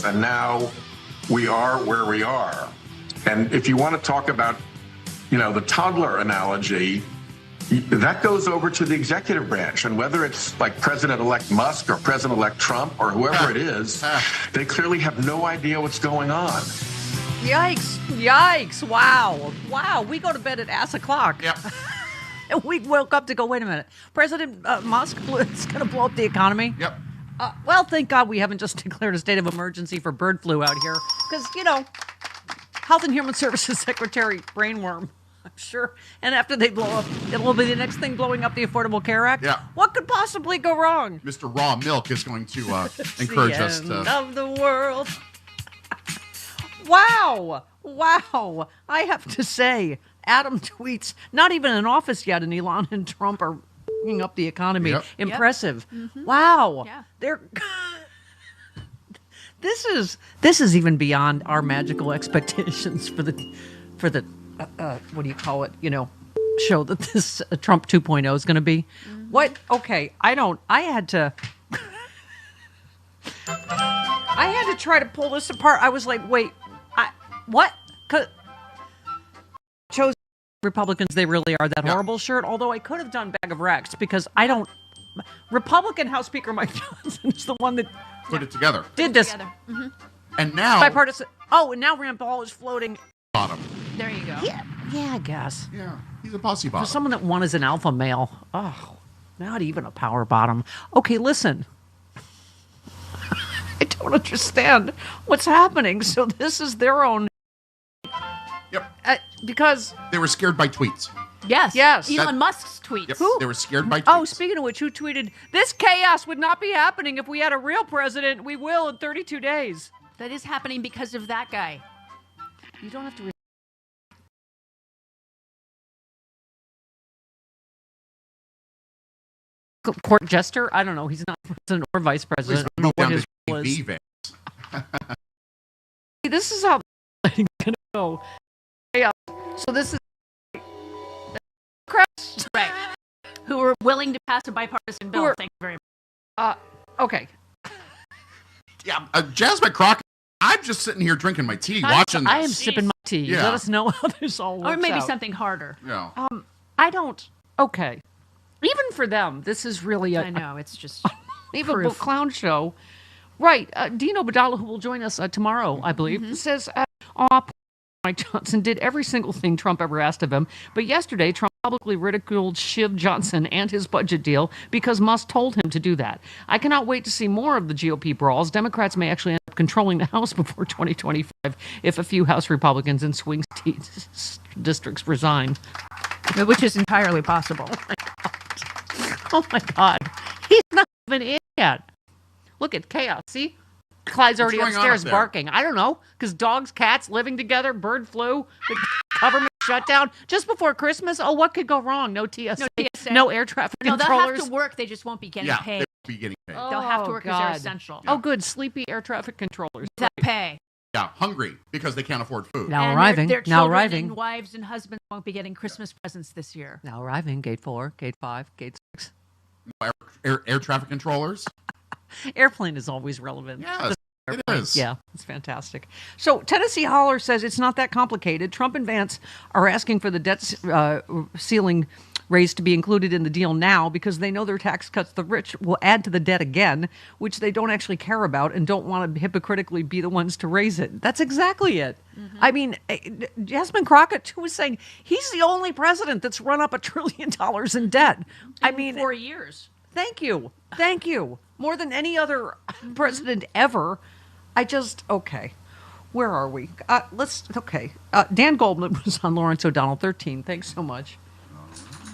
this, and now we are where we are. And if you want to talk about, the toddler analogy, that goes over to the executive branch. And whether it's like President-elect Musk or President-elect Trump or whoever it is, they clearly have no idea what's going on. Yikes. Wow. We go to bed at ass o'clock. Yep. And we woke up to go, wait a minute. President Musk is going to blow up the economy? Yep. Well, thank God we haven't just declared a state of emergency for bird flu out here. Because, Health and Human Services Secretary Brainworm, I'm sure. And after they blow up, it'll be the next thing blowing up the Affordable Care Act. Yeah. What could possibly go wrong? Mr. Raw Milk is going to encourage us to... End of the world. Wow. I have to say, Adam tweets, not even in office yet, and Elon and Trump are bringing up the economy. Yep. Impressive. Yep. Mm-hmm. Wow. Yeah. They're... This is even beyond our magical expectations for the what do you call it? Show that this Trump 2.0 is going to be. Mm-hmm. What? Okay, I had to try to pull this apart. I was like, wait, what? 'Cause chose Republicans, they really are that horrible shirt. Although I could have done Bag of Rex because I don't. Republican House Speaker Mike Johnson is the one that put it together. Did this. Mm-hmm. And now... Bipartisan. Oh, and now Rand Paul is floating. Bottom. There you go. Yeah, I guess. Yeah, he's a posse bottom. For someone that won as an alpha male. Oh, not even a power bottom. Okay, listen. I don't understand what's happening. So this is their own... Yep. Because... They were scared by tweets. Yes. Elon Musk's tweets. Yep. Who? They were scared by tweets. Oh, speaking of which, who tweeted, "This chaos would not be happening if we had a real president. We will in 32 days." That is happening because of that guy. You don't have to... Court jester? I don't know. He's not president or vice president. I don't know what his role is. This is how it's going to go. So this is... Right. Who are willing to pass a bipartisan bill. Thank you very much. Okay. Yeah, Jasmine Crockett, I'm just sitting here drinking my tea, watching this. I am sipping my tea. Yeah. Let us know how this all works Or maybe out. something harder. Yeah. I don't... Okay. Even for them, this is really I know, it's just unbelievable clown show. Right. Dino Badala, who will join us tomorrow, I believe, says, Mike Johnson did every single thing Trump ever asked of him. But yesterday, Trump publicly ridiculed Shiv Johnson and his budget deal because Musk told him to do that. I cannot wait to see more of the GOP brawls. Democrats may actually end up controlling the House before 2025 if a few House Republicans in swing districts resign. Which is entirely possible. Oh my God. He's not even in yet. Look at chaos. See? Clyde's already upstairs barking. I don't know, because dogs, cats living together, bird flu, the government shutdown just before Christmas. Oh, what could go wrong? No TSA, no air traffic controllers. No, they'll have to work. They just won't be getting paid. They won't be getting paid. They'll have to work because they're essential. Oh, good. Sleepy air traffic controllers. That pay. Yeah, hungry because they can't afford food. Now arriving. Their now children arriving. And wives and husbands won't be getting Christmas presents this year. Now arriving. Gate 4, Gate 5, Gate 6. Air traffic controllers. Airplane is always relevant. Yes. It is. Yeah, it's fantastic. So Tennessee Holler says it's not that complicated. Trump and Vance are asking for the debt ceiling raise to be included in the deal now because they know their tax cuts the rich will add to the debt again, which they don't actually care about and don't want to hypocritically be the ones to raise it. That's exactly it. Mm-hmm. I mean, Jasmine Crockett, too, was saying he's the only president that's run up $1 trillion in debt. I mean, 4 years. Thank you. Thank you. More than any other president ever. Okay. Where are we? Dan Goldman was on Lawrence O'Donnell 13. Thanks so much.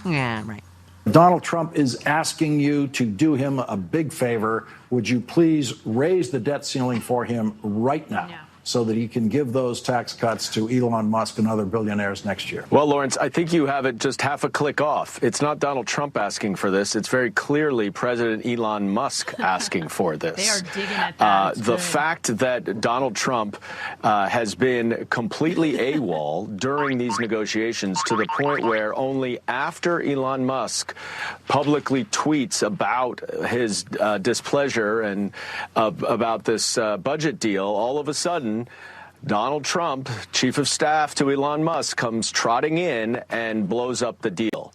Yeah, right. Donald Trump is asking you to do him a big favor. Would you please raise the debt ceiling for him right now? No. so that he can give those tax cuts to Elon Musk and other billionaires next year? Well, Lawrence, I think you have it just half a click off. It's not Donald Trump asking for this. It's very clearly President Elon Musk asking for this. They are digging at that. The fact that Donald Trump has been completely AWOL during these negotiations to the point where only after Elon Musk publicly tweets about his displeasure and about this budget deal, all of a sudden, Donald Trump, chief of staff to Elon Musk, comes trotting in and blows up the deal.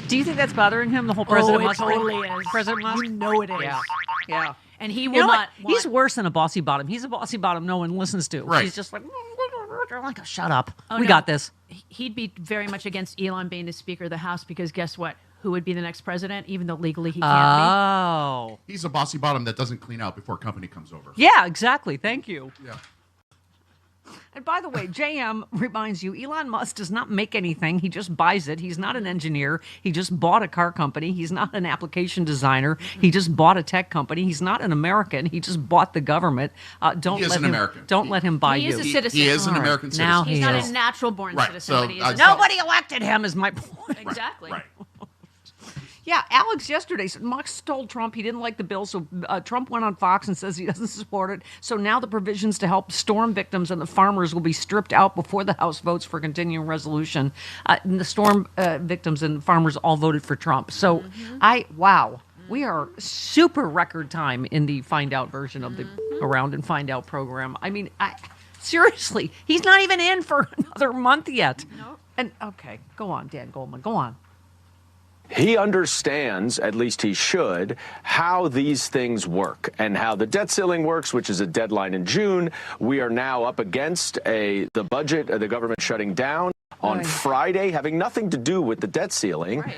Do you think that's bothering him, the whole President Musk thing? Totally is. President Musk? You know it is. Yeah. And he You will know not. what? He's worse than a bossy bottom. He's a bossy bottom no one listens to. Right. He's just like, shut up. We no. got this. He'd be very much against Elon being the Speaker of the House because guess what? Who would be the next president, even though legally he can't Oh. He's a bossy bottom that doesn't clean out before company comes over. Yeah, exactly. Thank you. Yeah. And by the way, JM reminds you, Elon Musk does not make anything. He just buys it. He's not an engineer. He just bought a car company. He's not an application designer. He just bought a tech company. He's not an American. He just bought the government. He is an American. Don't let him buy He you. is a citizen. He is an All right. American citizen. Now be. He's he not is. a natural-born Right, citizen, so, but he is I- a Nobody elected him is my point. Exactly. Right. Yeah, Alex yesterday said Musk told Trump he didn't like the bill, so Trump went on Fox and says he doesn't support it. So now the provisions to help storm victims and the farmers will be stripped out before the House votes for continuing resolution. And the storm victims and farmers all voted for Trump. So we are super record time in the Find Out version of the Around and Find Out program. I mean, seriously, he's not even in for another month yet. Nope. And okay, go on, Dan Goldman, go on. He understands, at least he should, how these things work and how the debt ceiling works, which is a deadline in June. We are now up against the budget, the government shutting down on Friday, having nothing to do with the debt ceiling. Right.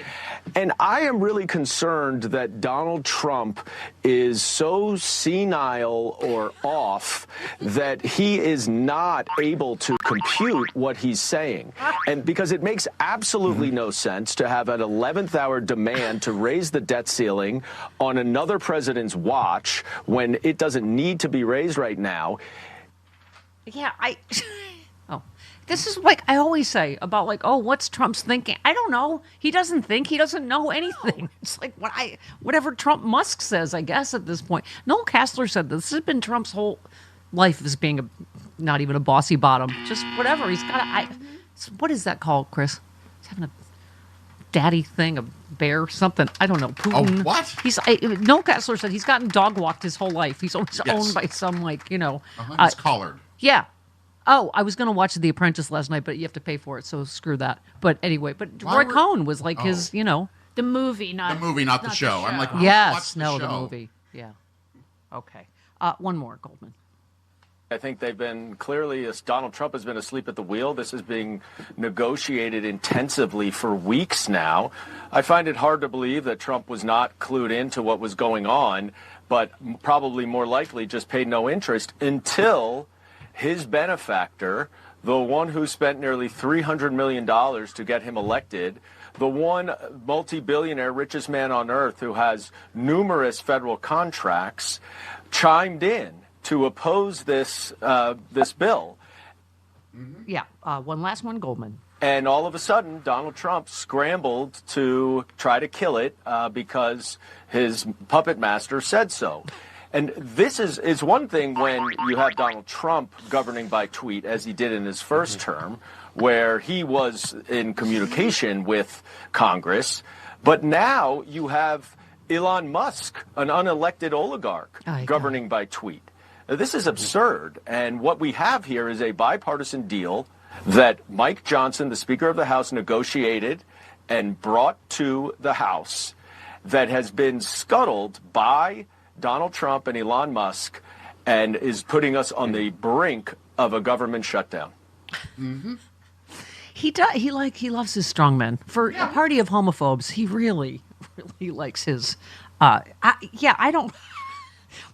And I am really concerned that Donald Trump is so senile or off that he is not able to compute what he's saying. And because it makes absolutely no sense to have an 11th hour demand to raise the debt ceiling on another president's watch when it doesn't need to be raised right now. Yeah, this is like I always say about like, oh, what's Trump's thinking? I don't know. He doesn't think. He doesn't know anything. It's like whatever Trump Musk says, I guess, at this point. Noel Castler said this has been Trump's whole life as being not even a bossy bottom. Just whatever. He's got what is that called, Chris? He's having a daddy thing, a bear, something. I don't know. Putin. Oh, what? Noel Castler said he's gotten dog walked his whole life. He's always Yes. owned by some He's collared. Yeah. Oh, I was going to watch The Apprentice last night, but you have to pay for it, so screw that. But anyway, Roy Cohn was like his, The movie, not the show. I'm like, watch Yes, the no, show. the movie. Yeah. Okay. One more, Goldman. I think they've been clearly, as Donald Trump has been asleep at the wheel. This is being negotiated intensively for weeks now. I find it hard to believe that Trump was not clued into what was going on, but probably more likely just paid no interest until his benefactor, the one who spent nearly $300 million to get him elected, the one multi-billionaire richest man on earth who has numerous federal contracts, chimed in to oppose this bill. Yeah. One last one, Goldman. And all of a sudden, Donald Trump scrambled to try to kill it because his puppet master said so. And this is one thing when you have Donald Trump governing by tweet, as he did in his first term, where he was in communication with Congress. But now you have Elon Musk, an unelected oligarch, governing by tweet. Now, this is absurd. And what we have here is a bipartisan deal that Mike Johnson, the Speaker of the House, negotiated and brought to the House that has been scuttled by Donald Trump and Elon Musk and is putting us on the brink of a government shutdown. Mm-hmm. He loves his strongmen. For a party of homophobes, he really likes his. I don't.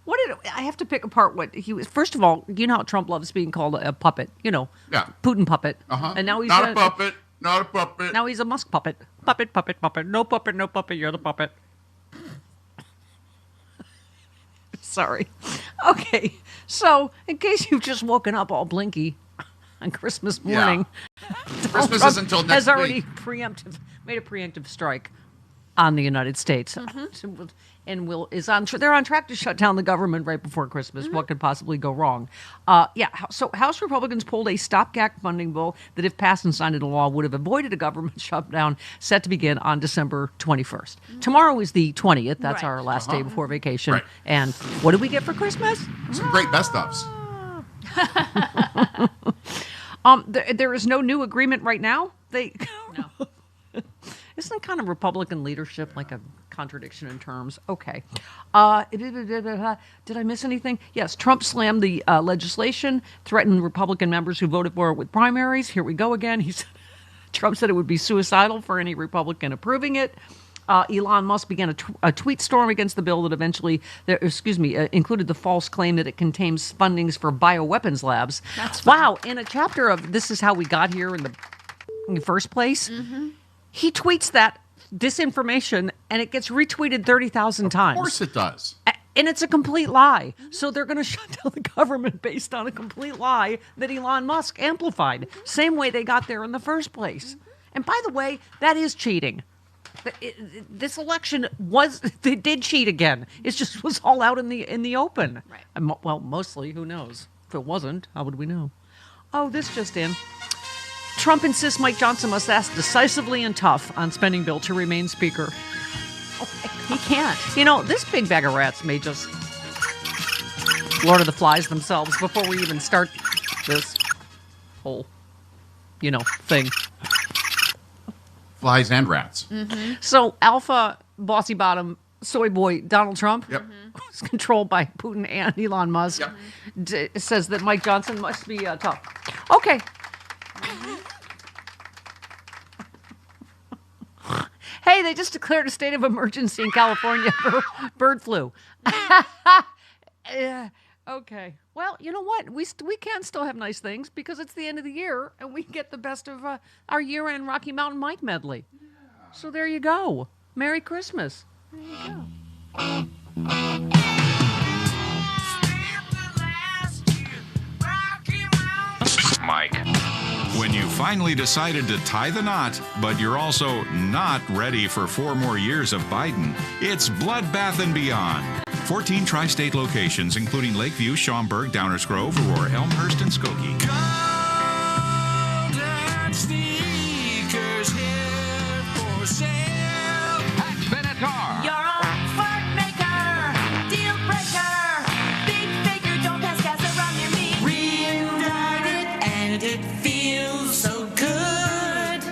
I have to pick apart what he was. First of all, you know how Trump loves being called a puppet. Putin puppet. And now he's not a puppet. Not a puppet. Now he's a Musk puppet. Puppet. No puppet. You're the puppet. Sorry. Okay, so in case you've just woken up all blinky on Christmas morning, Christmas Trump is until next has already week. made a preemptive strike on the United States, and they're on track to shut down the government right before Christmas. What could possibly go wrong? So House Republicans pulled a stopgap funding bill that, if passed and signed into law, would have avoided a government shutdown set to begin on December 21st. Tomorrow is the 20th. That's Right. our last day before vacation. Right. And what do we get for Christmas? Some great best ofs. There is no new agreement right now. No. Isn't kind of Republican leadership like a contradiction in terms? Okay. Did I miss anything? Yes, Trump slammed the legislation, threatened Republican members who voted for it with primaries. Here we go again. Trump said it would be suicidal for any Republican approving it. Elon Musk began a tweet storm against the bill that eventually, included the false claim that it contains fundings for bioweapons labs. That's fun. Wow. In a chapter of This Is How We Got Here in the first place, he tweets that disinformation and it gets retweeted 30,000 times. Of course it does. And it's a complete lie. So they're going to shut down the government based on a complete lie that Elon Musk amplified. Same way they got there in the first place. And by the way, that is cheating. This election they did cheat again. It just was all out in the open. Right. Well, mostly, who knows? If it wasn't, how would we know? Oh, this just in. Trump insists Mike Johnson must act decisively and tough on spending bill to remain speaker. He can't. You know, this big bag of rats may just Lord of the Flies themselves before we even start this whole, thing. Flies and rats. So alpha, bossy bottom, soy boy Donald Trump, Yep. who's controlled by Putin and Elon Musk, Yep. says that Mike Johnson must be tough. Okay. Hey, they just declared a state of emergency in California for bird flu. Okay. Well, you know what? We can still have nice things because it's the end of the year and we get the best of our year-end Rocky Mountain Mike medley. So there you go. Merry Christmas. There you go. Mike. When you finally decided to tie the knot, but you're also not ready for 4 more years of Biden, it's Bloodbath and Beyond. 14 tri-state locations, including Lakeview, Schaumburg, Downers Grove, Aurora, Elmhurst, and Skokie. Golden sneakers here for sale at Benatar. You're a fart maker, deal breaker, big figure, don't pass gas around near me. Reunited and it feels so good.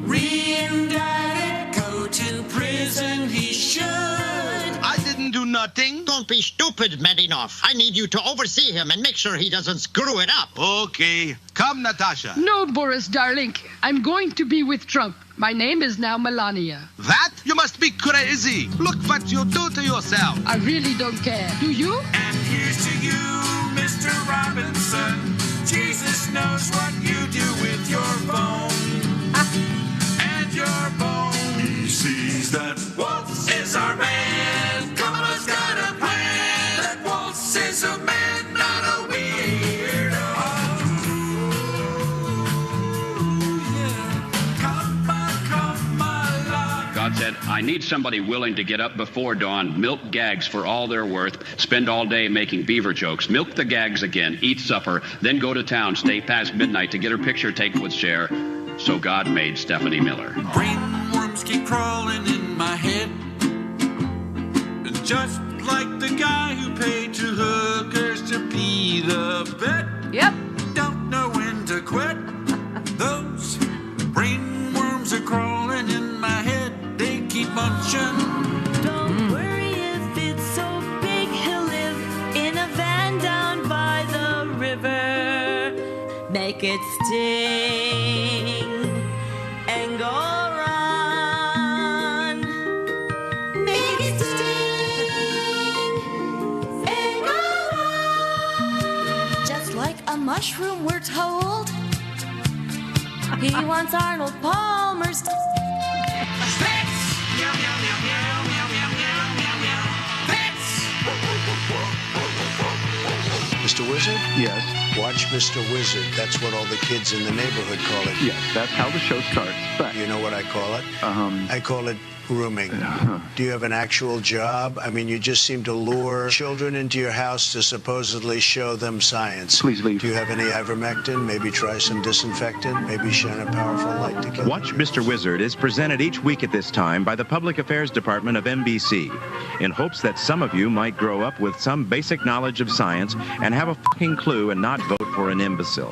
Reunited, go to prison, he should. I didn't do nothing. Don't be stupid, Medinoff. I need you to oversee him and make sure he doesn't screw it up. Okay. Come, Natasha. No, Boris, darling. I'm going to be with Trump. My name is now Melania. That? You must be crazy. Look what you do to yourself. I really don't care. Do you? And here's to you, Mr. Robinson. Jesus knows what you do with your phone. And your bone. He sees that Waltz is our man. Kamala's got a plan. That Waltz is a man, not a weirdo. God said, I need somebody willing to get up before dawn, milk gags for all they're worth, spend all day making beaver jokes, milk the gags again, eat supper, then go to town, stay past midnight to get her picture taken with Cher. So God made Stephanie Miller. Brainworms keep crawling in my head. Just like the guy who paid 2 hookers to be the vet. Yep. Don't know when to quit. Those brainworms are crawling in my head. They keep munching. Don't worry if it's so big, he'll live in a van down by the river. Make it sting and go run. Make it sting and go run. Just like a mushroom, we're told. He wants Arnold Palmer's. Mr. Wizard? Yes. Watch Mr. Wizard. That's what all the kids in the neighborhood call it. Yes, that's how the show starts. But You know what I call it? I call it grooming. Do you have an actual job? I mean, you just seem to lure children into your house to supposedly show them science. Please leave. Do you have any ivermectin? Maybe try some disinfectant? Maybe shine a powerful light to kill Watch Mr. Wizard is presented each week at this time by the Public Affairs Department of NBC in hopes that some of you might grow up with some basic knowledge of science and have a fucking clue and not vote for an imbecile.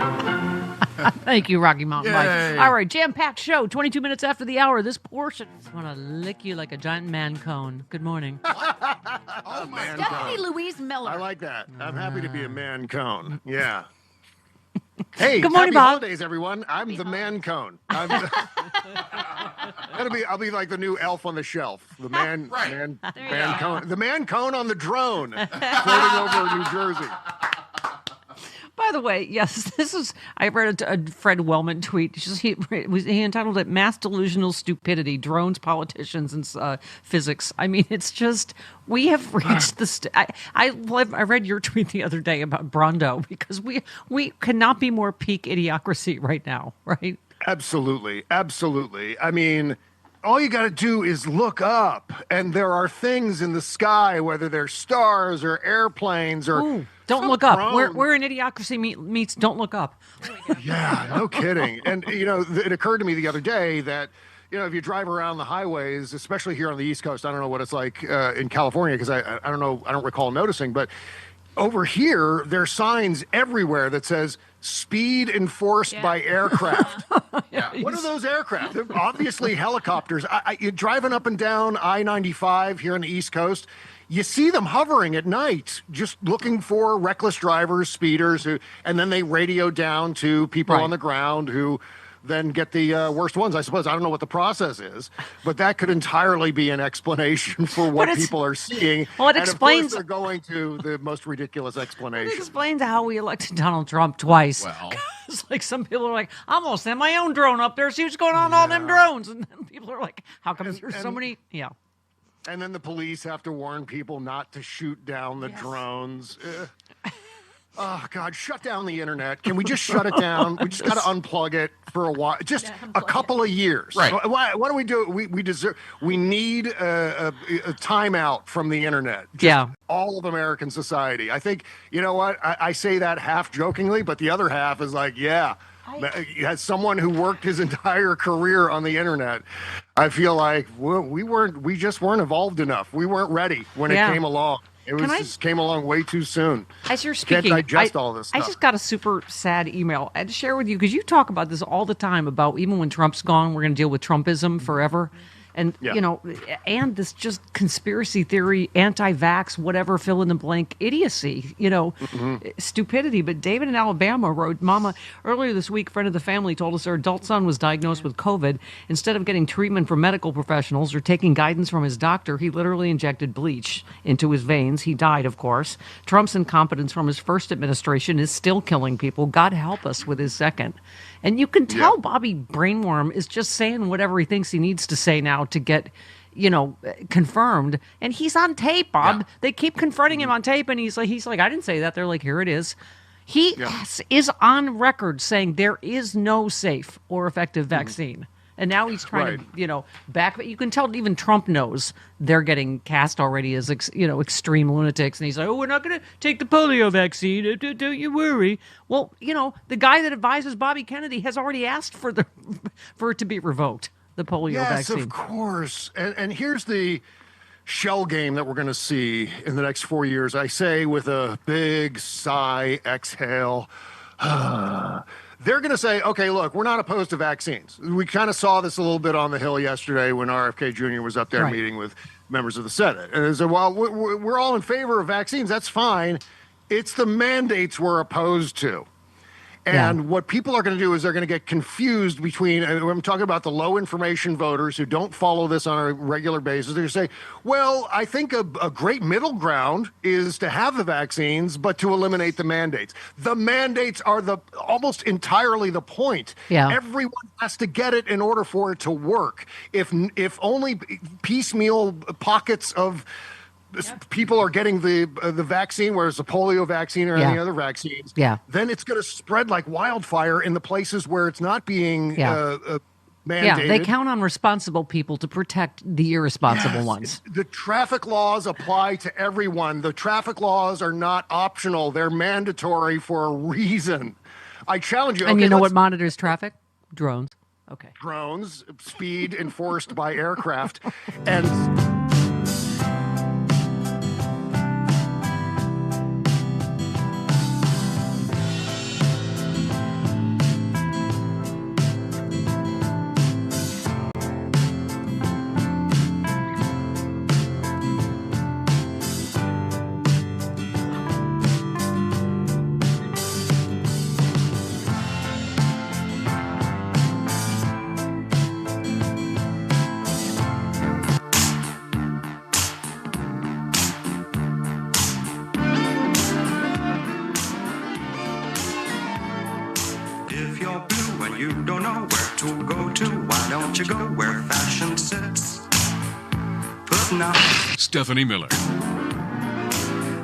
Thank you, Rocky Mountain Mike. Yay. All right, jam-packed show, 22 minutes after the hour. This portion, I just want to lick you like a giant man cone. Good morning. Oh, man. Stephanie Louise Miller. I like that. I'm happy to be a man cone. Yeah. Hey, Good morning, happy Bob. holidays, everyone. I'm the man cone. I'll be like the new elf on the shelf. The man cone. The man cone on the drone floating over New Jersey. By the way, yes, this is, I read a Fred Wellman tweet. He entitled it Mass Delusional Stupidity, Drones, Politicians, and Physics. I mean, it's just, we have reached I read your tweet the other day about Brondo, because we cannot be more peak idiocracy right now, right? Absolutely. Absolutely. I mean, all you got to do is look up, and there are things in the sky, whether they're stars or airplanes or... Ooh, don't look up. We're in Idiocracy meets Don't Look Up. Yeah, no kidding. And, it occurred to me the other day that, if you drive around the highways, especially here on the East Coast, I don't know what it's like in California, because I don't know, I don't recall noticing, but over here, there are signs everywhere that says speed enforced by aircraft. What are those aircraft? They're obviously helicopters. You're driving up and down I-95 here on the East Coast. You see them hovering at night, just looking for reckless drivers, speeders, and then they radio down to people on the ground who then get the worst ones, I suppose. I don't know what the process is, but that could entirely be an explanation for what people are seeing. Well, it and explains. Of course, they're going to the most ridiculous It explanation. explains how we elected Donald Trump twice. Well, it's like some people are like, I'm gonna send my own drone up there, see what's going on all them drones, and then people are like, how come there's so many? Yeah. And then the police have to warn people not to shoot down the drones. Oh, God, shut down the internet. Can we just shut it down? We just got to unplug it for a while. Just a couple of years. Right. Why do we do it? We need a timeout from the internet. All of American society. I think, you know what? I say that half jokingly, but the other half is like, as someone who worked his entire career on the internet, I feel like we just weren't evolved enough. We weren't ready when it came along. It just came along way too soon. As you're speaking, can't digest all this stuff. I just got a super sad email. I had to share with you because you talk about this all the time about even when Trump's gone, we're going to deal with Trumpism forever. And, and this just conspiracy theory, anti-vax, whatever, fill in the blank idiocy, stupidity. But David in Alabama wrote, Mama, earlier this week, a friend of the family told us her adult son was diagnosed with COVID. Instead of getting treatment from medical professionals or taking guidance from his doctor, he literally injected bleach into his veins. He died, of course. Trump's incompetence from his first administration is still killing people. God help us with his second. And you can tell Bobby Brainworm is just saying whatever he thinks he needs to say now to get, confirmed. And he's on tape, Bob. Yeah. They keep confronting him on tape, and he's like, I didn't say that. They're like, here it is. He is on record saying there is no safe or effective vaccine. And now he's trying to, back. But you can tell even Trump knows they're getting cast already as, extreme lunatics. And he's like, oh, we're not going to take the polio vaccine. Don't you worry. Well, the guy that advises Bobby Kennedy has already asked for it to be revoked, the polio vaccine. Yes, of course. And here's the shell game that we're going to see in the next 4 years. I say with a big sigh, exhale. They're going to say, okay, look, we're not opposed to vaccines. We kind of saw this a little bit on the Hill yesterday when RFK Jr. was up there meeting with members of the Senate. And they said, well, we're all in favor of vaccines. That's fine. It's the mandates we're opposed to. And what people are going to do is they're going to get confused between, and I'm talking about the low information voters who don't follow this on a regular basis. They're going to say, well, I think a great middle ground is to have the vaccines, but to eliminate the mandates. The mandates are almost entirely the point. Yeah. Everyone has to get it in order for it to work. If only piecemeal pockets of people are getting the vaccine, whereas the polio vaccine or any other vaccines, then it's going to spread like wildfire in the places where it's not being mandated. Yeah, they count on responsible people to protect the irresponsible ones. The traffic laws apply to everyone. The traffic laws are not optional. They're mandatory for a reason. I challenge you. And you know what monitors traffic? Drones. Okay. Drones, speed enforced by aircraft. And If you're blue and you don't know where to go to, why don't you go where fashion sits? Putting out Stephanie Miller.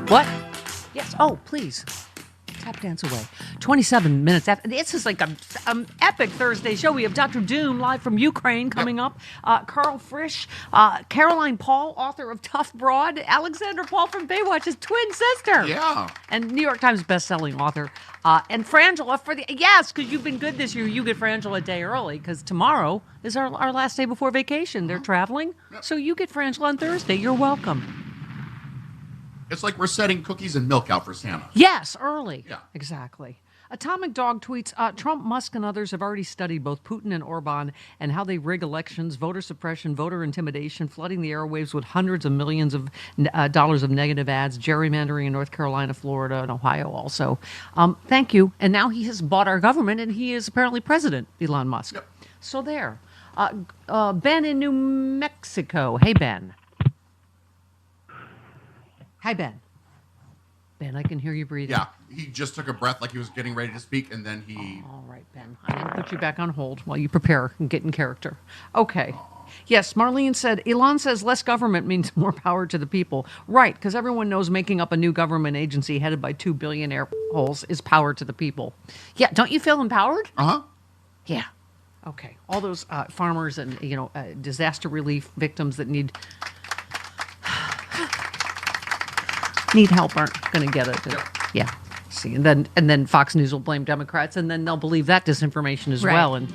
What? Yes. Oh, please. Tap dance away. 27 minutes after. This is like an epic Thursday show. We have Dr. Doom live from Ukraine coming up. Carl Frisch, Caroline Paul, author of Tough Broad, Alexander Paul from Baywatch, his twin sister. Yeah. And New York Times bestselling author. And Frangela for the, yes, because you've been good this year. You get Frangela a day early because tomorrow is our last day before vacation. They're traveling. So you get Frangela on Thursday. You're welcome. It's like we're setting cookies and milk out for Santa. Yes, early. Yeah. Exactly. Atomic Dog tweets, Trump, Musk, and others have already studied both Putin and Orban and how they rig elections, voter suppression, voter intimidation, flooding the airwaves with hundreds of millions of dollars of negative ads, gerrymandering in North Carolina, Florida, and Ohio also. Thank you. And now he has bought our government, and he is apparently president, Elon Musk. Yep. So there. Ben in New Mexico. Hey, Ben. Hi, Ben. Ben, I can hear you breathing. Yeah, he just took a breath like he was getting ready to speak, and then he... All right, Ben. I'm going to put you back on hold while you prepare and get in character. Okay. Yes, Marlene said, Elon says less government means more power to the people. Right, because everyone knows making up a new government agency headed by 2 billionaire holes is power to the people. Yeah, don't you feel empowered? Uh-huh. Yeah. Okay. All those farmers and, disaster relief victims that need help aren't going to get it. Yep. Yeah. See, and then Fox News will blame Democrats, and then they'll believe that disinformation as well. And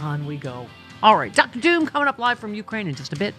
on we go. All right, Dr. Doom coming up live from Ukraine in just a bit.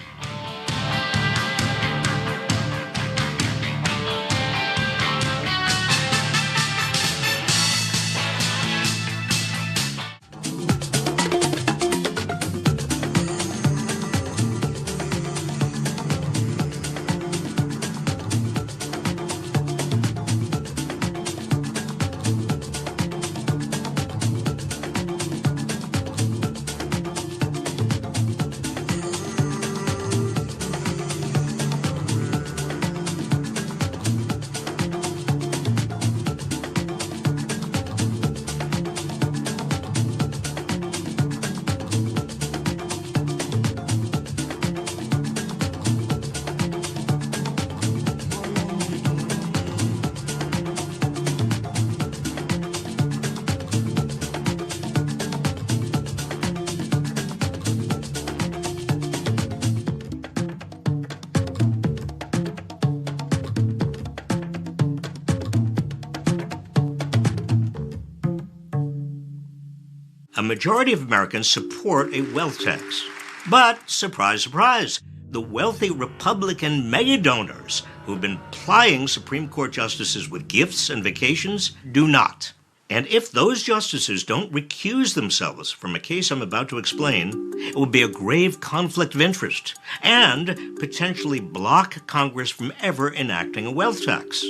A majority of Americans support a wealth tax. But, surprise, surprise, the wealthy Republican mega donors who've been plying Supreme Court justices with gifts and vacations do not. And if those justices don't recuse themselves from a case I'm about to explain, it will be a grave conflict of interest and potentially block Congress from ever enacting a wealth tax.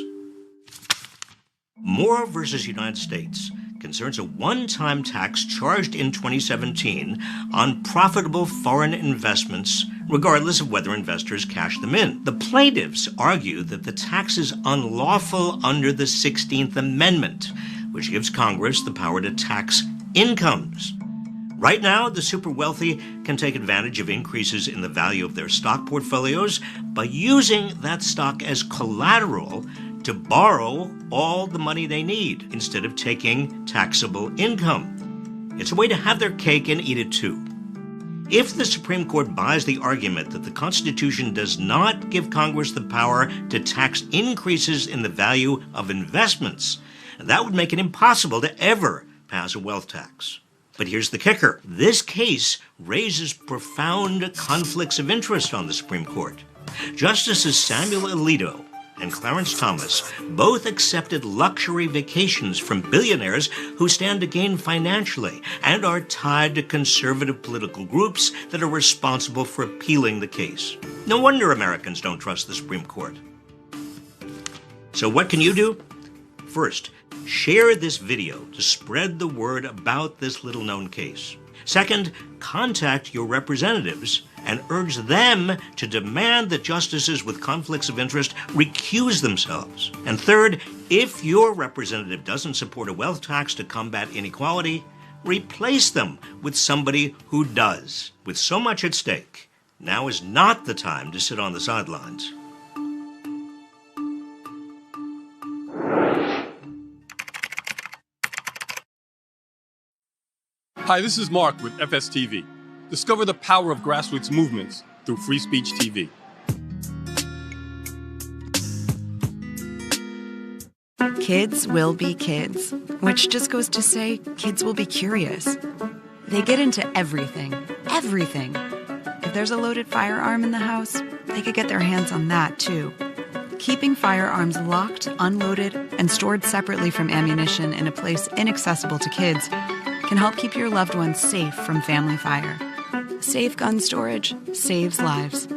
Moore versus United States concerns a one-time tax charged in 2017 on profitable foreign investments, regardless of whether investors cash them in. The plaintiffs argue that the tax is unlawful under the 16th Amendment, which gives Congress the power to tax incomes. Right now, the super wealthy can take advantage of increases in the value of their stock portfolios by using that stock as collateral to borrow all the money they need instead of taking taxable income. It's a way to have their cake and eat it too. If the Supreme Court buys the argument that the Constitution does not give Congress the power to tax increases in the value of investments, that would make it impossible to ever pass a wealth tax. But here's the kicker. This case raises profound conflicts of interest on the Supreme Court. Justices Samuel Alito and Clarence Thomas both accepted luxury vacations from billionaires who stand to gain financially and are tied to conservative political groups that are responsible for appealing the case. No wonder Americans don't trust the Supreme Court. So what can you do? First, share this video to spread the word about this little-known case. Second, contact your representatives and urge them to demand that justices with conflicts of interest recuse themselves. And third, if your representative doesn't support a wealth tax to combat inequality, replace them with somebody who does. With so much at stake, now is not the time to sit on the sidelines. Hi, this is Mark with FSTV. Discover the power of grassroots movements through Free Speech TV. Kids will be kids, which just goes to say kids will be curious. They get into everything, everything. If there's a loaded firearm in the house, they could get their hands on that too. Keeping firearms locked, unloaded, and stored separately from ammunition in a place inaccessible to kids can help keep your loved ones safe from family fire. Safe gun storage saves lives.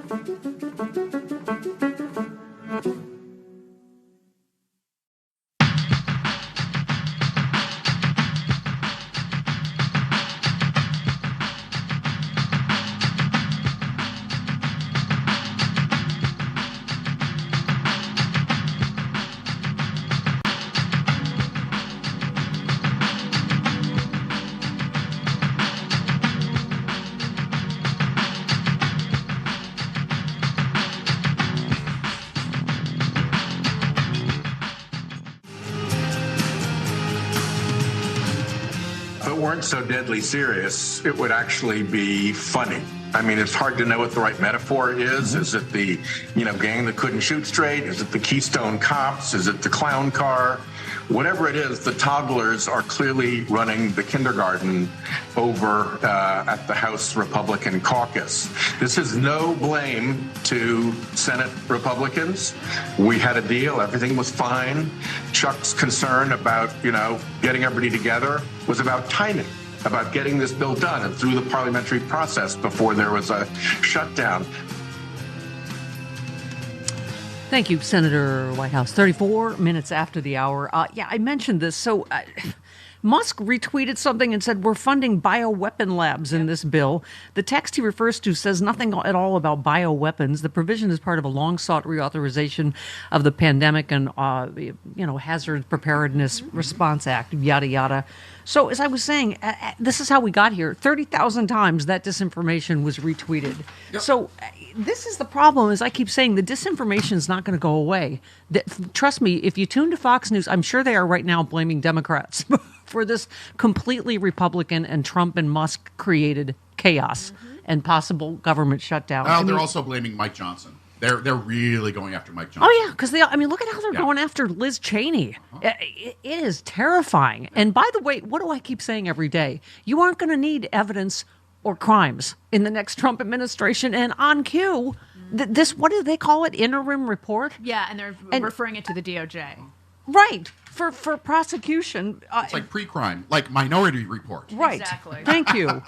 Weren't so deadly serious, it would actually be funny. I mean, it's hard to know what the right metaphor is. Is it the, gang that couldn't shoot straight? Is it the Keystone Cops? Is it the clown car? Whatever it is, the toddlers are clearly running the kindergarten over at the House Republican caucus. This is no blame to Senate Republicans. We had a deal. Everything was fine. Chuck's concern about, getting everybody together was about timing, about getting this bill done and through the parliamentary process before there was a shutdown. Thank you, Senator Whitehouse. 34 minutes after the hour. I mentioned this. So Musk retweeted something and said, we're funding bioweapon labs in this bill. The text he refers to says nothing at all about bioweapons. The provision is part of a long-sought reauthorization of the Pandemic and Hazard Preparedness Response Act, yada, yada. So as I was saying, this is how we got here. 30,000 times that disinformation was retweeted. Yep. So this is the problem, as I keep saying, the disinformation is not going to go away. Trust me, if you tune to Fox News, I'm sure they are right now blaming Democrats for this completely Republican and Trump and Musk created chaos and possible government shutdown. Well, they're also blaming Mike Johnson. They're really going after Mike Johnson. Oh, yeah, because look at how they're going after Liz Cheney. It is terrifying. Yeah. And by the way, what do I keep saying every day? You aren't going to need evidence or crimes in the next Trump administration. And on cue, this, what do they call it? Interim report? Yeah, and they're referring it to the DOJ. Right. For prosecution. It's like pre-crime, like Minority Report. Right. Exactly. Thank you.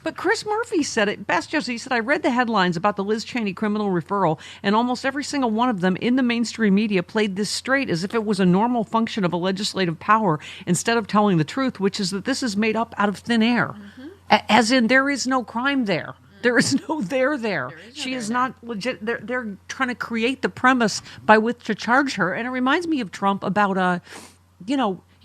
But Chris Murphy said it best, Jesse. He said, I read the headlines about the Liz Cheney criminal referral, and almost every single one of them in the mainstream media played this straight as if it was a normal function of a legislative power instead of telling the truth, which is that this is made up out of thin air. As in, there is no crime there. There is no there. She is not legit. They're trying to create the premise by which to charge her. And it reminds me of Trump about,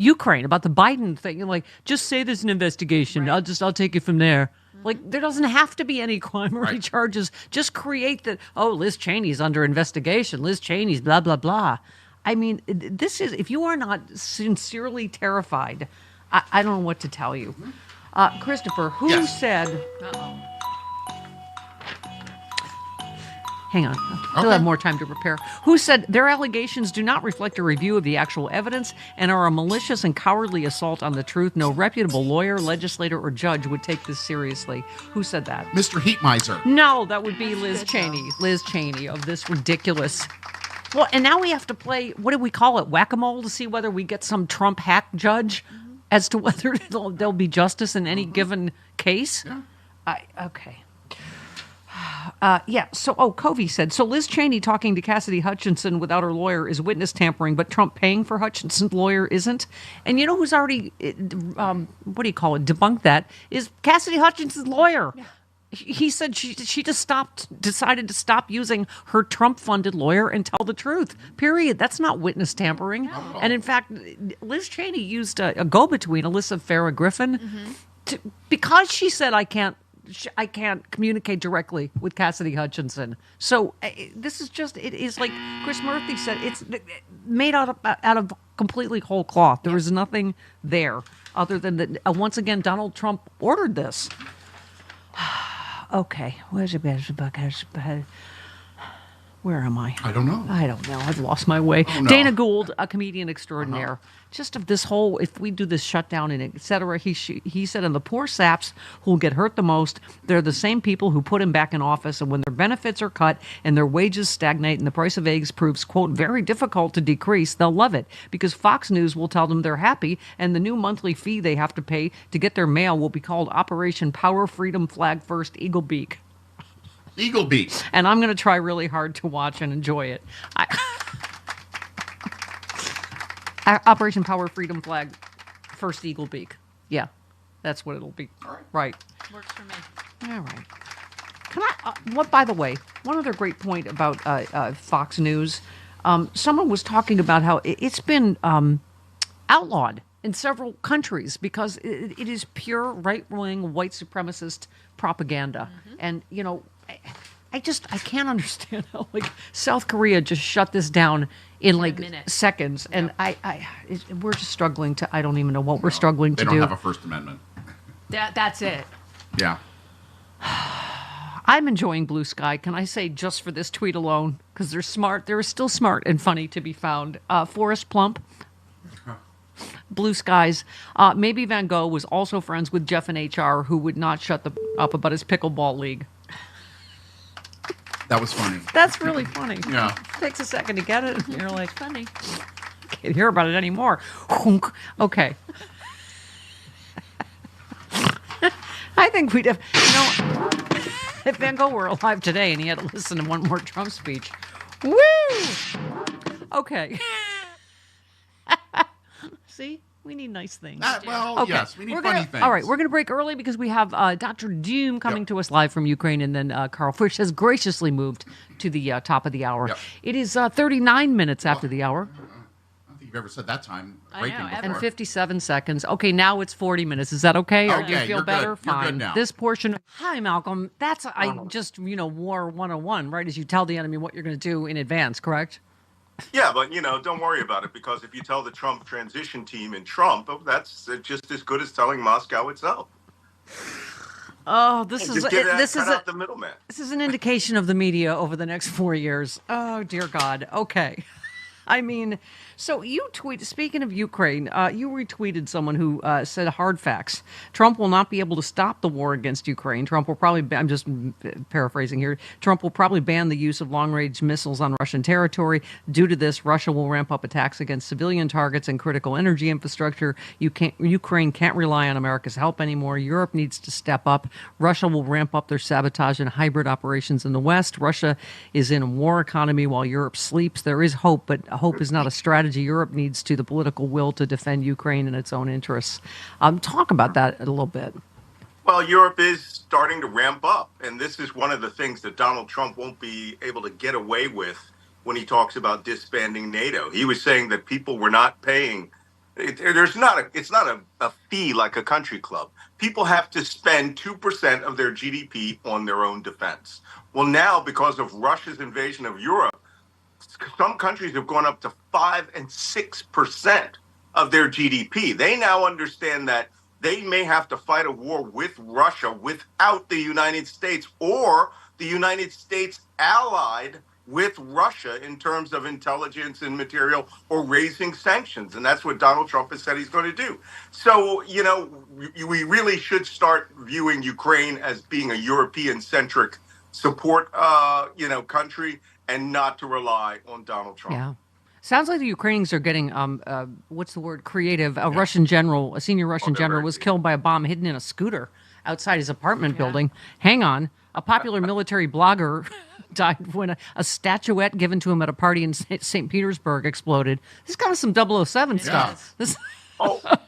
Ukraine, about the Biden thing. You're like, just say there's an investigation. Right. I'll take it from there. Like, there doesn't have to be any crime or any charges. Just create that, Liz Cheney's under investigation. Liz Cheney's blah, blah, blah. I mean, this is, if you are not sincerely terrified, I don't know what to tell you. Christopher, who said... Uh-oh. Hang on. We'll have more time to prepare. Who said their allegations do not reflect a review of the actual evidence and are a malicious and cowardly assault on the truth. No reputable lawyer, legislator, or judge would take this seriously. Who said that? Mr. Heatmiser. No, that would be Liz Cheney. Liz Cheney of this ridiculous... Well, and now we have to play, what do we call it, whack-a-mole, to see whether we get some Trump hack judge as to whether there'll be justice in any given case? Yeah. Okay. Covey said, so Liz Cheney talking to Cassidy Hutchinson without her lawyer is witness tampering, but Trump paying for Hutchinson's lawyer isn't. And you know who's already, debunked that, is Cassidy Hutchinson's lawyer. Yeah. He said she just decided to stop using her Trump-funded lawyer and tell the truth, period. That's not witness tampering. No. And in fact, Liz Cheney used a go-between, Alyssa Farah Griffin, because she said, I can't communicate directly with Cassidy Hutchinson. So this is just, it is like Chris Murphy said, it's made out of completely whole cloth. There is nothing there other than that, once again, Donald Trump ordered this. Okay, where's the best book? Where am I? I don't know. I've lost my way. Oh, no. Dana Gould, a comedian extraordinaire. Just of this whole, if we do this shutdown and et cetera, he said, and the poor saps who'll get hurt the most, they're the same people who put him back in office, and when their benefits are cut and their wages stagnate and the price of eggs proves, quote, very difficult to decrease, they'll love it because Fox News will tell them they're happy, and the new monthly fee they have to pay to get their mail will be called Operation Power Freedom Flag First Eagle Beak. Eagle Beak. And I'm going to try really hard to watch and enjoy it. Operation Power Freedom Flag First Eagle Beak. Yeah, that's what it'll be. All right. Right. Works for me. All right. Can I, by the way, one other great point about Fox News. Someone was talking about how it's been outlawed in several countries because it is pure right-wing white supremacist propaganda. Mm-hmm. And, you know, I can't understand how, like, South Korea just shut this down in like seconds. And we're just struggling to, I don't even know what we're struggling to do. They don't have a First Amendment. That's it. Yeah. I'm enjoying Blue Sky. Can I say just for this tweet alone? Because they're smart. They're still smart and funny to be found. Forrest Plump. Blue Skies. Maybe Van Gogh was also friends with Jeff and HR, who would not shut up about his pickleball league. That was funny. That's really funny. Yeah. It takes a second to get it. And you're like, funny. Can't hear about it anymore. Okay. I think we'd have, if Van Gogh were alive today and he had to listen to one more Trump speech. Woo! Okay. See? We need nice things. Yes, we need funny things. All right, we're going to break early because we have Dr. Doom coming to us live from Ukraine, and then Carl Fish has graciously moved to the top of the hour. Yep. It is 39 minutes after the hour. I don't think you've ever said that time. And 57 seconds. Okay, now it's 40 minutes. Is that okay? Or do you feel better? Good. Fine. You're good now. This portion. Hi, Malcolm. That's War 101, right? As you tell the enemy what you're going to do in advance, correct? Yeah, but, don't worry about it, because if you tell the Trump transition team in Trump, that's just as good as telling Moscow itself. Oh, this is the middleman. This is an indication of the media over the next 4 years. Oh, dear God. Okay. I mean, so you speaking of Ukraine, you retweeted someone who said hard facts. Trump will not be able to stop the war against Ukraine. Trump will probably, I'm just paraphrasing here, Trump will probably ban the use of long-range missiles on Russian territory. Due to this, Russia will ramp up attacks against civilian targets and critical energy infrastructure. Ukraine can't rely on America's help anymore. Europe needs to step up. Russia will ramp up their sabotage and hybrid operations in the West. Russia is in a war economy while Europe sleeps. There is hope, but hope is not a strategy. Europe needs the political will to defend Ukraine in its own interests. Talk about that a little bit. Well, Europe is starting to ramp up, and this is one of the things that Donald Trump won't be able to get away with when he talks about disbanding NATO. He was saying that people were not paying It's not a fee like a country club. People have to spend 2% of their GDP on their own defense. Well, now, because of Russia's invasion of Europe, some countries have gone up to 5 and 6% of their GDP. They now understand that they may have to fight a war with Russia without the United States, or the United States allied with Russia in terms of intelligence and material, or raising sanctions. And that's what Donald Trump has said he's going to do. So, we really should start viewing Ukraine as being a European-centric support, country, and not to rely on Donald Trump. Yeah. Sounds like the Ukrainians are getting, what's the word, creative. A Russian general, a senior Russian general, was killed by a bomb hidden in a scooter outside his apartment building. Hang on. A popular military blogger died when a statuette given to him at a party in St. Petersburg exploded. This is kind of some 007 stuff. This, a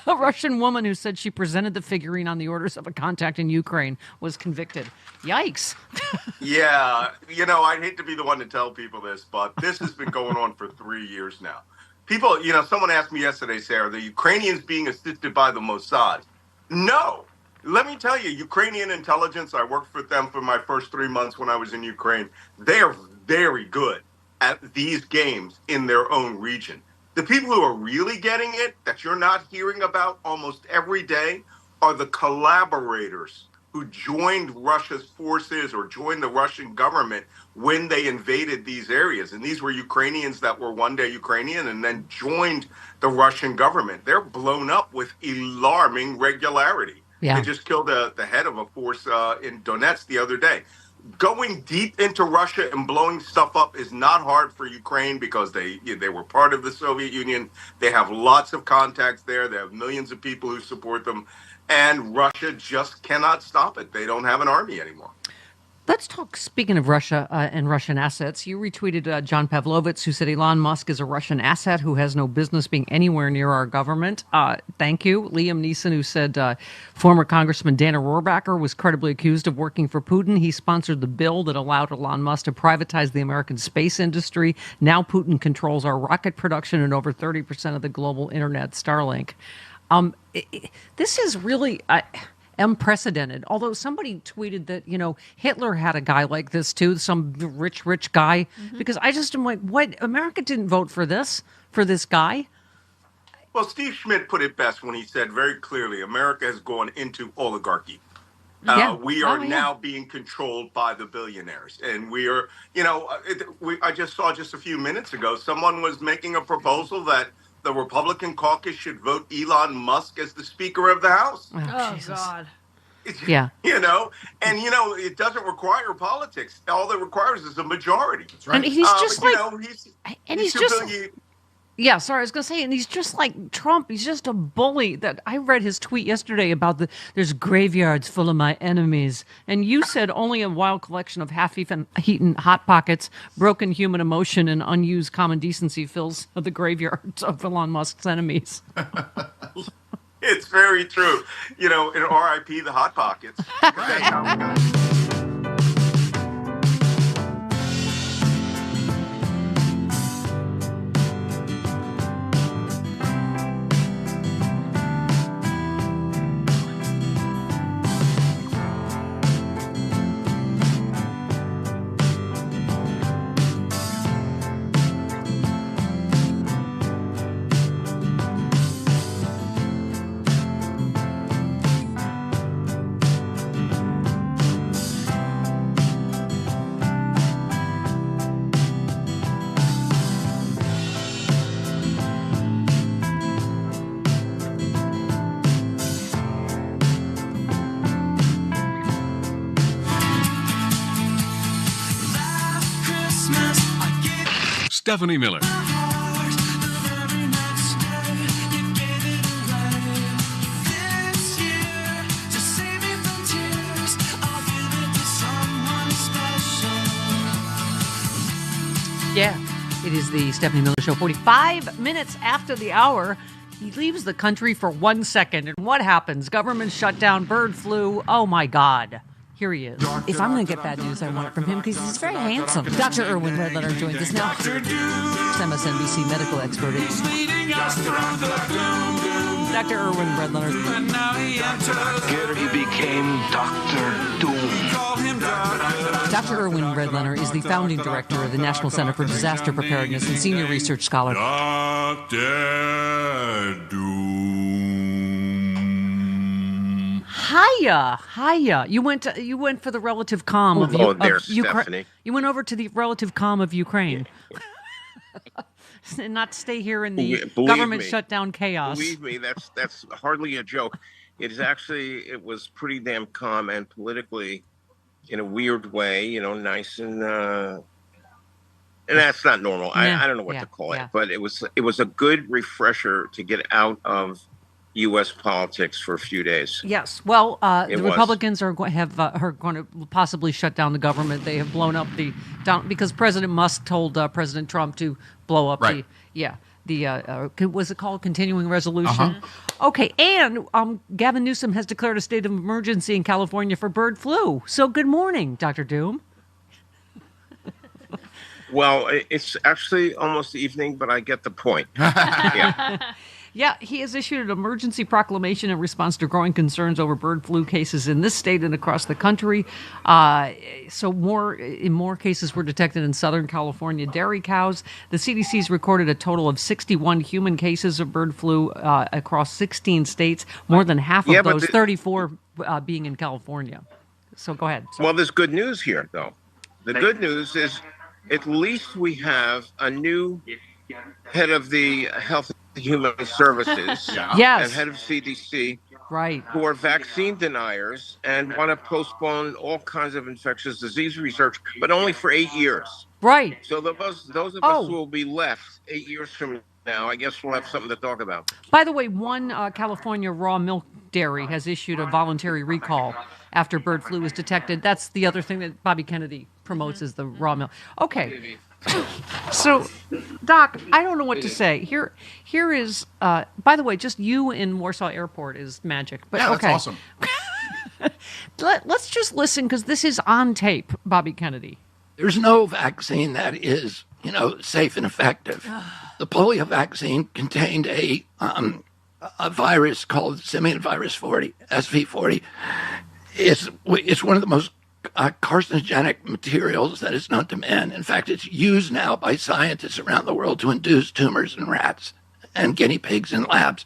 Russian woman who said she presented the figurine on the orders of a contact in Ukraine was convicted. Yikes. Yeah, I'd hate to be the one to tell people this, but this has been going on for 3 years now. People, someone asked me yesterday, Sarah, the Ukrainians being assisted by the Mossad. No. Let me tell you, Ukrainian intelligence, I worked with them for my first 3 months when I was in Ukraine. They are very good at these games in their own region. The people who are really getting it, that you're not hearing about almost every day, are the collaborators who joined Russia's forces or joined the Russian government when they invaded these areas. And these were Ukrainians that were one day Ukrainian and then joined the Russian government. They're blown up with alarming regularity. Yeah. They just killed the head of a force in Donetsk the other day. Going deep into Russia and blowing stuff up is not hard for Ukraine because they were part of the Soviet Union. They have lots of contacts there. They have millions of people who support them. And Russia just cannot stop it. They don't have an army anymore. Let's talk, speaking of Russia and Russian assets, you retweeted John Pavlovitz, who said Elon Musk is a Russian asset who has no business being anywhere near our government. Thank you. Liam Neeson, who said former Congressman Dana Rohrabacher was credibly accused of working for Putin. He sponsored the bill that allowed Elon Musk to privatize the American space industry. Now Putin controls our rocket production and over 30% of the global internet, Starlink. This is really... unprecedented. Although somebody tweeted that, Hitler had a guy like this too, some rich guy, because I just am like, what? America didn't vote for this guy? Well, Steve Schmidt put it best when he said very clearly, America has gone into oligarchy. We are now being controlled by the billionaires. And we are, I just saw just a few minutes ago, someone was making a proposal that the Republican caucus should vote Elon Musk as the Speaker of the House. Oh God. Yeah. It doesn't require politics. All it requires is a majority. That's right. And he's just yeah, sorry, I was going to say, and he's just like Trump. He's just a bully. That I read his tweet yesterday about there's graveyards full of my enemies. And you said only a wild collection of half-eaten Hot Pockets, broken human emotion, and unused common decency fills the graveyards of Elon Musk's enemies. It's very true. In RIP, the Hot Pockets. That's how we got it. Stephanie Miller. Yeah, it is the Stephanie Miller Show. 45 minutes after the hour, he leaves the country for 1 second. And what happens? Government shutdown, bird flu. Oh, my God. Here he is. If I'm going to get bad news, I want it from him because he's very handsome. Dr. Irwin Redletter joins us now. MSNBC medical expert. Dr. Irwin Redletter. Here he became Dr. Doom. Dr. Irwin Redletter is the founding director of the National Center for Disaster Preparedness and senior research scholar. Dr. Doom. Hiya. You went for the relative calm of there, Ukraine. Stephanie. You went over to the relative calm of Ukraine. And not stay here in the government shutdown chaos. Believe me, that's hardly a joke. It was pretty damn calm and politically, in a weird way, nice and that's not normal. I don't know what to call it, but it was a good refresher to get out of U.S. politics for a few days. Yes. Well, the Republicans are going to possibly shut down the government. They have blown up because President Musk told President Trump to blow up was it called continuing resolution? Okay. And Gavin Newsom has declared a state of emergency in California for bird flu. So good morning, Dr. Doom. Well, it's actually almost evening, but I get the point. Yeah. Yeah, he has issued an emergency proclamation in response to growing concerns over bird flu cases in this state and across the country. So more cases were detected in Southern California dairy cows. The CDC's recorded a total of 61 human cases of bird flu across 16 states, more than half of those, 34 being in California. So go ahead. Well, there's good news here, though. The good news is at least we have a new head of the Health and Human Services yes. and head of CDC, right, who are vaccine deniers and want to postpone all kinds of infectious disease research, but only for 8 years. Right. So those of us who will be left 8 years from now, I guess we'll have something to talk about. By the way, one California raw milk dairy has issued a voluntary recall after bird flu was detected. That's the other thing that Bobby Kennedy promotes is the raw milk. Okay. So, Doc, I don't know what to say. Here is, by the way, just you in Warsaw Airport is magic. But yeah, okay. That's awesome. Let's just listen because this is on tape, Bobby Kennedy. There's no vaccine that is, safe and effective. The polio vaccine contained a virus called simian virus 40, SV40. It's one of the most carcinogenic materials that is known to man. In fact, it's used now by scientists around the world to induce tumors in rats and guinea pigs in labs.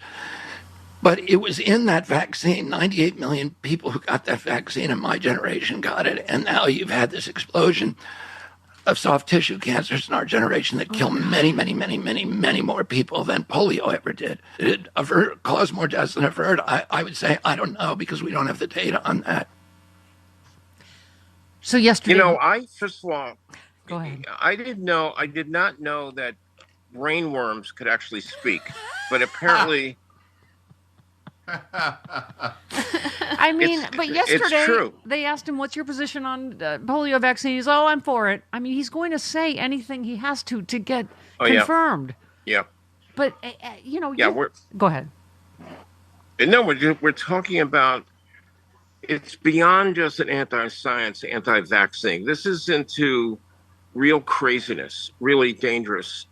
But it was in that vaccine. 98 million people who got that vaccine in my generation got it. And now you've had this explosion of soft tissue cancers in our generation that kill many, many, many, many, many more people than polio ever did. Did it cause more deaths than avert? I would say I don't know because we don't have the data on that. So yesterday, first of all, go ahead. I did not know that brainworms could actually speak, but apparently. I mean, but yesterday they asked him, "What's your position on polio vaccines?" Oh, I'm for it. I mean, he's going to say anything he has to get confirmed. Yeah. But go ahead. No, we're talking about. It's beyond just an anti-science, anti-vaccine. This is into real craziness, really dangerous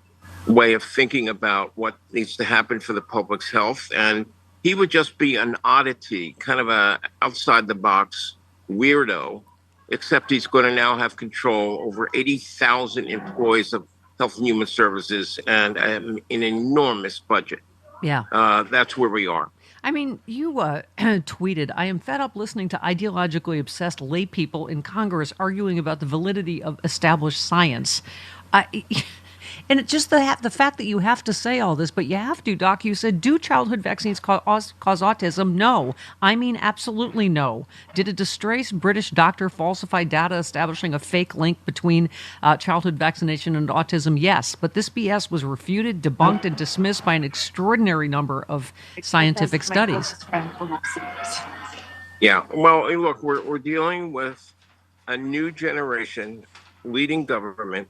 way of thinking about what needs to happen for the public's health. And he would just be an oddity, kind of a outside-the-box weirdo, except he's going to now have control over 80,000 employees of Health and Human Services and an enormous budget. Yeah. That's where we are. I mean, you tweeted, "I am fed up listening to ideologically obsessed lay people in Congress arguing about the validity of established science." And it's just the fact that you have to say all this, but you have to, Doc. You said, do childhood vaccines cause autism? No. I mean, absolutely no. Did a disgraced British doctor falsify data establishing a fake link between childhood vaccination and autism? Yes. But this BS was refuted, debunked, and dismissed by an extraordinary number of scientific studies. Yeah. Well, look, we're dealing with a new generation leading government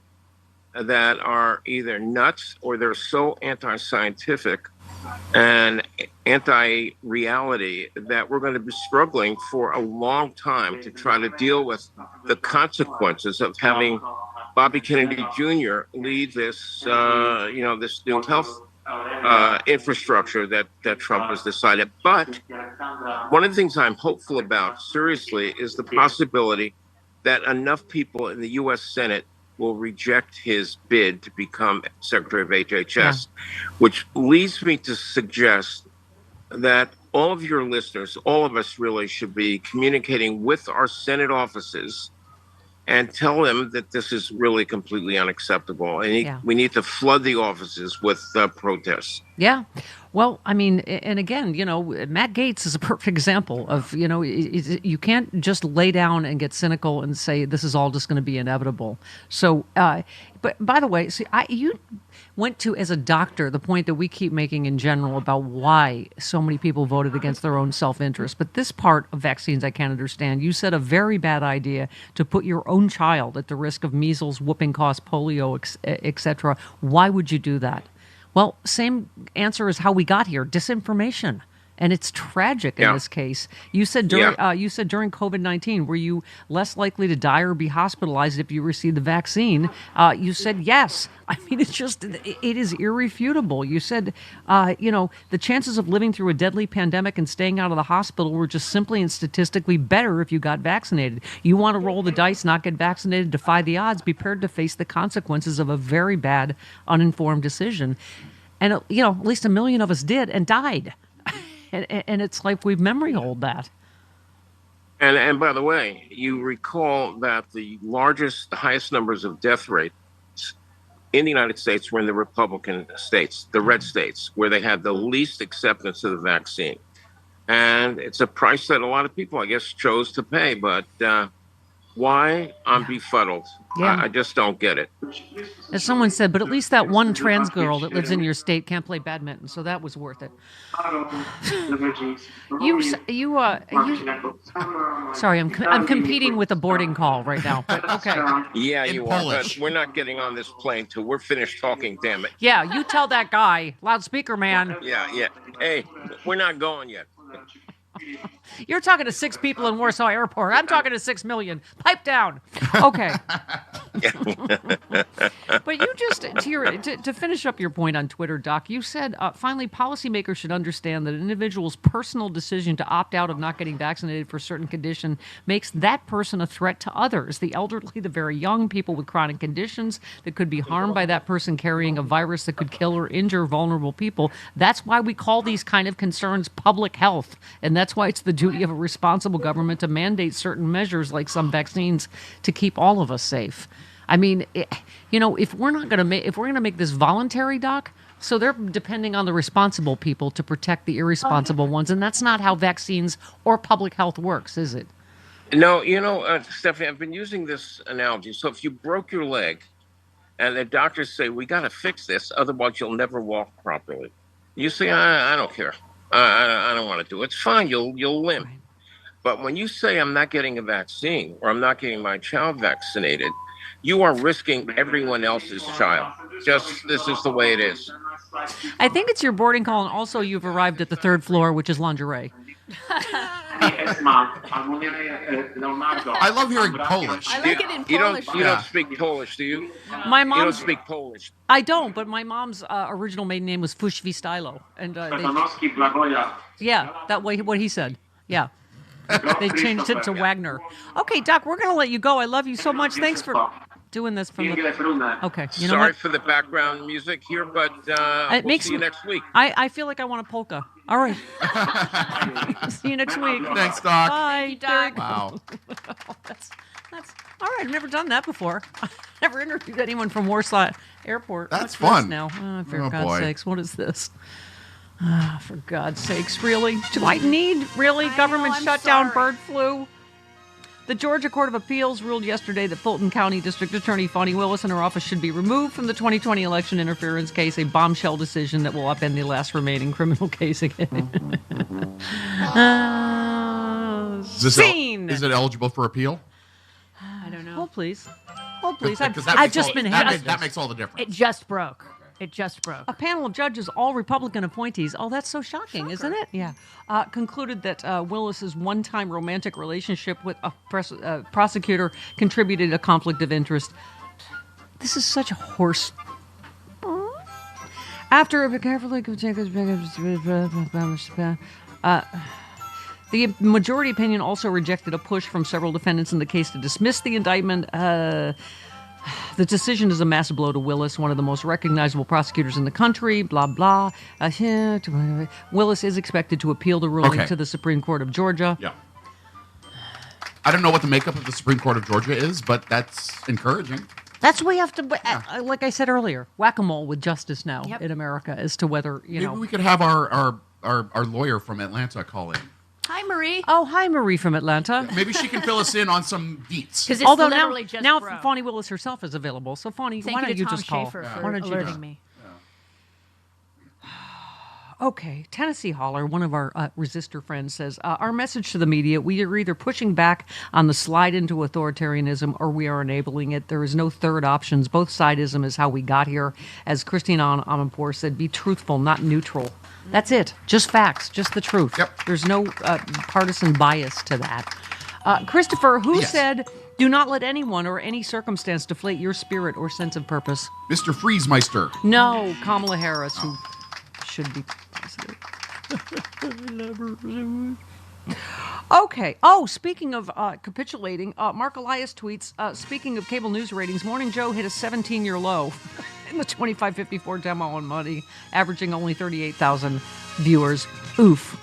that are either nuts or they're so anti-scientific and anti-reality that we're going to be struggling for a long time to try to deal with the consequences of having Bobby Kennedy Jr. lead this, this new health infrastructure that Trump has decided. But one of the things I'm hopeful about, seriously, is the possibility that enough people in the U.S. Senate will reject his bid to become Secretary of HHS, which leads me to suggest that all of your listeners, all of us really should be communicating with our Senate offices and tell them that this is really completely unacceptable. And we need to flood the offices with protests. Yeah. Well, I mean, and again, Matt Gaetz is a perfect example of, you can't just lay down and get cynical and say this is all just going to be inevitable. So, but by the way, see, you went to, as a doctor, the point that we keep making in general about why so many people voted against their own self-interest. But this part of vaccines I can't understand. You said a very bad idea to put your own child at the risk of measles, whooping cough, polio, etc. Why would you do that? Well, same answer as how we got here: disinformation, and it's tragic in this case. You said during COVID-19, were you less likely to die or be hospitalized if you received the vaccine? You said yes. I mean, it is irrefutable. You said, the chances of living through a deadly pandemic and staying out of the hospital were just simply and statistically better if you got vaccinated. You want to roll the dice, not get vaccinated, defy the odds, be prepared to face the consequences of a very bad, uninformed decision. And, at least 1 million of us did and died. And it's like we've memory hold that. And by the way, you recall that the highest numbers of death rates in the United States were in the Republican states, the red states, where they had the least acceptance of the vaccine. And it's a price that a lot of people, I guess, chose to pay. But why? I'm befuddled. Yeah. I just don't get it. As someone said, but at least that one trans girl that lives in your state can't play badminton, so that was worth it. Sorry, I'm competing with a boarding call right now. But okay. Yeah, you are. But we're not getting on this plane till we're finished talking. Damn it. Yeah, you tell that guy, loudspeaker man. Yeah. Hey, we're not going yet. You're talking to 6 people in Warsaw Airport. I'm talking to 6 million. Pipe down. Okay. But you just, to finish up your point on Twitter, Doc, you said, finally, policymakers should understand that an individual's personal decision to opt out of not getting vaccinated for a certain condition makes that person a threat to others, the elderly, the very young, people with chronic conditions that could be harmed by that person carrying a virus that could kill or injure vulnerable people. That's why we call these kind of concerns public health. And that's why it's the duty of a responsible government to mandate certain measures like some vaccines to keep all of us safe. I mean, if we're going to make this voluntary, Doc, so they're depending on the responsible people to protect the irresponsible ones, and that's not how vaccines or public health works, is it? No, Stephanie, I've been using this analogy. So if you broke your leg and the doctors say, we got to fix this, otherwise you'll never walk properly. You say, I don't care. I don't want to do it. It's fine. You'll limp. But when you say I'm not getting a vaccine or I'm not getting my child vaccinated, you are risking everyone else's child. Just this is the way it is. I think it's your boarding call, and also you've arrived at the 3rd floor, which is lingerie. I love hearing Polish. I like it in Polish. You don't speak Polish, do you? My mom. You don't speak Polish. I don't, but my mom's original maiden name was Fushvistylo, and that way what he said. Yeah, they changed it to Wagner. Okay, Doc, we're gonna let you go. I love you so much. Thanks for doing this from the. Okay, you know Sorry what? for the background music here, but we'll see you next week. I feel like I want a polka. All right. See you next week. Thanks, Doc. Bye, Doc. Wow. That's all right. I've never done that before. Never interviewed anyone from Warsaw Airport. That's What's fun. this now, for Oh, God's boy. sakes, what is this? For God's sakes, really? Do I need government shutdown, bird flu? The Georgia Court of Appeals ruled yesterday that Fulton County District Attorney Fani Willis and her office should be removed from the 2020 election interference case, a bombshell decision that will upend the last remaining criminal case again. Scene! Is it eligible for appeal? I don't know. Hold please. Hold please. Because I've just been that makes all the difference. It just broke. It just broke. A panel of judges, all Republican appointees. Oh, that's so shocking, isn't it? Yeah. Concluded that Willis's one-time romantic relationship with a prosecutor contributed a conflict of interest. This is such a horse. After a carefully the majority opinion also rejected a push from several defendants in the case to dismiss the indictment. The decision is a massive blow to Willis, one of the most recognizable prosecutors in the country, blah, blah. Willis is expected to appeal the ruling to the Supreme Court of Georgia. Yeah. I don't know what the makeup of the Supreme Court of Georgia is, but that's encouraging. That's what we have to, like I said earlier, whack-a-mole with justice now in America as to whether, Maybe we could have our lawyer from Atlanta call in. Hi, Marie. Oh, hi, Marie from Atlanta. Maybe she can fill us in on some deets. Because Although just now broke. Fawny Willis herself is available. So, Fawny, Thank why you don't to you Thom just call? Schaefer for Why don't you alerting just- me. Okay, Tennessee Holler, one of our resistor friends, says, our message to the media, we are either pushing back on the slide into authoritarianism or we are enabling it. There is no third options. Both sidism is how we got here. As Christine Amanpour said, be truthful, not neutral. That's it. Just facts, just the truth. Yep. There's no partisan bias to that. Christopher, who said, do not let anyone or any circumstance deflate your spirit or sense of purpose? Mr. Freezemeister. No, Kamala Harris, who should be president. Okay. Oh, speaking of capitulating, Mark Elias tweets, speaking of cable news ratings, Morning Joe hit a 17-year low in the 25-54 demo on Monday, averaging only 38,000 viewers. Oof.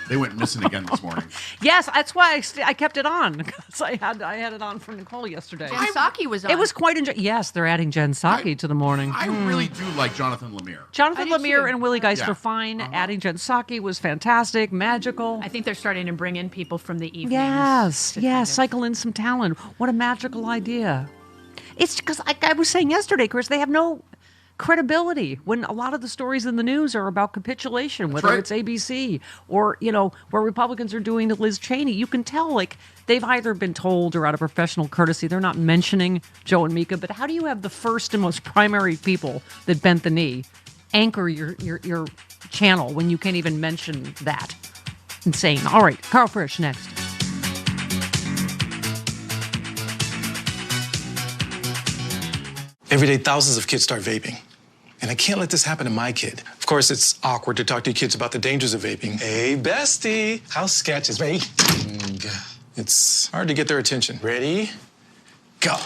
They went missing again this morning. Yes, that's why I kept it on, because I had it on for Nicole yesterday. Jen Psaki was on. It was quite yes, they're adding Jen Psaki to the morning. I really do like Jonathan Lemire. Jonathan I do Lemire too. and Willie Geist Yeah. are fine. Adding Jen Psaki was fantastic, magical. I think they're starting to bring in people from the evenings. Yes, to yes, kind of- cycle in some talent. What a magical idea. It's because, like I was saying yesterday, Chris, they have no credibility when a lot of the stories in the news are about capitulation, whether right. it's ABC or, where Republicans are doing to Liz Cheney. You can tell, like, they've either been told or out of professional courtesy, they're not mentioning Joe and Mika. But how do you have the first and most primary people that bent the knee anchor your channel when you can't even mention that? Insane. All right, Carl Frisch next. Every day, thousands of kids start vaping. And I can't let this happen to my kid. Of course, it's awkward to talk to your kids about the dangers of vaping. Hey, bestie, how sketch is vaping? It's hard to get their attention. Ready? Go.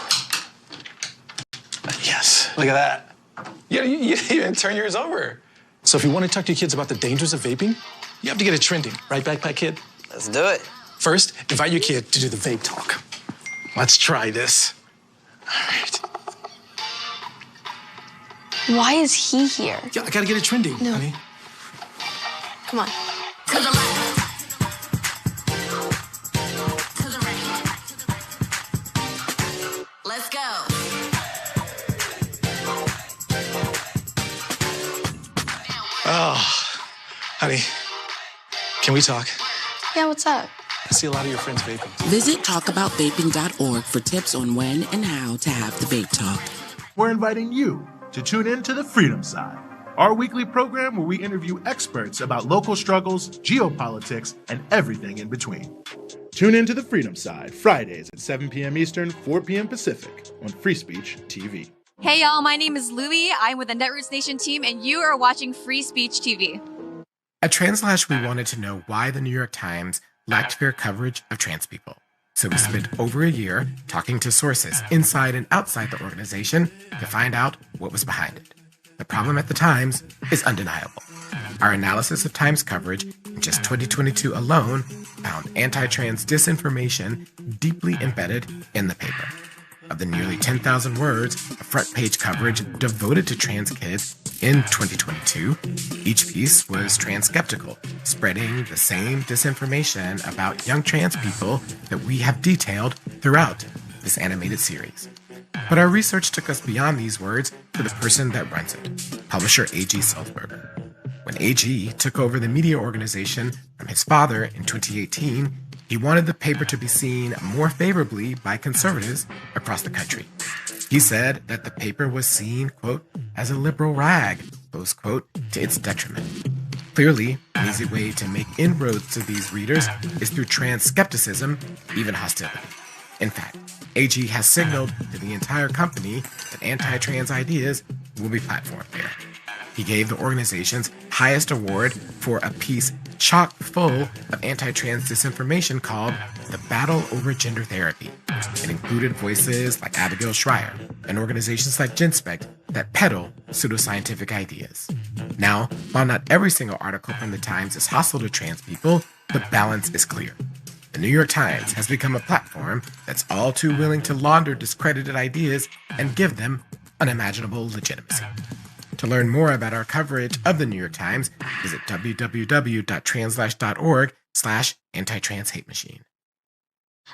Yes, look at that. You didn't even turn yours over. So if you want to talk to your kids about the dangers of vaping, you have to get it trending. Right, Backpack Kid? Let's do it. First, invite your kid to do the vape talk. Let's try this. All right. Why is he here? Yeah, I gotta get it trending, honey. Come on. To the left. To the right. Let's go. Oh, honey, can we talk? Yeah, what's up? I see a lot of your friends vaping. Visit talkaboutvaping.org for tips on when and how to have the vape talk. We're inviting you to tune in to The Freedom Side, our weekly program where we interview experts about local struggles, geopolitics, and everything in between. Tune in to The Freedom Side, Fridays at 7 p.m. Eastern, 4 p.m. Pacific on Free Speech TV. Hey y'all, my name is Louie. I'm with the Netroots Nation team, and you are watching Free Speech TV. At Translash, we wanted to know why the New York Times lacked fair coverage of trans people. So we spent over a year talking to sources inside and outside the organization to find out what was behind it. The problem at the Times is undeniable. Our analysis of Times coverage in just 2022 alone found anti-trans disinformation deeply embedded in the paper. Of the nearly 10,000 words of front-page coverage devoted to trans kids in 2022, each piece was trans-skeptical, spreading the same disinformation about young trans people that we have detailed throughout this animated series. But our research took us beyond these words to the person that runs it, publisher A.G. Sulzberger. When A.G. took over the media organization from his father in 2018, he wanted the paper to be seen more favorably by conservatives across the country. He said that the paper was seen, quote, as a liberal rag, close quote, to its detriment. Clearly, an easy way to make inroads to these readers is through trans skepticism, even hostility. In fact, AG has signaled to the entire company that anti-trans ideas will be platformed there. He gave the organization's highest award for a piece chock full of anti-trans disinformation called The Battle Over Gender Therapy. It included voices like Abigail Schreier and organizations like GenSpect that peddle pseudoscientific ideas. Now, while not every single article from the Times is hostile to trans people, the balance is clear. The New York Times has become a platform that's all too willing to launder discredited ideas and give them unimaginable legitimacy. To learn more about our coverage of the New York Times, visit www.translash.org/anti-trans hate machine.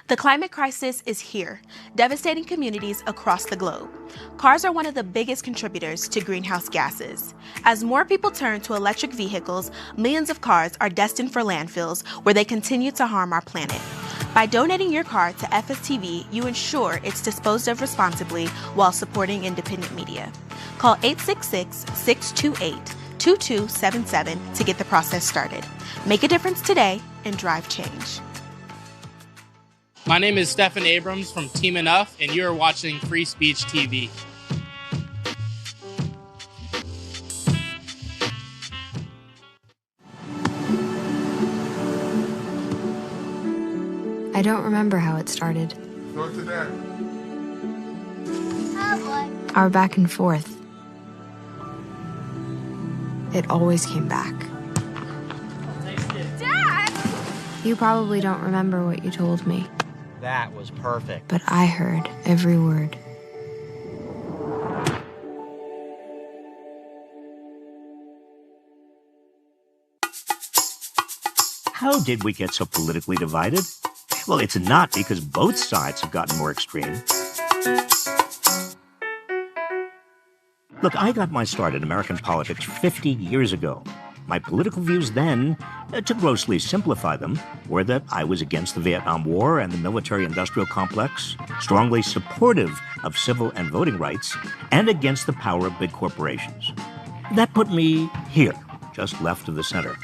The climate crisis is here, devastating communities across the globe. Cars are one of the biggest contributors to greenhouse gases. As more people turn to electric vehicles, millions of cars are destined for landfills where they continue to harm our planet. By donating your car to FSTV, you ensure it's disposed of responsibly while supporting independent media. Call 866-628-2277 to get the process started. Make a difference today and drive change. My name is Stephen Abrams from Team Enough, and you're watching Free Speech TV. I don't remember how it started. Go to that. Our back and forth. It always came back. Dad! You probably don't remember what you told me, That was perfect. but I heard every word. How did we get so politically divided? Well, it's not because both sides have gotten more extreme. Look, I got my start in American politics 50 years ago. My political views then, to grossly simplify them, were that I was against the Vietnam War and the military-industrial complex, strongly supportive of civil and voting rights, and against the power of big corporations. That put me here, just left of the center.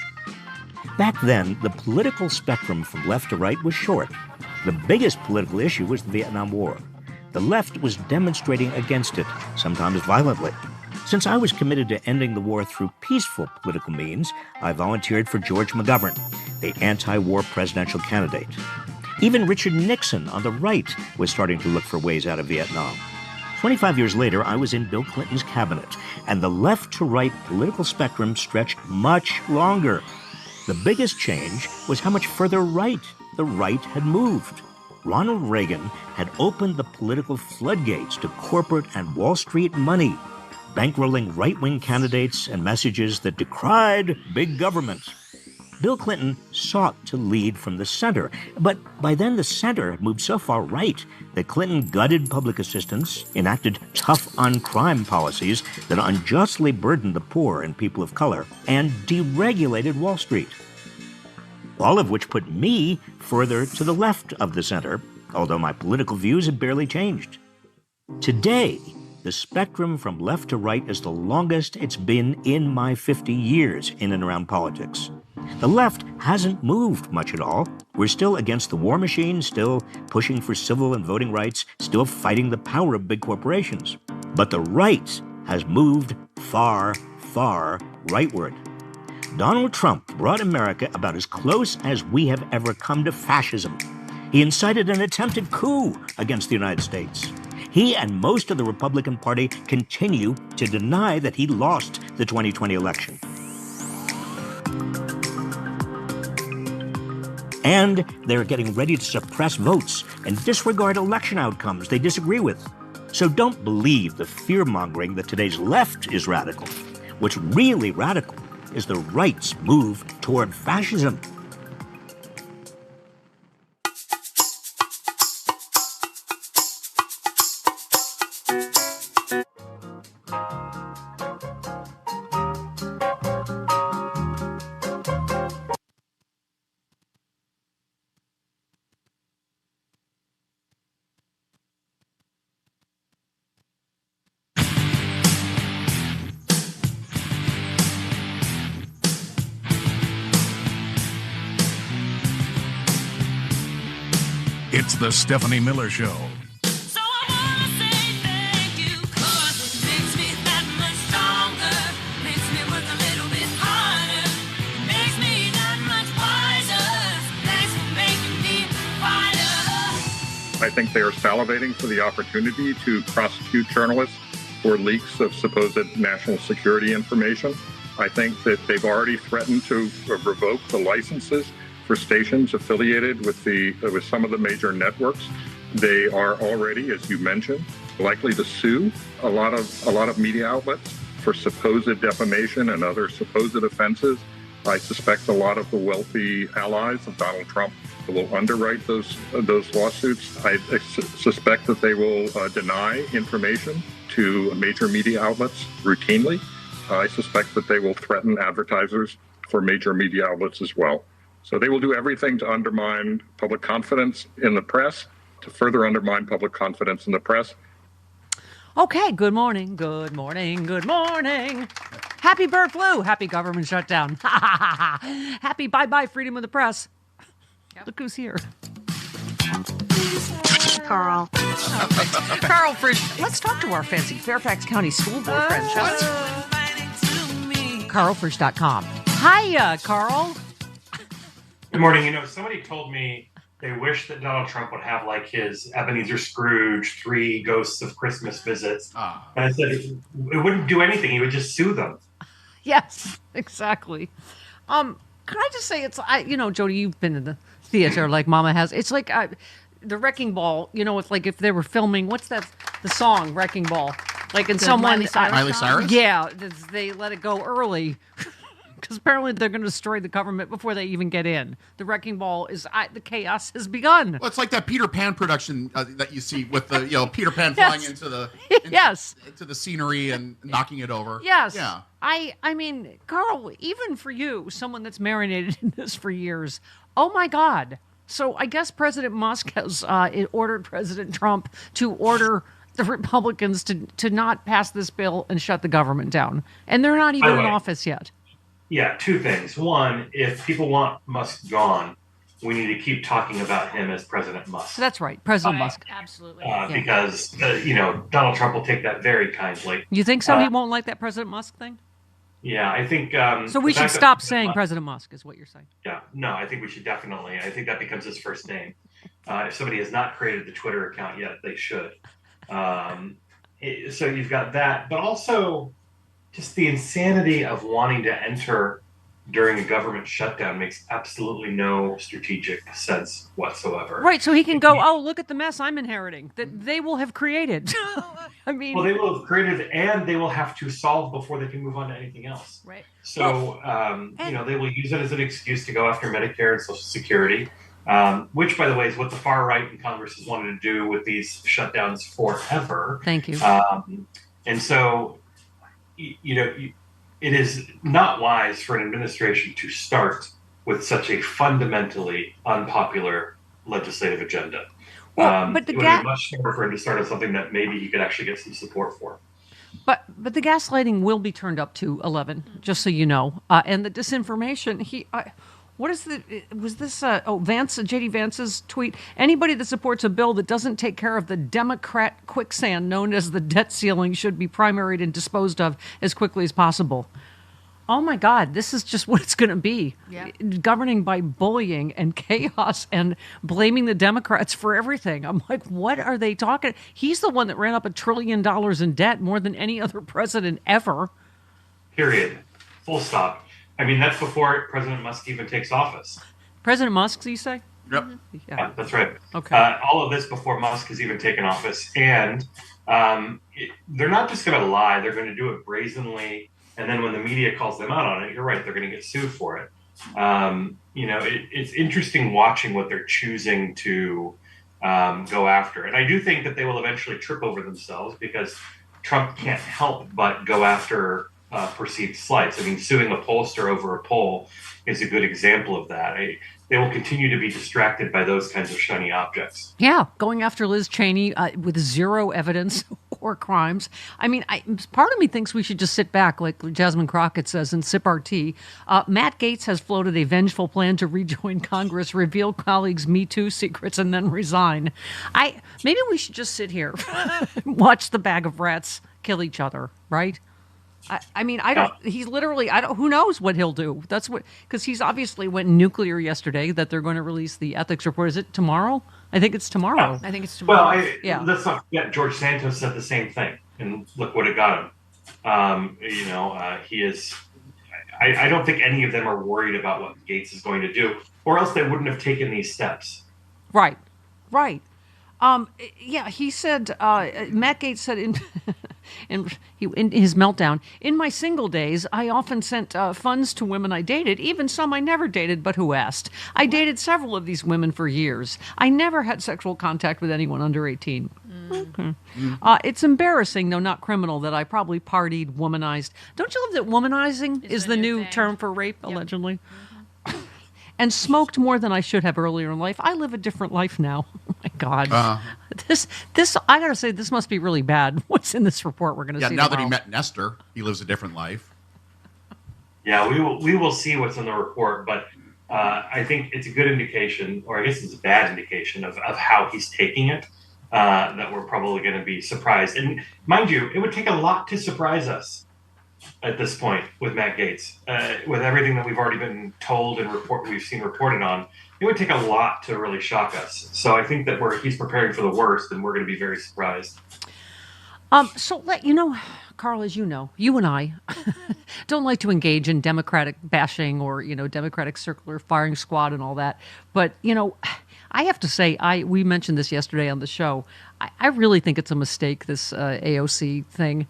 Back then, the political spectrum from left to right was short. The biggest political issue was the Vietnam War. The left was demonstrating against it, sometimes violently. Since I was committed to ending the war through peaceful political means, I volunteered for George McGovern, the anti-war presidential candidate. Even Richard Nixon on the right was starting to look for ways out of Vietnam. 25 years later, I was in Bill Clinton's cabinet, and the left-to-right political spectrum stretched much longer. The biggest change was how much further right the right had moved. Ronald Reagan had opened the political floodgates to corporate and Wall Street money, bankrolling right-wing candidates and messages that decried big government. Bill Clinton sought to lead from the center, but by then the center had moved so far right that Clinton gutted public assistance, enacted tough-on-crime policies that unjustly burdened the poor and people of color, and deregulated Wall Street. All of which put me further to the left of the center, although my political views had barely changed. Today, the spectrum from left to right is the longest it's been in my 50 years in and around politics. The left hasn't moved much at all. We're still against the war machine, still pushing for civil and voting rights, still fighting the power of big corporations. But the right has moved far, far rightward. Donald Trump brought America about as close as we have ever come to fascism. He incited an attempted coup against the United States. He and most of the Republican Party continue to deny that he lost the 2020 election. And they're getting ready to suppress votes and disregard election outcomes they disagree with. So don't believe the fear-mongering that today's left is radical. What's really radical is the right's move toward fascism. It's the Stephanie Miller Show. I think they are salivating for the opportunity to prosecute journalists for leaks of supposed national security information. I think that they've already threatened to revoke the licenses for stations affiliated with some of the major networks. They are already, as you mentioned, likely to sue a lot of media outlets for supposed defamation and other supposed offenses. I suspect a lot of the wealthy allies of Donald Trump will underwrite those lawsuits. I suspect that they will deny information to major media outlets routinely. I suspect that they will threaten advertisers for major media outlets as well. So they will do everything to undermine public confidence in the press, to further undermine public confidence in the press. Okay, good morning, good morning, good morning. Happy bird flu, happy government shutdown. Happy bye-bye freedom of the press. Look who's here. Carl. Carl Frisch. Let's talk to our fancy Fairfax County School Board friend, shall we? CarlFrisch.com. Hiya, Carl. Good morning. You know, somebody told me they wish that Donald Trump would have like his Ebenezer Scrooge 3 Ghosts of Christmas visits. And I said it wouldn't do anything. He would just sue them. Yes, exactly. Can I just say Jody, you've been in the theater like Mama has. It's like the Wrecking Ball. You know, it's like if they were filming. What's that? The song Wrecking Ball. Like in someone Miley Cyrus. Yeah, they let it go early. Because apparently they're going to destroy the government before they even get in. The Wrecking Ball is the chaos has begun. Well, it's like that Peter Pan production that you see with the Peter Pan flying into the into the scenery and knocking it over. Yes. Yeah. I mean, Carl, even for you, someone that's marinated in this for years. Oh my God. So I guess President Musk has ordered President Trump to order the Republicans to not pass this bill and shut the government down, and they're not even in office yet. Yeah, two things. One, if people want Musk gone, we need to keep talking about him as President Musk. That's right, President Musk. Absolutely. Because, Donald Trump will take that very kindly. You think so? He won't like that President Musk thing? Yeah, I think... so we should stop saying President Musk, is what you're saying. Yeah, no, I think we should definitely. I think that becomes his first name. If somebody has not created the Twitter account yet, they should. So you've got that, but also... just the insanity of wanting to enter during a government shutdown makes absolutely no strategic sense whatsoever. Right, so he can go, oh, look at the mess I'm inheriting that they will have created. I mean... Well, they will have created and they will have to solve before they can move on to anything else. Right. So, they will use it as an excuse to go after Medicare and Social Security, which, by the way, is what the far right in Congress has wanted to do with these shutdowns forever. Thank you. And so... it is not wise for an administration to start with such a fundamentally unpopular legislative agenda. Well, but it would be much smarter for him to start with something that maybe he could actually get some support for. But the gaslighting will be turned up to 11, just so you know. And the disinformation, J.D. Vance's tweet? Anybody that supports a bill that doesn't take care of the Democrat quicksand known as the debt ceiling should be primaried and disposed of as quickly as possible. Oh my God, this is just what it's going to be. Yeah. Governing by bullying and chaos and blaming the Democrats for everything. I'm like, what are they talking? He's the one that ran up $1 trillion in debt more than any other president ever. Period. Full stop. I mean, that's before President Musk even takes office. President Musk, you say? Yep. Yeah, that's right. Okay. All of this before Musk has even taken office. And they're not just going to lie. They're going to do it brazenly. And then when the media calls them out on it, you're right, they're going to get sued for it. It's interesting watching what they're choosing to go after. And I do think that they will eventually trip over themselves because Trump can't help but go after perceived slights. I mean, suing a pollster over a poll is a good example of that. They will continue to be distracted by those kinds of shiny objects. Yeah, going after Liz Cheney with zero evidence or crimes. I mean, part of me thinks we should just sit back, like Jasmine Crockett says, and sip our tea. Matt Gaetz has floated a vengeful plan to rejoin Congress, reveal colleagues' Me Too secrets, and then resign. Maybe we should just sit here, watch the bag of rats kill each other, right? I mean, I don't. He's literally. I don't. Who knows what he'll do? That's what, because he's obviously went nuclear yesterday. That they're going to release the ethics report. Is it tomorrow? I think it's tomorrow. I think it's tomorrow. Well, let's not forget George Santos said the same thing, and look what it got him. He is. I don't think any of them are worried about what Gaetz is going to do, or else they wouldn't have taken these steps. Right. He said. Matt Gaetz said in his meltdown, in my single days, I often sent funds to women I dated, even some I never dated, but who asked. I dated several of these women for years. I never had sexual contact with anyone under 18. Okay. It's embarrassing, though not criminal, that I probably partied, womanized. Don't you love that womanizing is the new term for rape, allegedly? And smoked more than I should have earlier in life. I live a different life now. Oh my God. This I gotta say, this must be really bad. What's in this report we're gonna see now tomorrow. that he met Nestor, he lives a different life. Yeah, we will see what's in the report, but I think it's a good indication, or I guess it's a bad indication of how he's taking it, that we're probably going to be surprised. And mind you, it would take a lot to surprise us at this point with Matt Gaetz, with everything that we've already been told and we've seen reported on. It would take a lot to really shock us. So I think that he's preparing for the worst, and we're going to be very surprised. So Carl, as you know, you and I don't like to engage in Democratic bashing or Democratic circular firing squad and all that. But I have to say, we mentioned this yesterday on the show. I really think it's a mistake, this AOC thing.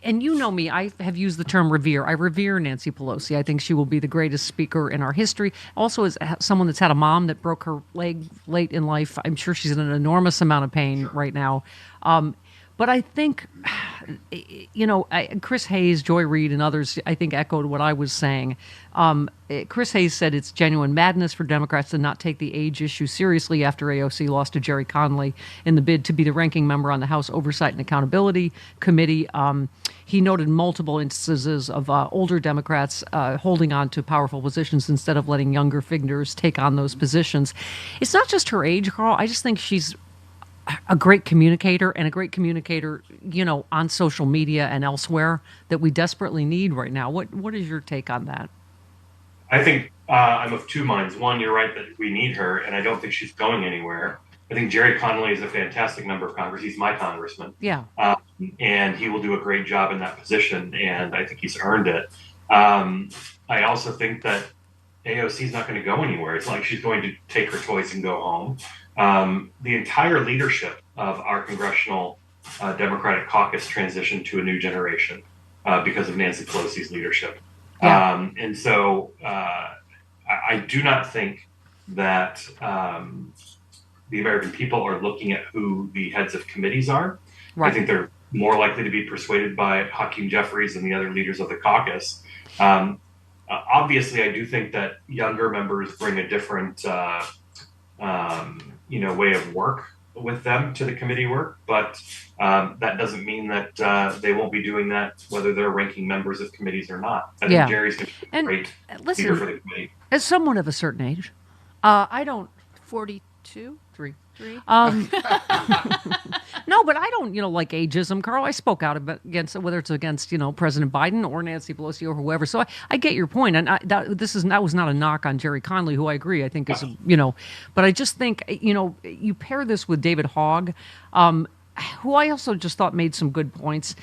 And you know me, I have used the term revere. I revere Nancy Pelosi. I think she will be the greatest speaker in our history. Also, as someone that's had a mom that broke her leg late in life, I'm sure she's in an enormous amount of pain right now. But I think, Chris Hayes, Joy Reid, and others, I think, echoed what I was saying. Chris Hayes said it's genuine madness for Democrats to not take the age issue seriously after AOC lost to Jerry Connolly in the bid to be the ranking member on the House Oversight and Accountability Committee. He noted multiple instances of older Democrats holding on to powerful positions instead of letting younger figures take on those positions. It's not just her age, Carl. I just think she's a great communicator, and a great communicator, on social media and elsewhere, that we desperately need right now. What is your take on that? I think I'm of two minds. One, you're right that we need her, and I don't think she's going anywhere. I think Jerry Connolly is a fantastic member of Congress. He's my congressman. Yeah. And he will do a great job in that position, and I think he's earned it. I also think that AOC is not going to go anywhere. It's like she's going to take her toys and go home. The entire leadership of our congressional Democratic caucus transitioned to a new generation because of Nancy Pelosi's leadership. Yeah. And so I do not think that the American people are looking at who the heads of committees are. Right. I think they're more likely to be persuaded by Hakeem Jeffries and the other leaders of the caucus. Obviously, I do think that younger members bring a different way of work with them to the committee work, but that doesn't mean that they won't be doing that whether they're ranking members of committees or not. I think Jerry's going to be a great leader for the committee. As someone of a certain age, I don't 42, 3. No, but I don't, like ageism, Carl. I spoke out against whether it's against, President Biden or Nancy Pelosi or whoever. So I get your point, and that was not a knock on Jerry Connolly, who I agree, I think is, but I just think, you pair this with David Hogg, who I also just thought made some good points.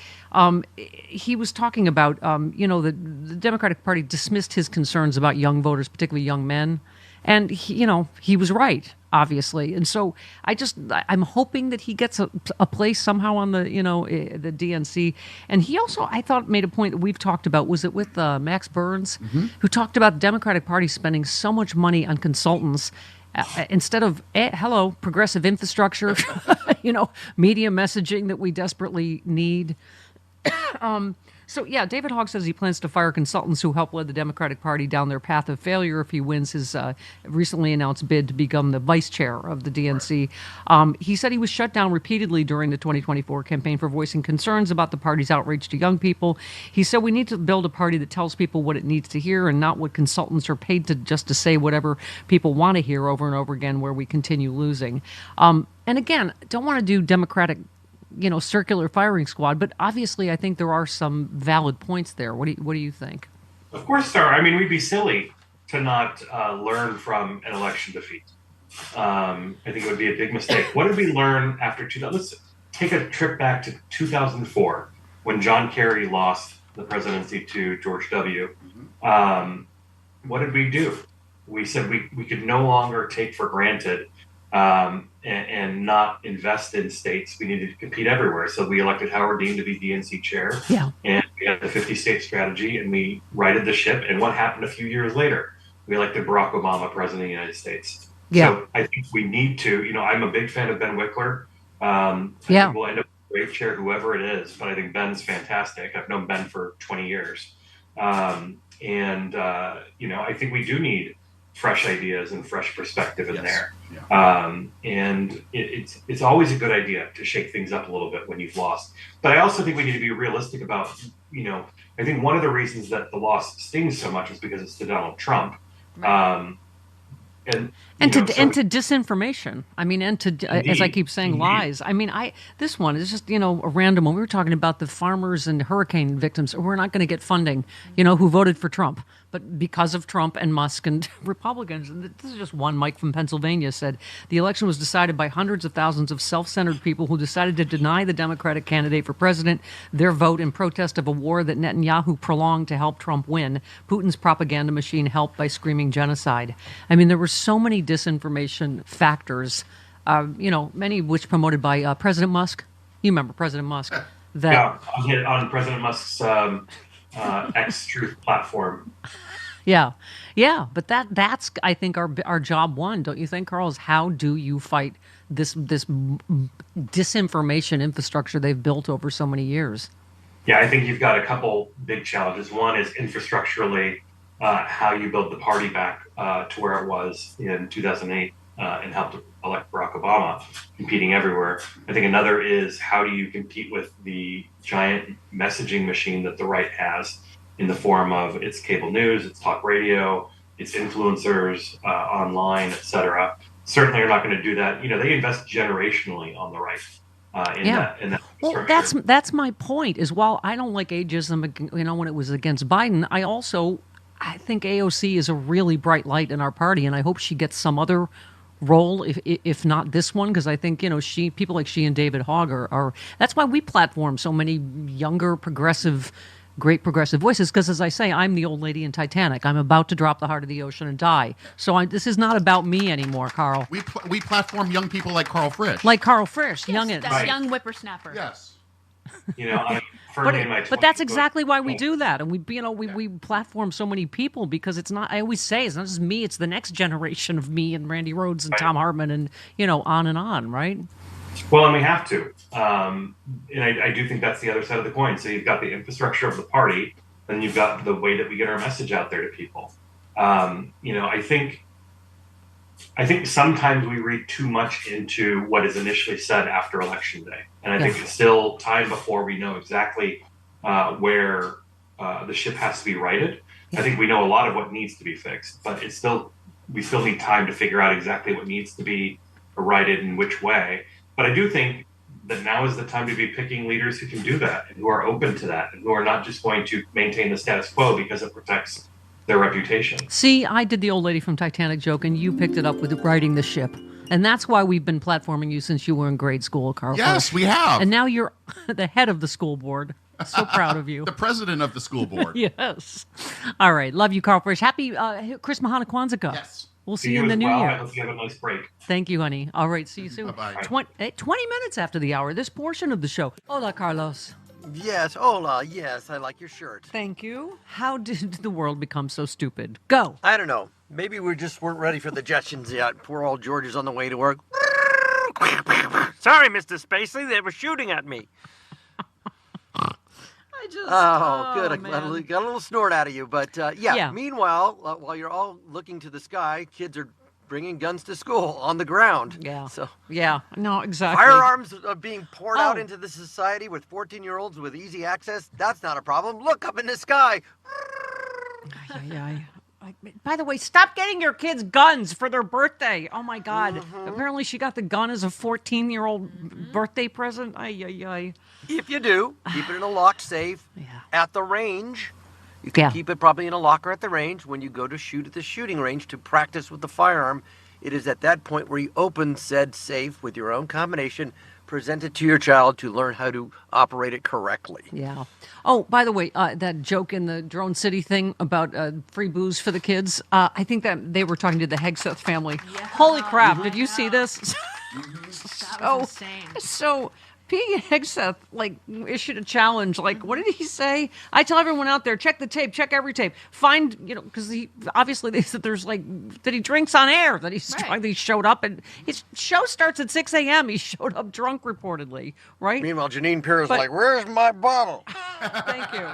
He was talking about, the Democratic Party dismissed his concerns about young voters, particularly young men. And he was right, obviously. And so I'm hoping that he gets a place somehow on the the DNC. And he also, I thought, made a point that we've talked about. Was it with Max Burns, who talked about the Democratic Party spending so much money on consultants instead of progressive infrastructure, media messaging that we desperately need. So, yeah, David Hogg says he plans to fire consultants who helped lead the Democratic Party down their path of failure if he wins his recently announced bid to become the vice chair of the DNC. He said he was shut down repeatedly during the 2024 campaign for voicing concerns about the party's outreach to young people. He said we need to build a party that tells people what it needs to hear and not what consultants are paid to just to say whatever people want to hear over and over again, where we continue losing. And again, don't want to do Democratic circular firing squad, but obviously I think there are some valid points there. What do you think? Of course there are. I mean, we'd be silly to not learn from an election defeat. I think it would be a big mistake. What did we learn after 2000? Let's take a trip back to 2004 when John Kerry lost the presidency to George W. What did we do? We said we could no longer take for granted and not invest in states. We needed to compete everywhere. So we elected Howard Dean to be DNC chair. Yeah. And we had the 50-state strategy, and we righted the ship. And what happened a few years later? We elected Barack Obama president of the United States. Yeah. So I think we need to, I'm a big fan of Ben Wickler. I think we'll end up with a great chair, whoever it is. But I think Ben's fantastic. I've known Ben for 20 years. I think we do need fresh ideas and fresh perspective in there. Yeah. And it's always a good idea to shake things up a little bit when you've lost. But I also think we need to be realistic about, I think one of the reasons that the loss stings so much is because it's to Donald Trump. Right. And to disinformation. I mean, and to, as I keep saying, lies. I mean, this one is just, a random one. We were talking about the farmers and hurricane victims. We're not going to get funding, who voted for Trump. But because of Trump and Musk and Republicans, and this is just one, Mike from Pennsylvania said, the election was decided by hundreds of thousands of self-centered people who decided to deny the Democratic candidate for president their vote in protest of a war that Netanyahu prolonged to help Trump win. Putin's propaganda machine helped by screaming genocide. I mean, there were so many disinformation factors, many of which promoted by President Musk. You remember President Musk. On President Musk's X-Truth platform. Yeah, but that's I think our job one, don't you think, Carl? Is how do you fight this disinformation infrastructure they've built over so many years? Yeah, I think you've got a couple big challenges. One is infrastructurally, how you build the party back to where it was in 2008 and help to elect Barack Obama, competing everywhere. I think another is how do you compete with the giant messaging machine that the right has in the form of its cable news, its talk radio, its influencers online, etc. Certainly are not going to do that. They invest generationally on the right. In that well, that's my point. Is while I don't like ageism, when it was against Biden, I think AOC is a really bright light in our party, and I hope she gets some other role, if not this one, because I think people like she and David Hogg are. That's why we platform so many younger, great progressive voices. Because as I say, I'm the old lady in Titanic. I'm about to drop the heart of the ocean and die. So this is not about me anymore, Carl. We platform young people like Carl Frisch. Youngins. That young whippersnapper. Yes. I'm firmly in my 20s. But that's exactly why we do that, and we platform so many people because it's not. I always say it's not just me; it's the next generation of me and Randy Rhoads and Thom Hartmann and on, right? Well, and we have to, and I do think that's the other side of the coin. So you've got the infrastructure of the party, then you've got the way that we get our message out there to people. I think sometimes we read too much into what is initially said after Election Day. And I think it's still time before we know exactly where the ship has to be righted. I think we know a lot of what needs to be fixed, but we still need time to figure out exactly what needs to be righted and which way. But I do think that now is the time to be picking leaders who can do that and who are open to that and who are not just going to maintain the status quo because it protects their reputation. See, I did the old lady from Titanic joke, and you picked it up with righting the ship. And that's why we've been platforming you since you were in grade school, Carl. Yes, we have. And now you're the head of the school board. So proud of you. The president of the school board. Yes. All right. Love you, Carl Frisch. Happy Chris Mahana Kwanzaa. Yes. We'll see you in the new year. I hope you have a nice break. Thank you, honey. All right. See you soon. Bye-bye. 20 minutes after the hour, this portion of the show. Hola, Carlos. Yes, hola, yes, I like your shirt. Thank you. How did the world become so stupid? Go. I don't know. Maybe we just weren't ready for the Jetsons yet. Poor old George is on the way to work. Sorry, Mr. Spacely, they were shooting at me. Good. Man. Got a little snort out of you. But Yeah. Meanwhile, while you're all looking to the sky, kids are bringing guns to school on the ground. Yeah. So Yeah. No, exactly. firearms are being poured out into the society with 14-year-olds with easy access. That's not a problem. Look up in the sky. Yeah. By the way, stop getting your kids guns for their birthday. Oh my God! Apparently, she got the gun as a 14-year-old birthday present. Ay. If you do, keep it in a locked safe at the range. You can keep it probably in a locker at the range. When you go to shoot at the shooting range to practice with the firearm, it is at that point where you open said safe with your own combination, present it to your child to learn how to operate it correctly. Yeah. Oh, by the way, that joke in the Drone City thing about free booze for the kids, I think that they were talking to the Hegseth family. Yeah. Holy crap, did you see this? That was insane. So Pete Hegseth issued a challenge. What did he say? I tell everyone out there, check the tape, check every tape. Find, because he obviously they said there's that he drinks on air, that he's drunk, he showed up, and his show starts at 6 a.m. He showed up drunk reportedly, right? Meanwhile, Janine Pierce is like, "Where's my bottle?" Thank you.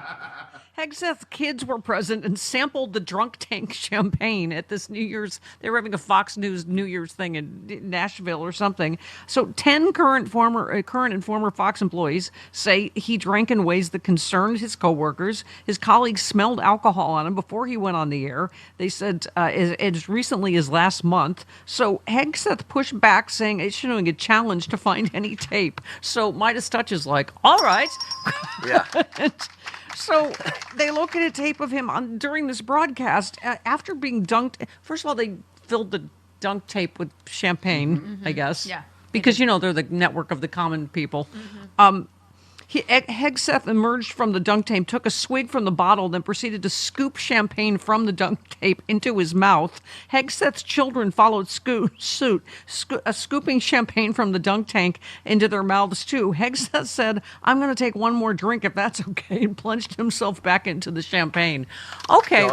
Hegseth kids were present and sampled the drunk tank champagne at this New Year's. They were having a Fox News New Year's thing in Nashville or something. So 10 current and former Fox employees say he drank in ways that concerned his coworkers. His colleagues smelled alcohol on him before he went on the air. They said as recently as last month. So Hegseth pushed back, saying issuing a challenge to find any tape. So Midas Touch is like, all right. Yeah. So they look at a tape of him during this broadcast after being dunked. First of all, they filled the dunk tape with champagne, I guess. Yeah. Because, they're the network of the common people. Hegseth emerged from the dunk tape, took a swig from the bottle, then proceeded to scoop champagne from the dunk tape into his mouth. Hegseth's children followed suit, scooping champagne from the dunk tank into their mouths too. Hegseth said, "I'm going to take one more drink if that's okay," and plunged himself back into the champagne. Okay,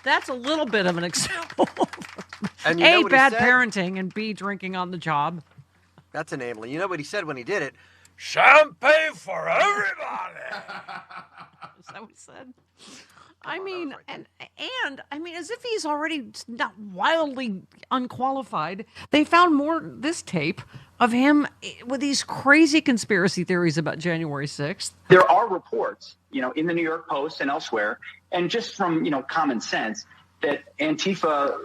that's a little bit of an example. And A, bad parenting, and B, drinking on the job. That's enabling. You know what he said when he did it? Champagne for everybody. Is that what he said? I mean, and as if he's already not wildly unqualified. They found this tape of him with these crazy conspiracy theories about January 6th. There are reports, in the New York Post and elsewhere, and just from, common sense, that Antifa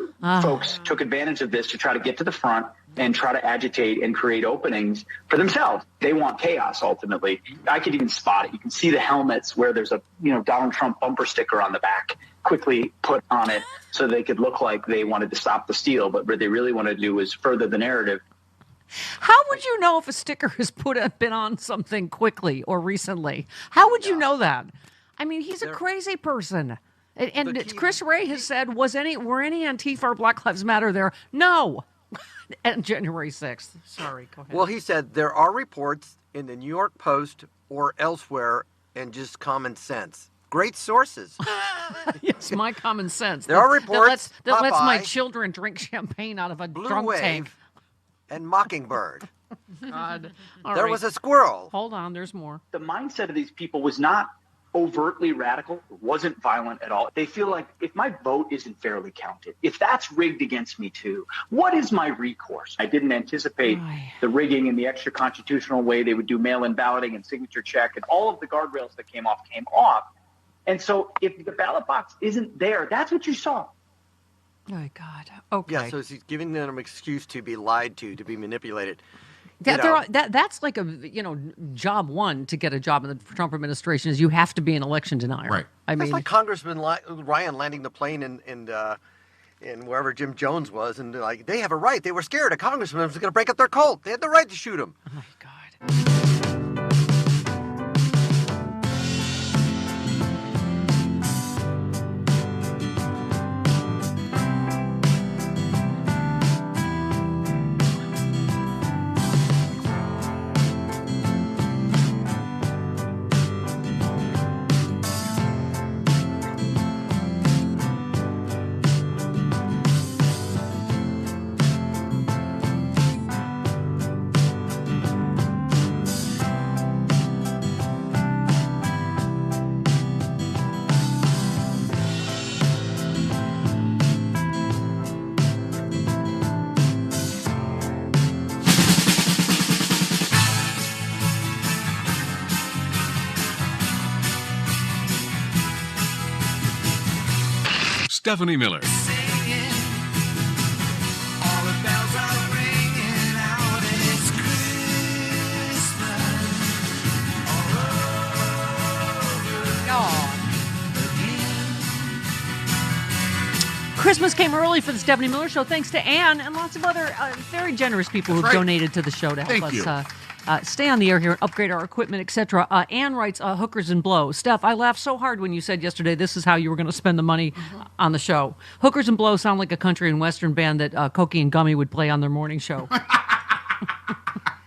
folks took advantage of this to try to get to the front and try to agitate and create openings for themselves. They want chaos, ultimately. I could even spot it. You can see the helmets where there's a Donald Trump bumper sticker on the back quickly put on it so they could look like they wanted to stop the steal, but what they really wanted to do was further the narrative. How would you know if a sticker has been on something quickly or recently? How would you know that? I mean, he's a crazy person. And Chris Wray has said, were any Antifa or Black Lives Matter there? No. And January 6th. Sorry, go ahead. Well, he said there are reports in the New York Post or elsewhere, and just common sense. Great sources. Yes, my common sense. There are reports that lets my children drink champagne out of a Blue drunk Wave tank. And Mockingbird. God. There was a squirrel. Hold on, there's more. The mindset of these people was not overtly radical, wasn't violent at all. They feel like, if my vote isn't fairly counted, if that's rigged against me too, what is my recourse? I didn't anticipate the rigging in the extra constitutional way they would do mail-in balloting and signature check, and all of the guardrails that came off. And so if the ballot box isn't there, that's what you saw. Oh, my God. Okay. Yeah, so he's giving them an excuse to be lied to be manipulated. That's like job one to get a job in the Trump administration is you have to be an election denier. Right. That's like Congressman Ryan landing the plane in wherever Jim Jones was, and they have a right. They were scared. A congressman was going to break up their cult. They had the right to shoot him. Oh my God. Stephanie Miller. Christmas came early for the Stephanie Miller Show, thanks to Ann and lots of other very generous people who've donated to the show to help us stay on the air here and upgrade our equipment, etc. Ann writes, hookers and blow. Steph, I laughed so hard when you said yesterday this is how you were going to spend the money on the show. Hookers and blow sound like a country and western band that Cokie and Gummy would play on their morning show.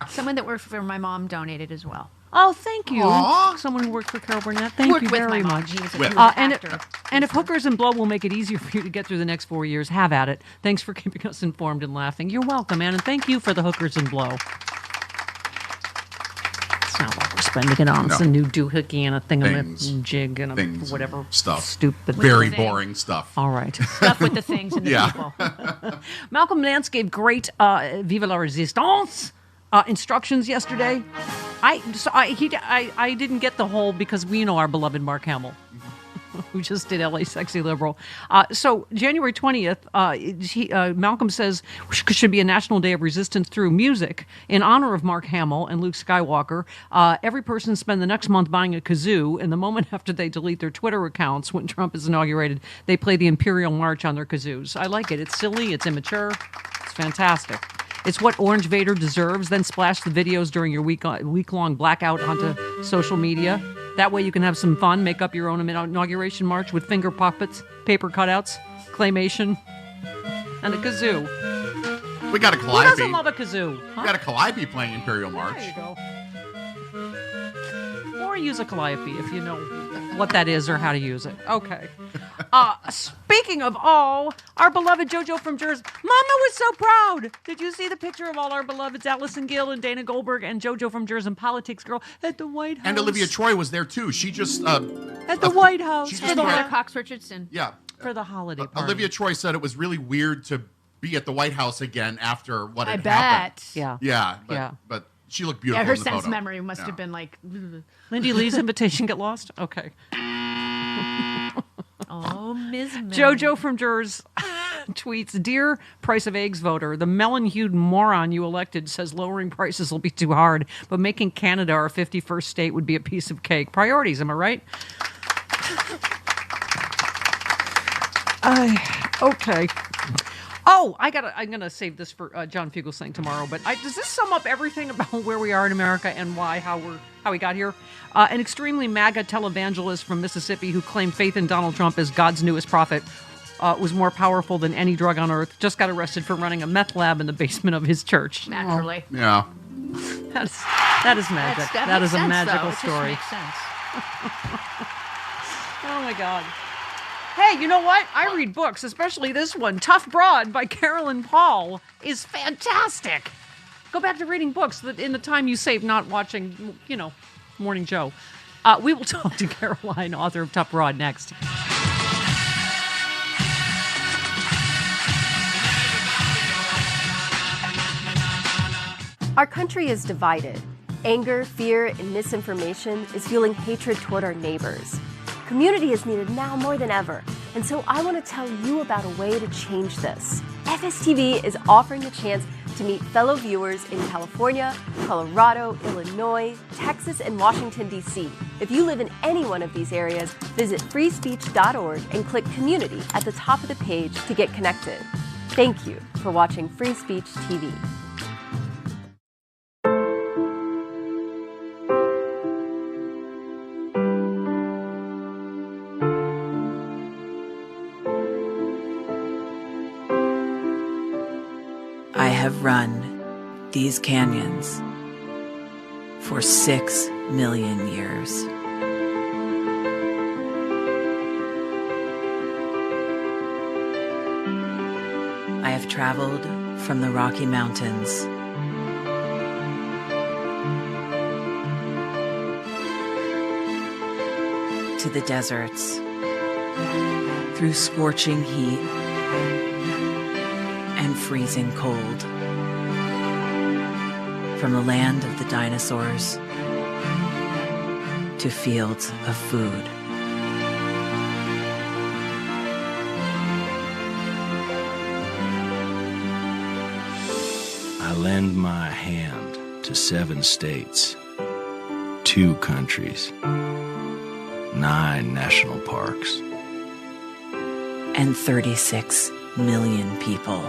Someone that worked for my mom donated as well. Oh, thank you. Aww. Someone who worked for Carol Burnett. Thank you very much. And if hookers and blow will make it easier for you to get through the next 4 years, have at it. Thanks for keeping us informed and laughing. You're welcome, Ann, and thank you for the hookers and blow. It's not like we're spending it on. It's a new doohickey and a thingamajig and a whatever stuff. Stupid. Very boring stuff. All right. Stuff with the things and the people. Malcolm Nance gave great Vive la Resistance instructions yesterday. I didn't get the whole because we know our beloved Mark Hamill, who just did LA Sexy Liberal. So January 20th, Malcolm says should be a national day of resistance through music in honor of Mark Hamill and Luke Skywalker. Every person spend the next month buying a kazoo, and the moment after they delete their Twitter accounts when Trump is inaugurated, they play the Imperial March on their kazoos. I like it. It's silly. It's immature. It's fantastic. It's what Orange Vader deserves. Then splash the videos during your week-long blackout onto social media. That way you can have some fun, make up your own inauguration march with finger puppets, paper cutouts, claymation, and a kazoo. We got a Calliope. Who doesn't love a kazoo? Huh? We got a Calliope playing Imperial March. There you go. Or use a Calliope if you know what that is or how to use it. Okay. Speaking of all, our beloved JoJo from Jersey. Mama was so proud. Did you see the picture of all our beloveds, Allison Gill and Dana Goldberg and JoJo from Jersey, Politics Girl, at the White House? And Olivia Troy was there too. She just at the White House. And Heather Cox Richardson. Yeah. For the holiday party. Olivia Troy said it was really weird to be at the White House again after what had bet. happened. Yeah. Yeah. But she looked beautiful. Yeah, her in the sense photo. memory must have been like. Lindy Lee's invitation get lost? Okay. Oh, Ms. JoJo from Jers tweets, Dear price of eggs voter, the melon-hued moron you elected says lowering prices will be too hard, but making Canada our 51st state would be a piece of cake. Priorities, am I right? Okay. Oh, I'm gonna save this for John Fugelsang tomorrow. But does this sum up everything about where we are in America and how we got here? An extremely MAGA televangelist from Mississippi who claimed faith in Donald Trump as God's newest prophet was more powerful than any drug on earth. Just got arrested for running a meth lab in the basement of his church. Naturally. Yeah. That is magic. That is a magical story. It just makes sense. Oh my God. Hey, you know what? I read books, especially this one, Tough Broad by Carolyn Paul, is fantastic. Go back to reading books in the time you save not watching, Morning Joe. We will talk to Caroline, author of Tough Broad, next. Our country is divided. Anger, fear, and misinformation is fueling hatred toward our neighbors. Community is needed now more than ever, and so I want to tell you about a way to change this. FSTV is offering the chance to meet fellow viewers in California, Colorado, Illinois, Texas, and Washington, D.C. If you live in any one of these areas, visit freespeech.org and click Community at the top of the page to get connected. Thank you for watching Free Speech TV. I have run these canyons for 6 million years. I have traveled from the Rocky Mountains to the deserts, through scorching heat and freezing cold, from the land of the dinosaurs to fields of food. lend my hand to 7 states, 2 countries, 9 national parks, and 36 million people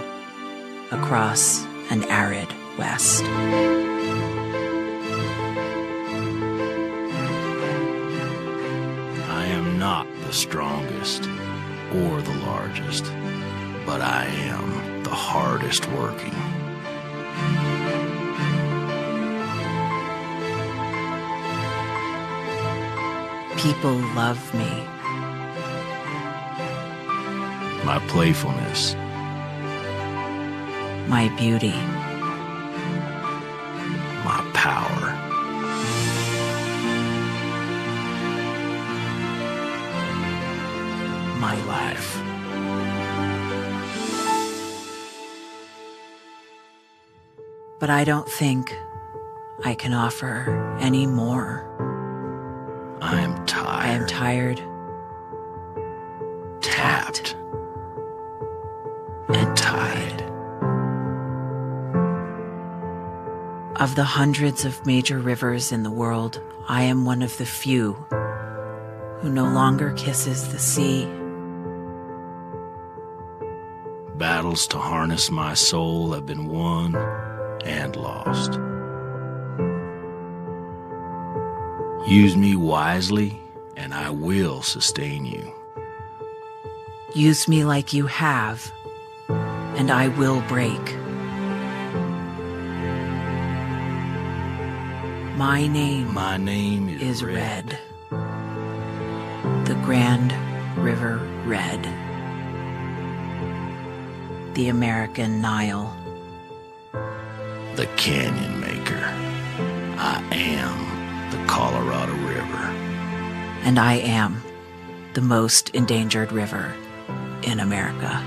across an arid West. I am not the strongest or the largest, but I am the hardest working. People love me. My playfulness, My beauty. my power, My life. But I don't think I can offer any more. I am tired. I am tired, tapped, and tied. Of the hundreds of major rivers in the world, I am one of the few who no longer kisses the sea. Battles to harness my soul have been won and lost. Use me wisely, and I will sustain you. Use me like you have, and I will break. My name is Red. The Grand River Red. The American Nile. The Canyon Maker. I am the Colorado River. And I am the most endangered river in America.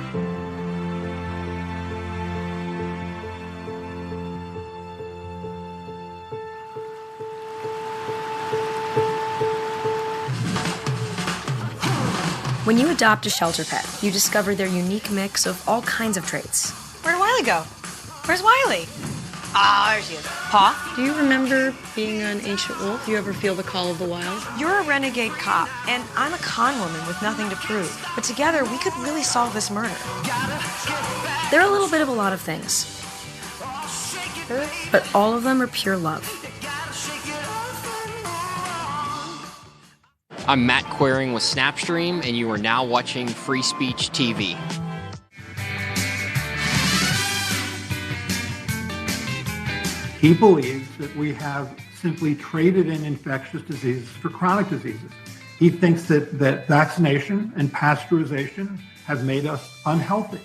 When you adopt a shelter pet, you discover their unique mix of all kinds of traits. Where'd Wiley go? Where's Wiley? Ah, there she is. Paw? Do you remember being an ancient wolf? Do you ever feel the call of the wild? You're a renegade cop, and I'm a con woman with nothing to prove. But together, we could really solve this murder. They're a little bit of a lot of things. But all of them are pure love. I'm Matt Quering with Snapstream, and you are now watching Free Speech TV. He believes that we have simply traded in infectious diseases for chronic diseases. He thinks that vaccination and pasteurization have made us unhealthy.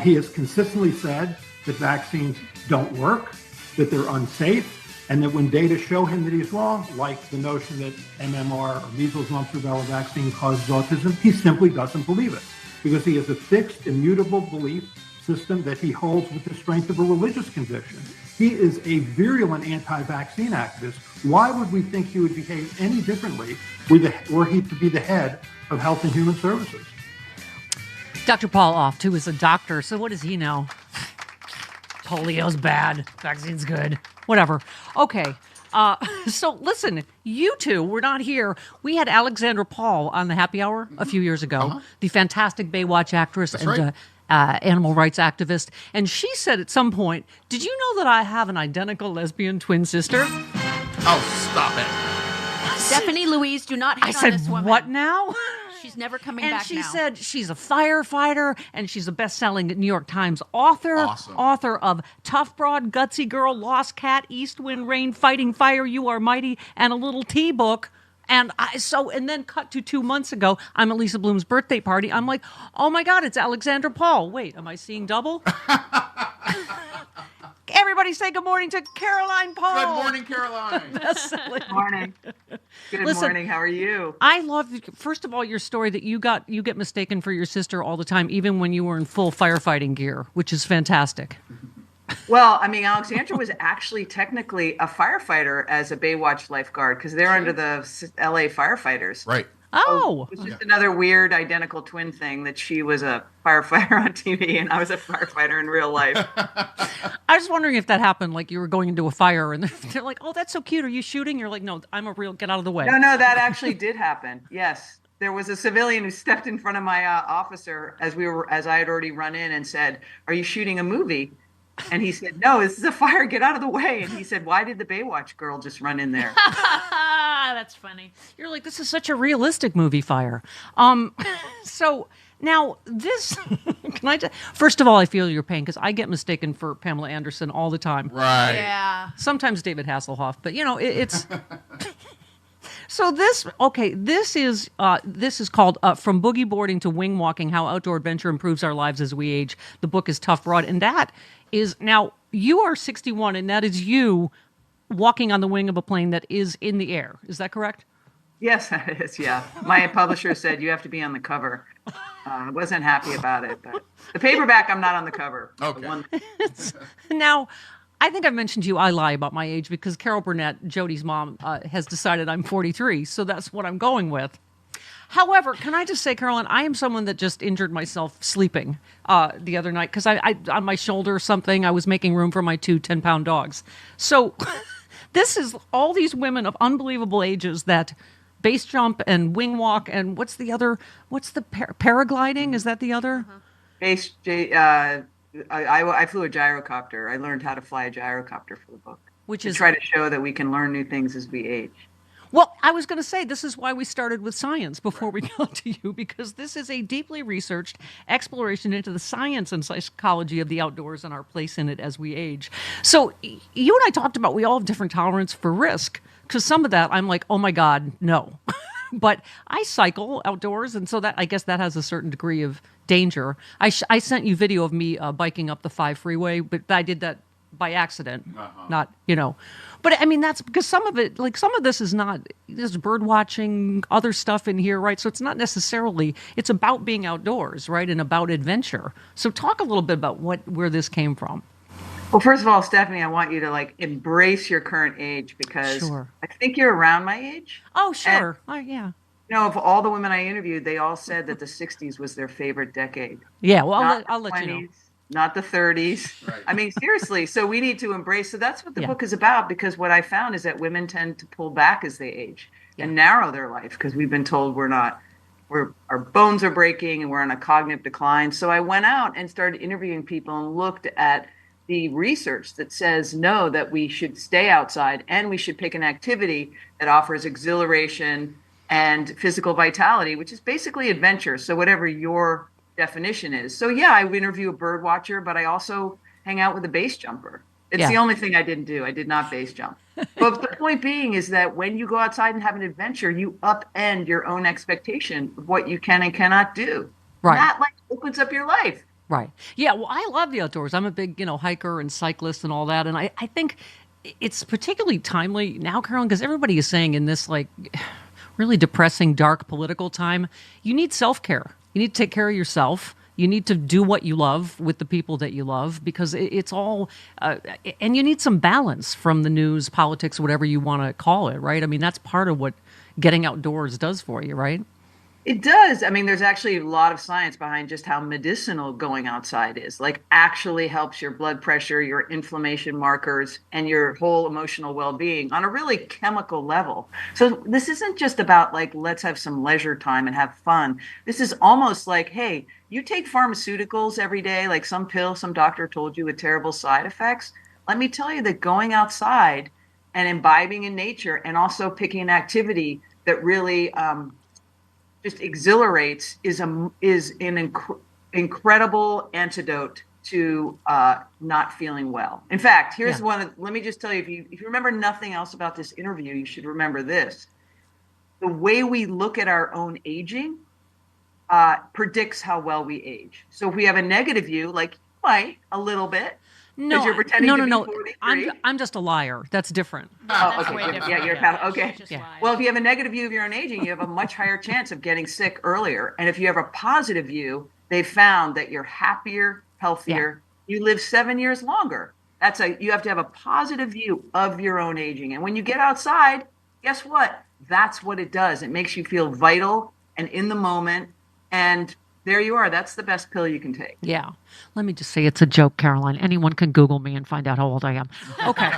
He has consistently said that vaccines don't work, that they're unsafe, and that when data show him that he's wrong, like the notion that MMR or measles, mumps, rubella vaccine causes autism, he simply doesn't believe it because he has a fixed, immutable belief system that he holds with the strength of a religious conviction. He is a virulent anti-vaccine activist. Why would we think he would behave any differently were he to be the head of Health and Human Services? Dr. Paul Oft, who is a doctor, so what does he know? Polio's bad. Vaccine's good. Whatever. Okay. So listen, you two were not here. We had Alexandra Paul on the Happy Hour a few years ago, the fantastic Baywatch actress and animal rights activist. And she said at some point, did you know that I have an identical lesbian twin sister? Oh, stop it. Stephanie Louise, do not hate on this woman. What now? She's never coming and back she now. said she's a firefighter and she's a best-selling New York Times author, author of Tough Broad, Gutsy Girl, Lost Cat, East Wind, Rain, Fighting Fire, You Are Mighty, and a little tea book. And then cut to 2 months ago, I'm at Lisa Bloom's birthday party. I'm like, oh my God, it's Alexandra Paul. Wait, am I seeing double? Everybody say good morning to Caroline Paul. Good morning, Caroline. Good morning. Good morning. How are you? I love, first of all, your story that you get mistaken for your sister all the time, even when you were in full firefighting gear, which is fantastic. Well, I mean, Alexandra was actually technically a firefighter as a Baywatch lifeguard because they're under the LA firefighters. Right. Oh. It's just another weird identical twin thing that she was a firefighter on TV and I was a firefighter in real life. I was wondering if that happened, like you were going into a fire and they're like, oh, that's so cute. Are you shooting? You're like, no, I'm a real, get out of the way. No, that actually did happen. Yes. There was a civilian who stepped in front of my officer as I had already run in and said, are you shooting a movie? And he said, no, this is a fire. Get out of the way. And he said, why did the Baywatch girl just run in there? That's funny. You're like, this is such a realistic movie fire. So now this, first of all, I feel your pain because I get mistaken for Pamela Anderson all the time. Right. Yeah. Sometimes David Hasselhoff, but it's. So this is called From Boogie Boarding to Wing Walking, How Outdoor Adventure Improves Our Lives as We Age. The book is Tough Broad, and that is, now you are 61, and that is you walking on the wing of a plane that is in the air. Is that correct? Yes, that is, yeah. My publisher said you have to be on the cover. I wasn't happy about it, but the paperback, I'm not on the cover. Okay. Now, I think I've mentioned to you I lie about my age because Carol Burnett, Jody's mom, has decided I'm 43, so that's what I'm going with. However, can I just say, Carolyn, I am someone that just injured myself sleeping the other night because I on my shoulder or something, I was making room for my 2 10-pound dogs. So this is all these women of unbelievable ages that base jump and wing walk and what's the paragliding? Is that the other? I flew a gyrocopter. I learned how to fly a gyrocopter for the book. Which to is try to show that we can learn new things as we age. Well, I was going to say, this is why we started with science before we got to you, because this is a deeply researched exploration into the science and psychology of the outdoors and our place in it as we age. So you and I talked about we all have different tolerance for risk, because some of that I'm like, oh my God, no. But I cycle outdoors, and so that I guess that has a certain degree of danger. I sent you video of me biking up the 5 freeway, but I did that by accident, not. But I mean, that's because some of this is not, there's bird watching, other stuff in here, right? So it's not necessarily, it's about being outdoors, right? And about adventure. So talk a little bit about where this came from. Well, first of all, Stephanie, I want you to embrace your current age because I think you're around my age. Oh, sure. Yeah. Of all the women I interviewed, they all said that the 60s was their favorite decade. Yeah, well, I'll let you know. Not the 30s. Right. I mean, seriously. So we need to embrace. So that's what the book is about, because what I found is that women tend to pull back as they age and narrow their life because we've been told our bones are breaking and we're on a cognitive decline. So I went out and started interviewing people and looked at the research that says, no, that we should stay outside and we should pick an activity that offers exhilaration and physical vitality, which is basically adventure. So whatever your definition is. So yeah, I interview a bird watcher, but I also hang out with a base jumper. It's the only thing I didn't do. I did not base jump. But the point being is that when you go outside and have an adventure, you upend your own expectation of what you can and cannot do. Right. That opens up your life. Right. Yeah. Well, I love the outdoors. I'm a big, hiker and cyclist and all that. And I think it's particularly timely now, Carolyn, because everybody is saying in this really depressing, dark political time, you need self-care. You need to take care of yourself. You need to do what you love with the people that you love, because it's all, and you need some balance from the news, politics, whatever you want to call it, right? I mean, that's part of what getting outdoors does for you, right? It does. I mean, there's actually a lot of science behind just how medicinal going outside is. Actually helps your blood pressure, your inflammation markers, and your whole emotional well-being on a really chemical level. So this isn't just about let's have some leisure time and have fun. This is almost hey, you take pharmaceuticals every day, some pill some doctor told you with terrible side effects. Let me tell you that going outside and imbibing in nature and also picking an activity that really just exhilarates is an incredible antidote to not feeling well. In fact, here's let me just tell you, if you remember nothing else about this interview, you should remember this. The way we look at our own aging predicts how well we age. So if we have a negative view, a little bit, no, you're pretending to be 43. I'm just a liar. That's different. Okay. Yeah, you're okay. Well, if you have a negative view of your own aging, you have a much higher chance of getting sick earlier. And if you have a positive view, they've found that you're happier, healthier. You live 7 years longer. You have to have a positive view of your own aging. And when you get outside, guess what? That's what it does. It makes you feel vital and in the moment. And there you are. That's the best pill you can take. Yeah. Let me just say it's a joke, Caroline. Anyone can Google me and find out how old I am. Okay.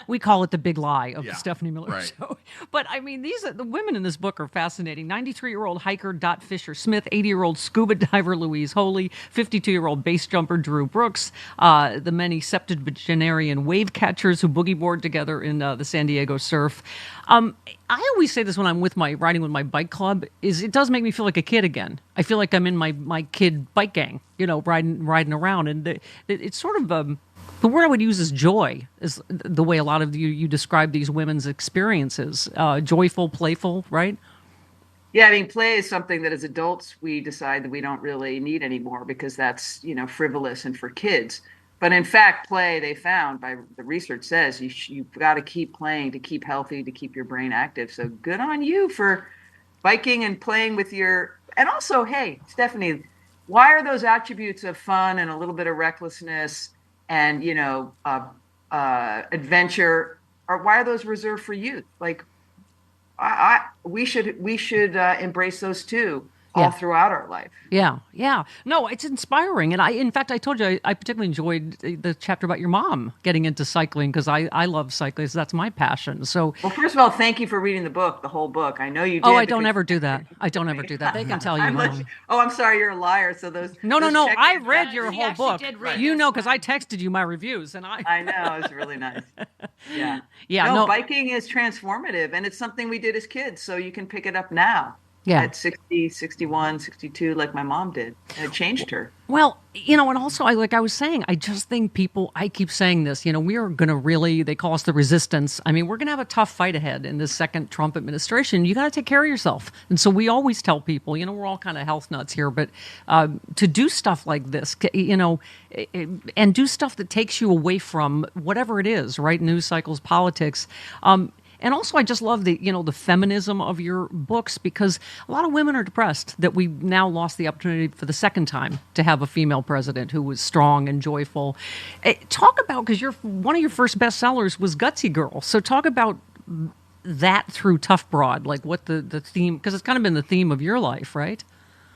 We call it the big lie of the Stephanie Miller Show. But I mean, the women in this book are fascinating. 93-year-old hiker Dot Fisher Smith, 80-year-old scuba diver Louise Holy, 52-year-old base jumper Drew Brooks, the many septuagenarian wave catchers who boogie board together in the San Diego surf. I always say this when I'm riding with my bike club, is it does make me feel like a kid again. I feel like I'm in my kid bike gang, riding around. And it's sort of the word I would use is joy, is the way a lot of you describe these women's experiences. Joyful, playful, right? Yeah, I mean, play is something that as adults we decide that we don't really need anymore because that's, frivolous and for kids. But in fact, play, they found by the research says you've got to keep playing to keep healthy, to keep your brain active. So good on you for biking and playing with and also, hey, Stephanie, why are those attributes of fun and a little bit of recklessness and, adventure, why are those reserved for youth? Like, we should embrace those too. All throughout our life. Yeah. No, it's inspiring. And in fact, I told you, I particularly enjoyed the chapter about your mom getting into cycling because I love cycling. So that's my passion. So, well, first of all, thank you for reading the whole book. I know you did. Oh, I don't ever do that. They can tell you. I'm sorry, you're a liar. So those. No. I read your whole book. Because I texted you my reviews, and I know, it's really nice. Yeah. Yeah. No, biking is transformative, and it's something we did as kids. So you can pick it up now. Yeah. At 60, 61, 62, like my mom did. And it changed her. Well, and also, I was saying, I just think I keep saying this, we are going to really, they call us the resistance. I mean, we're going to have a tough fight ahead in this second Trump administration. You got to take care of yourself. And so we always tell people, we're all kind of health nuts here, but to do stuff like this, and do stuff that takes you away from whatever it is, right? News cycles, politics. And also, I just love the feminism of your books because a lot of women are depressed that we now lost the opportunity for the second time to have a female president who was strong and joyful. Talk about, because one of your first bestsellers was Gutsy Girl. So talk about that through Tough Broad, like what the theme, because it's kind of been the theme of your life, right?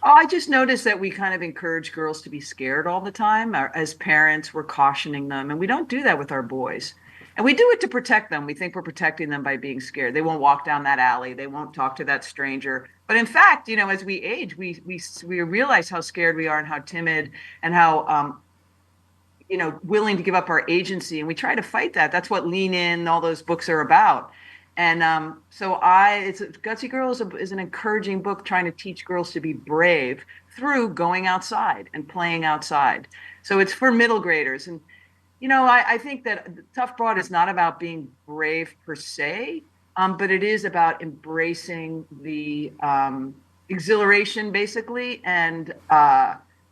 Oh, I just noticed that we kind of encourage girls to be scared all the time. As parents, we're cautioning them, and we don't do that with our boys. And we do it to protect them. We think we're protecting them by being scared. They won't walk down that alley. They won't talk to that stranger. But in fact, as we age, we realize how scared we are and how timid and how, willing to give up our agency. And we try to fight that. That's what Lean In, all those books are about. And Gutsy Girl is an encouraging book trying to teach girls to be brave through going outside and playing outside. So it's for middle graders. And I think that Tough Broad is not about being brave per se, but it is about embracing the exhilaration, basically, and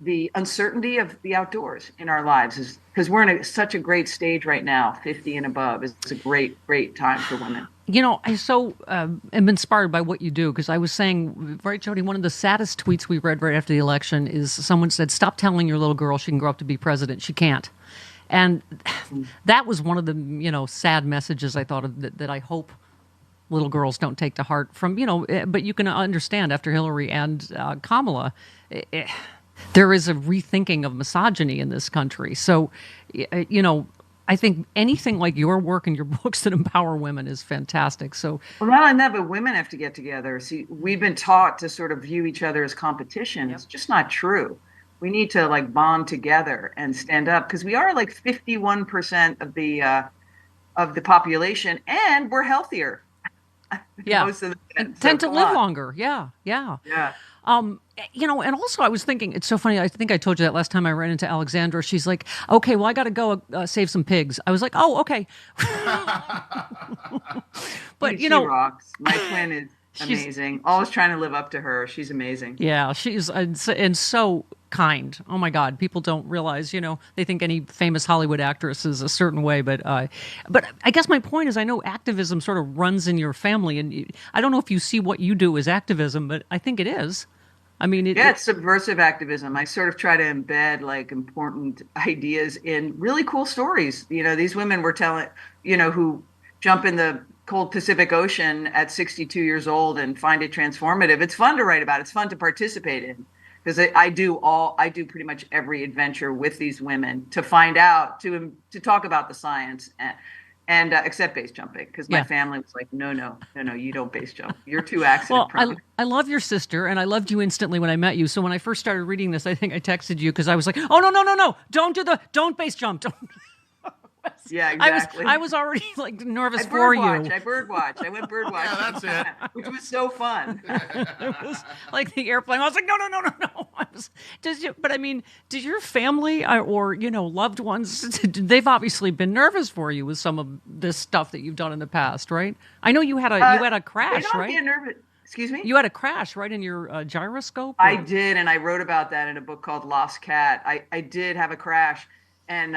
the uncertainty of the outdoors in our lives. Because we're in such a great stage right now, 50 and above. It's a great, great time for women. I so am inspired by what you do because I was saying, right, Jody, one of the saddest tweets we read right after the election is someone said, "Stop telling your little girl she can grow up to be president. She can't." And that was one of the, sad messages I thought of that I hope little girls don't take to heart from, but you can understand after Hillary and Kamala, there is a rethinking of misogyny in this country. So, I think anything like your work and your books that empower women is fantastic. So, well, not only that, but women have to get together. See, we've been taught to sort of view each other as competition. It's just not true. We need to bond together and stand up because we are 51% of the population, and we're healthier. Yeah, most of them tend to live longer. Yeah. And also I was thinking, it's so funny. I think I told you that last time I ran into Alexandra. She's like, "Okay, well, I got to go save some pigs." I was like, "Oh, okay." But she rocks. My twin is amazing. Always trying to live up to her. She's amazing. Yeah, she's and so kind. Oh my God, people don't realize, they think any famous Hollywood actress is a certain way, but I guess my point is I know activism sort of runs in your family, and I don't know if you see what you do as activism, but I think it is. I mean, it's subversive activism. I sort of try to embed important ideas in really cool stories. These women were telling, who jump in the cold Pacific Ocean at 62 years old and find it transformative. It's fun to write about. It's fun to participate in, because I do pretty much every adventure with these women to find out, to talk about the science and except base jumping, because my family was like, no, you don't base jump. You're too accident prone. I love your sister, and I loved you instantly when I met you. So when I first started reading this, I think I texted you because I was like, oh, no, don't base jump. Don't. Yeah, exactly. I was already like nervous for you. I bird watch. I went bird watch. Yeah, that's it. Which was so fun. It was like the airplane. I was like, no. But I mean, did your family or loved ones? They've obviously been nervous for you with some of this stuff that you've done in the past, right? I know you had a crash, right? Get nervous. Excuse me? You had a crash, right, in your gyroscope? I did, and I wrote about that in a book called Lost Cat. I did have a crash, and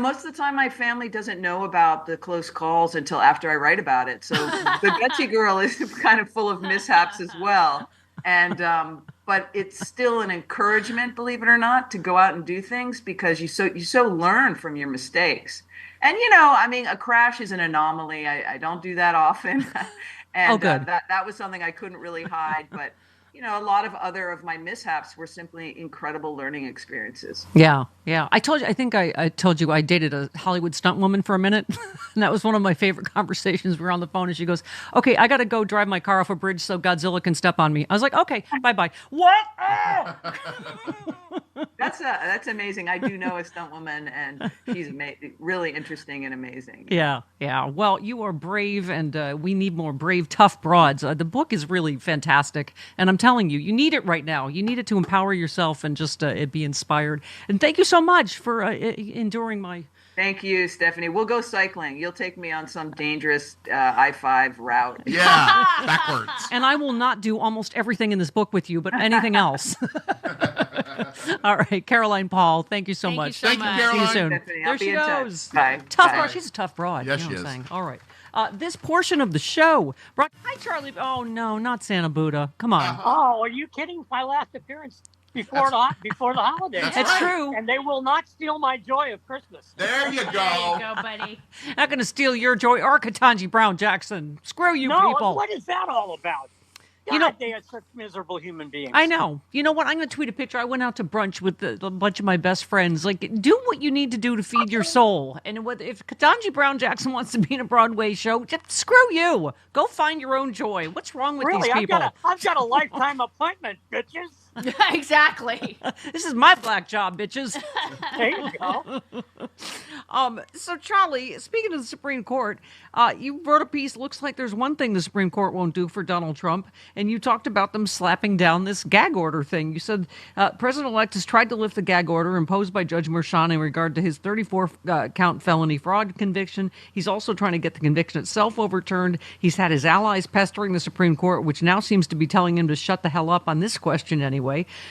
most of the time my family doesn't know about the close calls until after I write about it. So the Betsy girl is kind of full of mishaps as well. And but it's still an encouragement, believe it or not, to go out and do things, because you so learn from your mistakes. And a crash is an anomaly. I don't do that often. And that was something I couldn't really hide, but a lot of other of my mishaps were simply incredible learning experiences. Yeah. I think I told you I dated a Hollywood stunt woman for a minute. And that was one of my favorite conversations. We were on the phone and she goes, okay, I got to go drive my car off a bridge so Godzilla can step on me. I was like, okay, bye-bye. What? Oh! That's amazing. I do know a stunt woman, and she's really interesting and amazing. Yeah. Well, you are brave, and we need more brave, tough broads. The book is really fantastic, and I'm telling you, you need it right now. You need it to empower yourself and just be inspired. And thank you so much for enduring my... Thank you, Stephanie. We'll go cycling. You'll take me on some dangerous I-5 route. Yeah, backwards. And I will not do almost everything in this book with you, but anything else. All right, Caroline Paul, thank you so much. Thank you, Caroline. See you soon. Stephanie. There she goes. Bye. Tough Bye. broad. She's a tough broad. Yes, you know she what I'm is. saying? All right. This portion of the show. Hi, Charlie. Oh, no, not Santa Buddha. Come on. Oh, are you kidding? My last appearance before the holidays. That's true. And they will not steal my joy of Christmas. There you go. There you go, buddy. Not going to steal your joy or Ketanji Brown Jackson. Screw you, people. What is that all about? God, they are such miserable human beings. I know. You know what? I'm going to tweet a picture. I went out to brunch with a bunch of my best friends. Like, do what you need to do to feed your soul. And if Ketanji Brown Jackson wants to be in a Broadway show, just screw you. Go find your own joy. What's wrong with these people? I've got a lifetime appointment, bitches. Exactly. This is my black job, bitches. There you go. So, Charlie, speaking of the Supreme Court, you wrote a piece. Looks like there's one thing the Supreme Court won't do for Donald Trump, and you talked about them slapping down this gag order thing. You said President-elect has tried to lift the gag order imposed by Judge Merchan in regard to his 34-count felony fraud conviction. He's also trying to get the conviction itself overturned. He's had his allies pestering the Supreme Court, which now seems to be telling him to shut the hell up on this question anyway.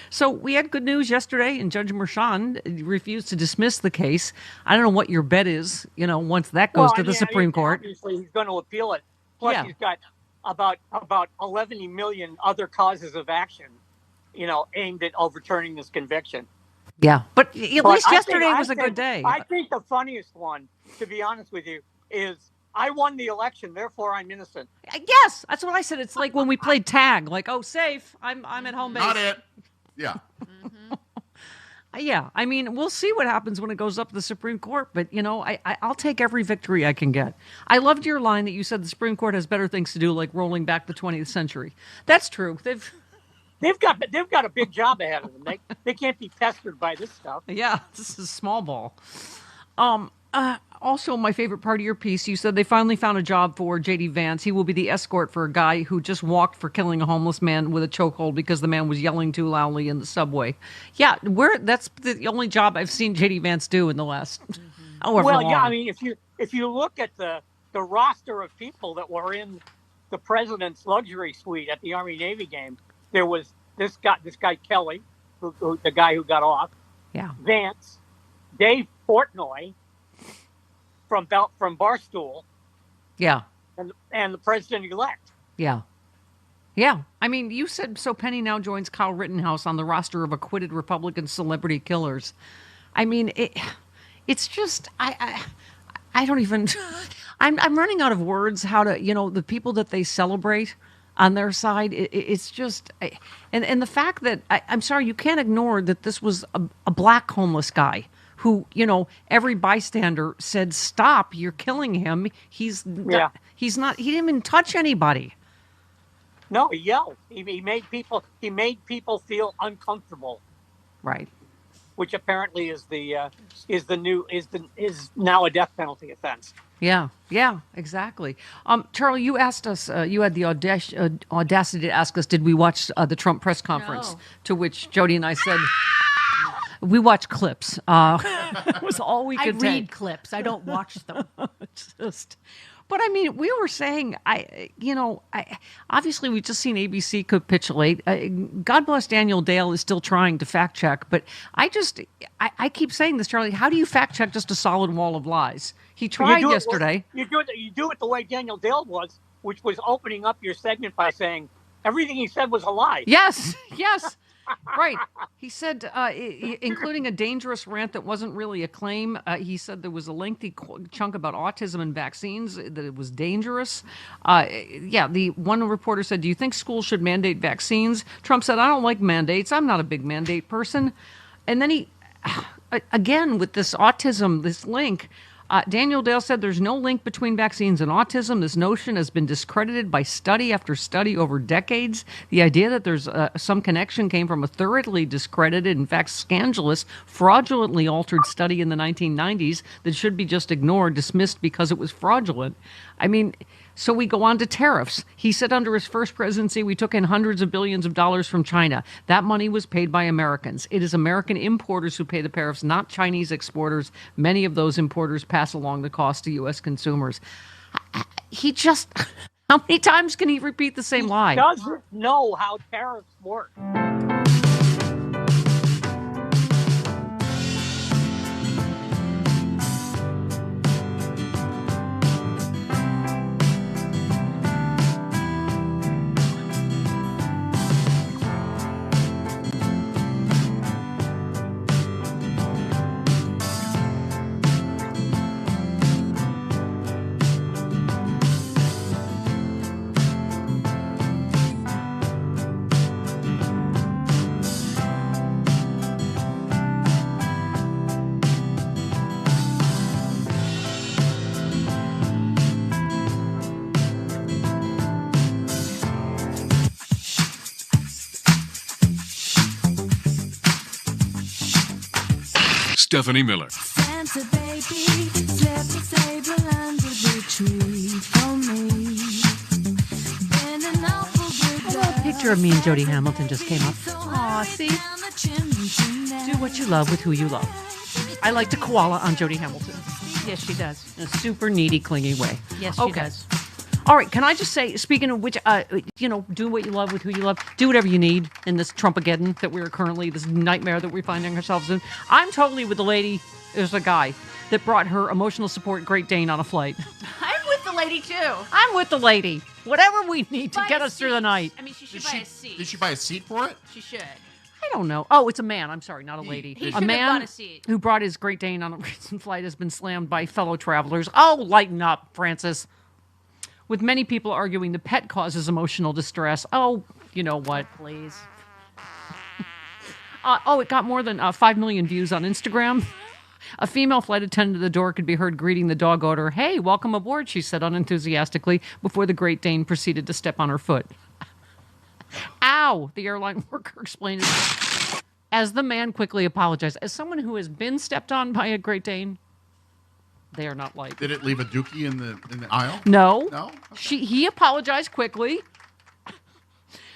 So we had good news yesterday, and Judge Merchan refused to dismiss the case. I don't know what your bet is, once that goes to the Supreme Court. Obviously, he's going to appeal it. Plus, he's got about 11 million other causes of action, aimed at overturning this conviction. Yeah, but at least yesterday was a good day. I think the funniest one, to be honest with you, is I won the election, therefore I'm innocent. Yes, that's what I said. It's like when we played tag, like, oh, safe, I'm at home base. Not it. Yeah. Yeah, I mean, we'll see what happens when it goes up to the Supreme Court, but, I'll take every victory I can get. I loved your line that you said the Supreme Court has better things to do, like rolling back the 20th century. That's true. They've got a big job ahead of them. They can't be pestered by this stuff. Yeah, this is small ball. Also, my favorite part of your piece, you said they finally found a job for J.D. Vance. He will be the escort for a guy who just walked for killing a homeless man with a chokehold because the man was yelling too loudly in the subway. Yeah, that's the only job I've seen J.D. Vance do in the last however long. Yeah, I mean, if you look at the roster of people that were in the president's luxury suite at the Army-Navy game, there was this guy Kelly, who the guy who got off. Yeah. Vance, Dave Portnoy from Barstool. Yeah. And the president-elect. Yeah. Yeah. I mean, you said so Penny now joins Kyle Rittenhouse on the roster of acquitted Republican celebrity killers. I mean, it's just I don't even. I'm running out of words how to, the people that they celebrate on their side. It's just, and the fact that I'm sorry, you can't ignore that this was a black homeless guy who, every bystander said, "Stop! You're killing him. He's not. He didn't even touch anybody." No, he yelled. He made people feel uncomfortable. Right. Which apparently is now a death penalty offense. Yeah, exactly. Charlie, you asked us. You had the audacity to ask us, did we watch the Trump press conference? No. To which Jody and I said, we watch clips. It was all we could I take. read clips. I don't watch them. But I mean, we were saying, obviously we've just seen ABC capitulate. God bless Daniel Dale is still trying to fact check, but I keep saying this, Charlie. How do you fact check just a solid wall of lies? He tried yesterday. You do it the way Daniel Dale was, which was opening up your segment by saying everything he said was a lie. Yes. Right. He said, including a dangerous rant that wasn't really a claim. He said there was a lengthy chunk about autism and vaccines, that it was dangerous. The one reporter said, do you think schools should mandate vaccines? Trump said, I don't like mandates. I'm not a big mandate person. And then he, again, with this autism, this link, Daniel Dale said there's no link between vaccines and autism. This notion has been discredited by study after study over decades. The idea that there's some connection came from a thoroughly discredited, in fact, scandalous, fraudulently altered study in the 1990s that should be just ignored, dismissed because it was fraudulent. I mean, so we go on to tariffs. He said under his first presidency, we took in hundreds of billions of dollars from China. That money was paid by Americans. It is American importers who pay the tariffs, not Chinese exporters. Many of those importers pass along the cost to U.S. consumers. He just, how many times can he repeat the same lie? He doesn't know how tariffs work. Stephanie Miller. Santa baby, slept a table under the tree for me. Been an awful good A picture of me and Jody Hamilton just came up. Aw, see? Do what you love with who you love. I like to koala on Jody Hamilton. Yes, she does. In a super needy, clingy way. Yes, she does. All right, can I just say, speaking of which, do what you love with who you love. Do whatever you need in this Trumpageddon that we're currently, this nightmare that we're finding ourselves in. I'm totally with the lady. There's a guy that brought her emotional support Great Dane on a flight. I'm with the lady, too. I'm with the lady. Whatever we need to get us through the night. I mean, she should buy a seat. Did she buy a seat for it? She should. I don't know. Oh, it's a man. I'm sorry, not a lady. He A should have man bought a seat. who brought his Great Dane on a recent flight has been slammed by fellow travelers. Oh, lighten up, Francis. With many people arguing the pet causes emotional distress. Oh, you know what? Please. It got more than 5 million views on Instagram. A female flight attendant at the door could be heard greeting the dog owner. Hey, welcome aboard, she said unenthusiastically before the Great Dane proceeded to step on her foot. Ow, the airline worker explained as the man quickly apologized. As someone who has been stepped on by a Great Dane, they are not like. Did it leave a dookie in the aisle? No. No? Okay. He apologized quickly.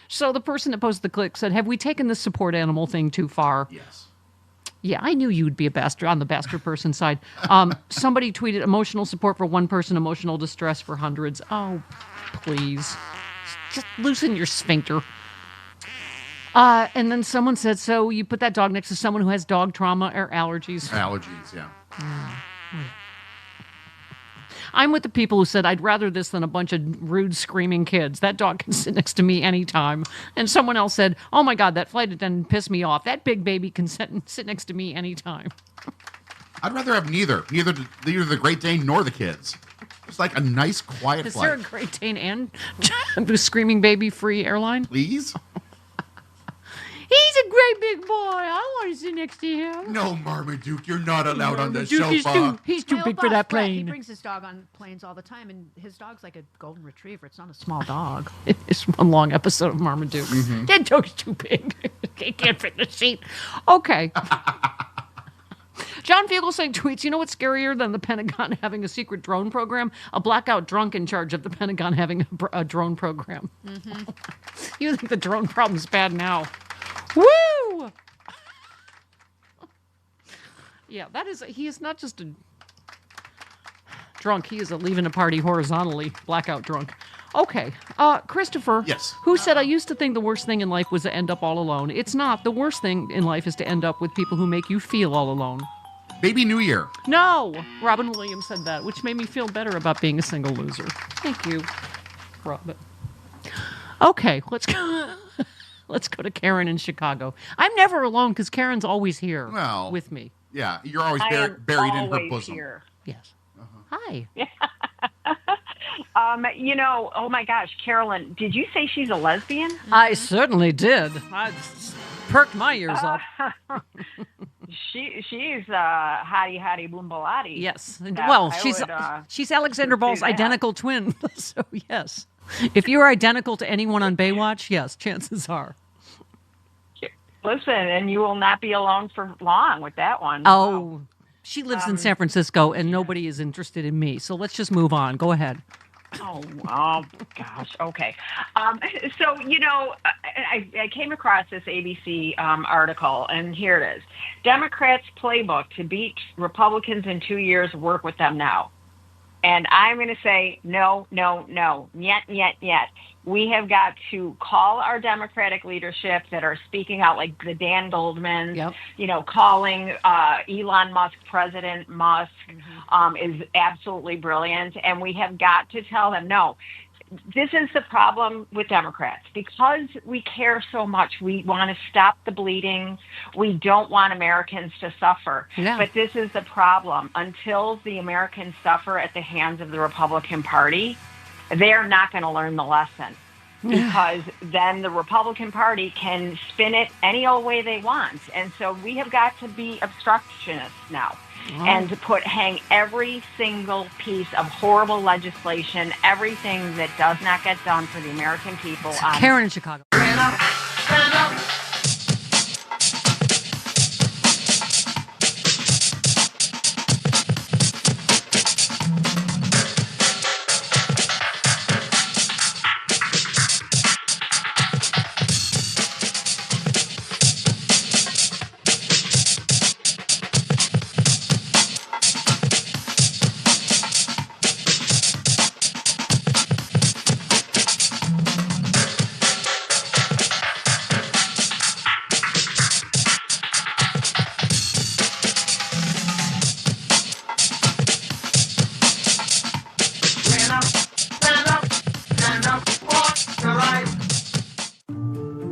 So the person that posted the clip said, have we taken this support animal thing too far? Yes. Yeah, I knew you'd be a bastard on the bastard person side. Somebody tweeted emotional support for one person, emotional distress for hundreds. Oh, please. Just loosen your sphincter. And then someone said, so you put that dog next to someone who has dog trauma or allergies? Allergies, yeah. I'm with the people who said, I'd rather this than a bunch of rude, screaming kids. That dog can sit next to me anytime. And someone else said, oh my God, that flight attendant pissed me off. That big baby can sit next to me anytime. I'd rather have neither the Great Dane nor the kids. Just like a nice, quiet Is flight. there a Great Dane and Screaming Baby free airline? Please? He's a great big boy. I want to sit next to him. No, Marmaduke, you're not allowed on the Marmaduke sofa. He's too My big old for boss, that Brett, he plane. brings his dog on planes all the time, and his dog's like a golden retriever. It's not a small dog. It's one long episode of Marmaduke. Mm-hmm. That dog's too big. He can't fit in the seat. Okay. John Fugelsang tweets, you know what's scarier than the Pentagon having a secret drone program? A blackout drunk in charge of the Pentagon having a drone program. Mm-hmm. You think the drone problem's bad now. Woo! Yeah, he is not just a drunk. He is a leaving a party horizontally blackout drunk. Okay. Christopher. Yes. Who said, I used to think the worst thing in life was to end up all alone. It's not. The worst thing in life is to end up with people who make you feel all alone. Baby New Year. No. Robin Williams said that, which made me feel better about being a single loser. Thank you, Robin. Okay, let's go. Let's go to Karen in Chicago. I'm never alone because Karen's always here with me. Yeah, you're always buried in her bosom. Here. Yes. Hi. Oh my gosh, Carolyn, did you say she's a lesbian? I certainly did. I perked my ears up. She's hottie boom balati. Yes. Well, she's Alexander Ball's identical twin. So yes. If you're identical to anyone on Baywatch, yes, chances are. Listen, and you will not be alone for long with that one. Oh, wow. She lives in San Francisco, and nobody is interested in me. So let's just move on. Go ahead. Oh gosh. Okay. So, I came across this ABC article, and here it is. Democrats' playbook to beat Republicans in 2 years, work with them now. And I'm going to say, no. Yet. We have got to call our Democratic leadership that are speaking out, like the Dan Goldmans, calling Elon Musk, President Musk, is absolutely brilliant. And we have got to tell them, no, this is the problem with Democrats. Because we care so much, we want to stop the bleeding. We don't want Americans to suffer. Yeah. But this is the problem. Until the Americans suffer at the hands of the Republican Party, they're not going to learn the lesson, because then the Republican Party can spin it any old way they want. And so we have got to be obstructionists now and hang every single piece of horrible legislation, everything that does not get done for the American people. Karen in Chicago. Stand up.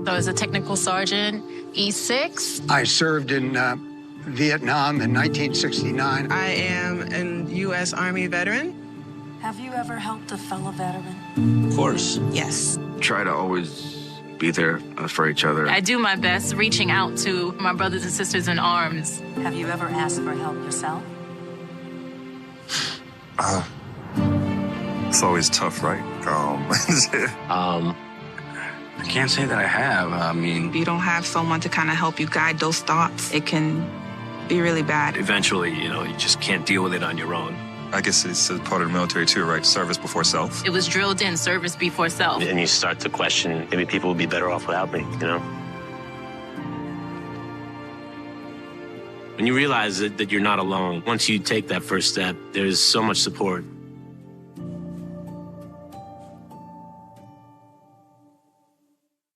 I was a technical sergeant, E6. I served in Vietnam in 1969. I am a U.S. Army veteran. Have you ever helped a fellow veteran? Of course. Yes. Try to always be there for each other. I do my best reaching out to my brothers and sisters in arms. Have you ever asked for help yourself? It's always tough, right? I can't say that I have. I mean, If you don't have someone to kind of help you guide those thoughts, it can be really bad. eventually, you just can't deal with it on your own. I guess it's a part of the military too, right? Service before self. It was drilled in, service before self. And you start to question, maybe people would be better off without me, When you realize that you're not alone, once you take that first step, there's so much support.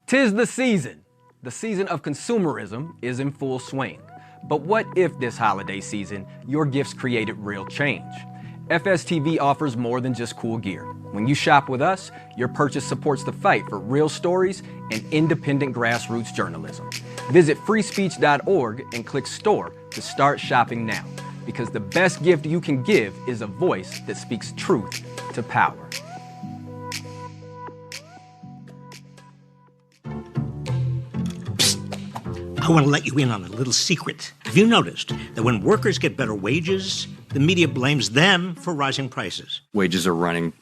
Tis the season. The season of consumerism is in full swing. But what if this holiday season, your gifts created real change? FSTV offers more than just cool gear. When you shop with us, your purchase supports the fight for real stories and independent grassroots journalism. Visit freespeech.org and click store to start shopping now. because the best gift you can give is a voice that speaks truth to power. I want to let you in on a little secret. Have you noticed that when workers get better wages, the media blames them for rising prices? Wages are running,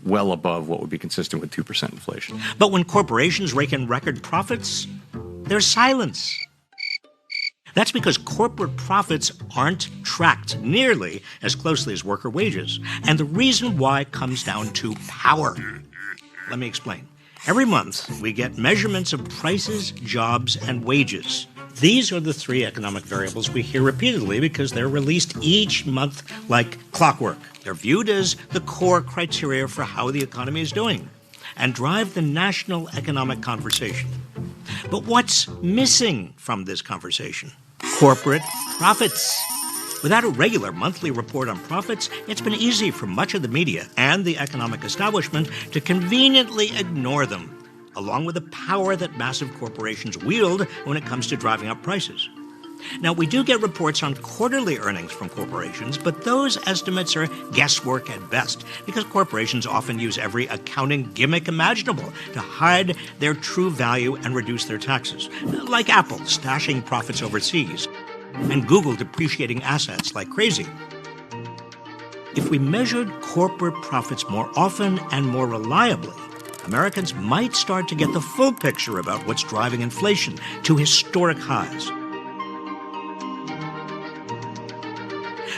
well above what would be consistent with 2% inflation. But when corporations rake in record profits, there's silence. That's because corporate profits aren't tracked nearly as closely as worker wages. And the reason why comes down to power. Let me explain. Every month, we get measurements of prices, jobs, and wages. These are the three economic variables we hear repeatedly because they're released each month like clockwork. They're viewed as the core criteria for how the economy is doing and drive the national economic conversation. But what's missing from this conversation? Corporate profits. Without a regular monthly report on profits, it's been easy for much of the media and the economic establishment to conveniently ignore them, along with the power that massive corporations wield when it comes to driving up prices. Now, we do get reports on quarterly earnings from corporations, but those estimates are guesswork at best, because corporations often use every accounting gimmick imaginable to hide their true value and reduce their taxes, like Apple stashing profits overseas, and Google depreciating assets like crazy. If we measured corporate profits more often and more reliably, Americans might start to get the full picture about what's driving inflation to historic highs.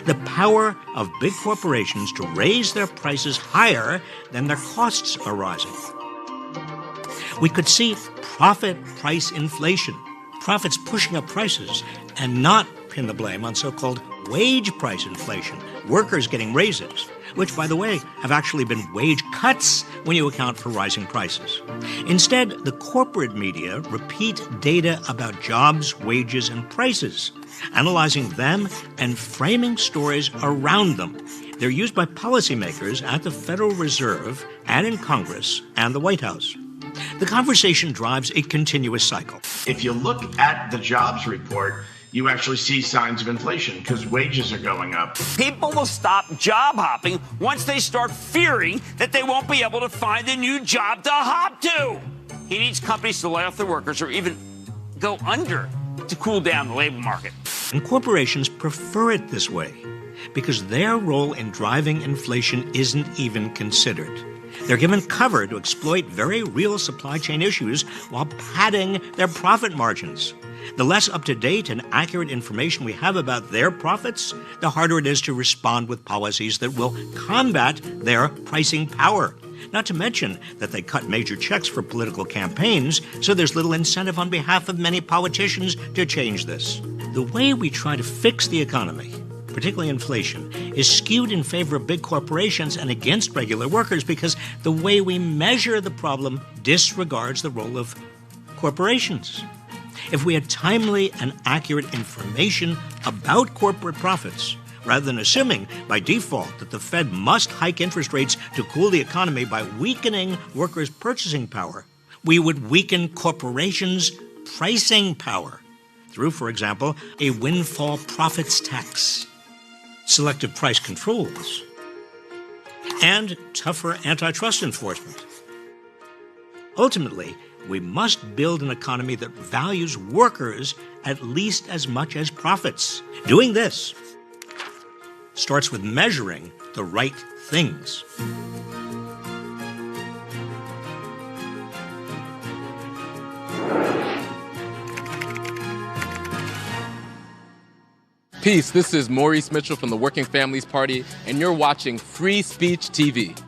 The power of big corporations to raise their prices higher than their costs are rising. We could see profit price inflation, profits pushing up prices, and not pin the blame on so-called wage price inflation, workers getting raises, which, by the way, have actually been wage cuts when you account for rising prices. Instead, the corporate media repeat data about jobs, wages, and prices, analyzing them and framing stories around them. They're used by policymakers at the Federal Reserve and in Congress and the White House. The conversation drives a continuous cycle. If you look at the jobs report, you actually see signs of inflation because wages are going up. People will stop job hopping once they start fearing that they won't be able to find a new job to hop to. He needs companies to lay off their workers or even go under to cool down the labor market. And corporations prefer it this way because their role in driving inflation isn't even considered. They're given cover to exploit very real supply chain issues while padding their profit margins. The less up-to-date and accurate information we have about their profits, the harder it is to respond with policies that will combat their pricing power. Not to mention that they cut major checks for political campaigns, so there's little incentive on behalf of many politicians to change this. The way we try to fix the economy, particularly inflation, is skewed in favor of big corporations and against regular workers because the way we measure the problem disregards the role of corporations. If we had timely and accurate information about corporate profits, rather than assuming by default that the Fed must hike interest rates to cool the economy by weakening workers' purchasing power, we would weaken corporations' pricing power through, for example, a windfall profits tax, selective price controls, and tougher antitrust enforcement. Ultimately, we must build an economy that values workers at least as much as profits. Doing this starts with measuring the right things. Peace, this is Maurice Mitchell from the Working Families Party, and you're watching Free Speech TV.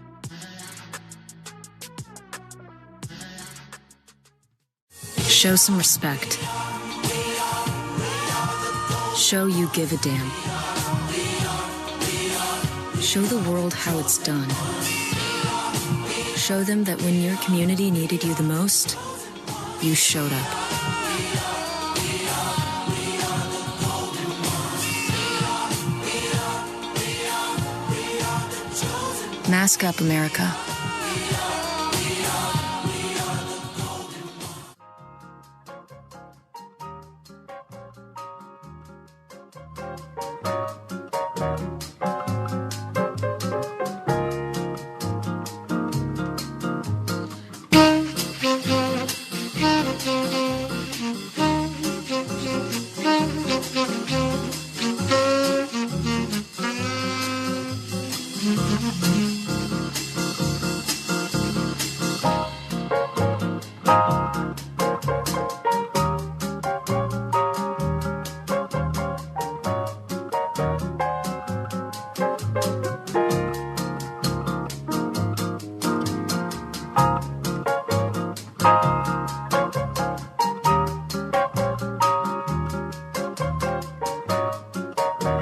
Show some respect. Show you give a damn. Show the world how it's done. Show them that when your community needed you the most, you showed up. Mask up, America.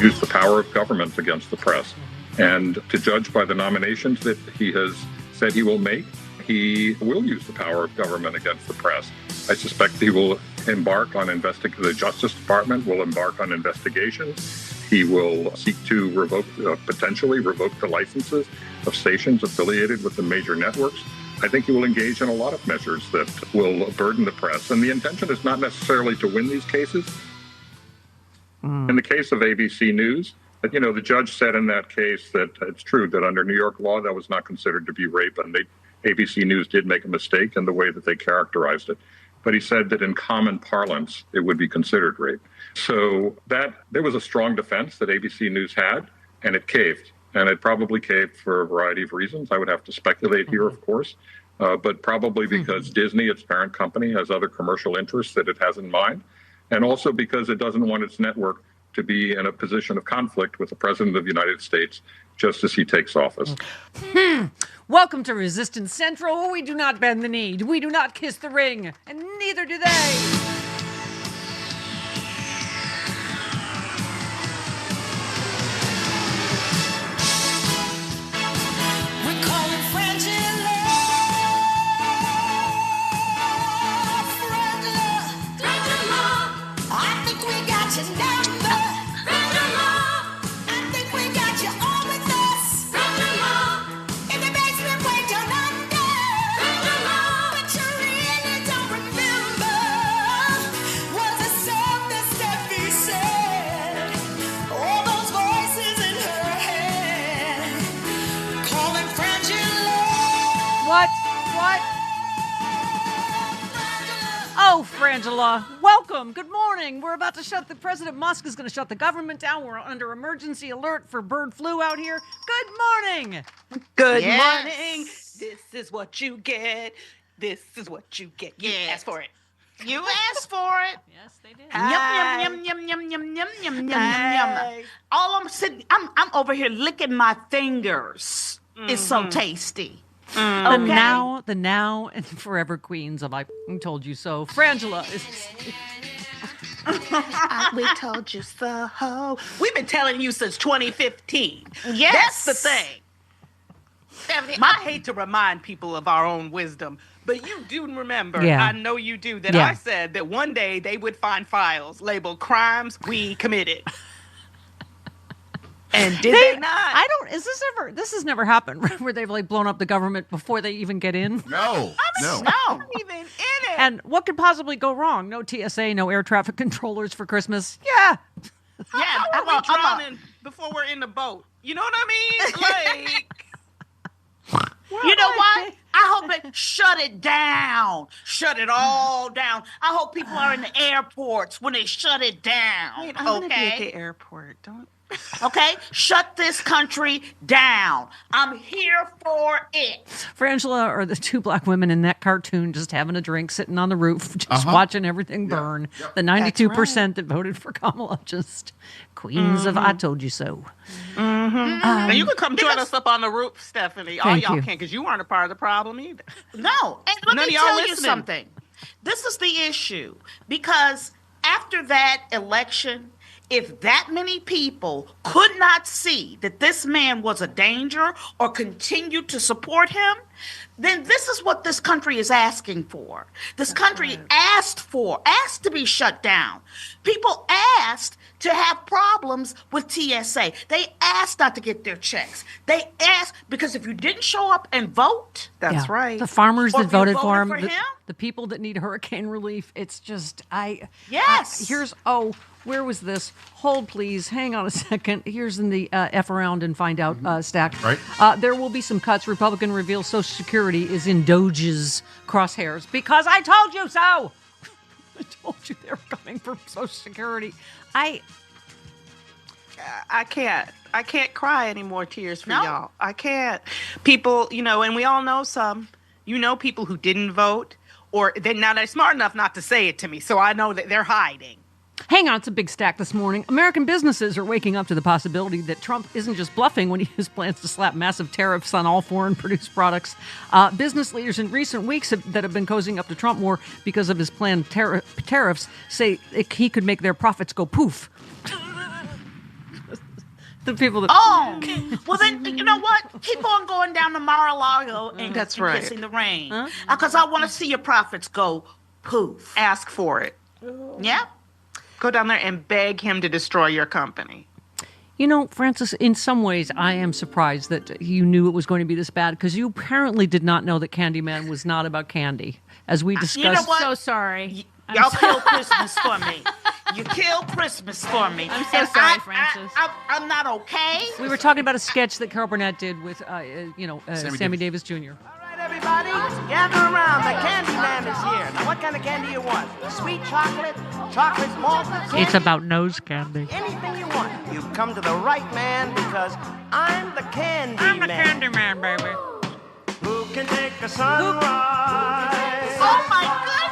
Use the power of government against the press. And to judge by the nominations that he has said he will make, he will use the power of government against the press. I suspect he will embark on the Justice Department will embark on investigations. He will seek to potentially revoke the licenses of stations affiliated with the major networks. I think he will engage in a lot of measures that will burden the press. And the intention is not necessarily to win these cases. In the case of ABC News, the judge said in that case that it's true that under New York law, that was not considered to be rape. And ABC News did make a mistake in the way that they characterized it. But he said that in common parlance, it would be considered rape. So that there was a strong defense that ABC News had, and it caved. And it probably caved for a variety of reasons. I would have to speculate here, of course, but probably because Disney, its parent company, has other commercial interests that it has in mind. And also because it doesn't want its network to be in a position of conflict with the President of the United States just as he takes office. Welcome to Resistance Central. We do not bend the knee. We do not kiss the ring. And neither do they. Oh, Frangela, welcome. Good morning. We're about to President Musk is going to shut the government down. We're under emergency alert for bird flu out here. Good morning. Good morning. This is what you get. This is what you get. You asked for it. You asked for it. Yes, they did. Yum, yum, yum, yum, yum, yum, yum, yum, yum. All I'm over here licking my fingers. It's so tasty. The now and forever queens of I Told You So. Frangela is... We told you so. We've been telling you since 2015. Yes. That's the thing. Stephanie, I hate to remind people of our own wisdom, but you do remember, I know you do, that I said that one day they would find files labeled crimes we committed. And did they not? This has never happened, where they've blown up the government before they even get in? No. Not even in it. And what could possibly go wrong? No TSA, no air traffic controllers for Christmas. Yeah. How are we drowning before we're in the boat? You know what I mean? You know what? I hope they shut it down. Shut it all down. I hope people are in the airports when they shut it down. Wait, I'm gonna be at the airport. Don't. Okay, shut this country down. I'm here for it. Frangela are the two black women in that cartoon just having a drink, sitting on the roof, just watching everything burn. Yep. The 92% that voted for Kamala, just queens of I Told You So. And you can come join us up on the roof, Stephanie. All Thank y'all you. can't, because you weren't a part of the problem either. No, and let me tell you something. This is the issue, because after that election, if that many people could not see that this man was a danger or continued to support him, then this is what this country is asking for. This country asked to be shut down. People asked to have problems with TSA. They asked not to get their checks. They asked because if you didn't show up and vote, that's right. The farmers that voted for him, for him, the people that need hurricane relief. It's just yes. Where was this? Hold, please. Hang on a second. Here's in the F around and find out stack. Right. There will be some cuts. Republican reveals Social Security is in Doge's crosshairs because I told you so. I told you they were coming for Social Security. I can't cry any more tears for y'all. I can't. People, and we all know some. People who didn't vote, or they're smart enough not to say it to me, so I know that they're hiding. Hang on, it's a big stack this morning. American businesses are waking up to the possibility that Trump isn't just bluffing when he has plans to slap massive tariffs on all foreign-produced products. Business leaders in recent weeks that have been cozying up to Trump more because of his planned tariffs say he could make their profits go poof. The people that... well then, you know what? Keep on going down to Mar-a-Lago and kissing the rain. Because I want to see your profits go poof. Ask for it. Yeah. Go down there and beg him to destroy your company. Francis, in some ways, I am surprised that you knew it was going to be this bad because you apparently did not know that Candyman was not about candy. As we discussed. You know what? So sorry. Y'all kill Christmas for me. You kill Christmas for me. I'm so sorry, Francis. I'm not okay. We were talking about a sketch that Carol Burnett did with, Sammy Davis Jr. Everybody, gather around. The Candy Man is here. Now, what kind of candy you want? Sweet chocolate, chocolate malt? It's about nose candy. Anything you want. You've come to the right man because I'm the Candy Man. I'm the Candy Man, baby. Who can take the sunrise? Oh, my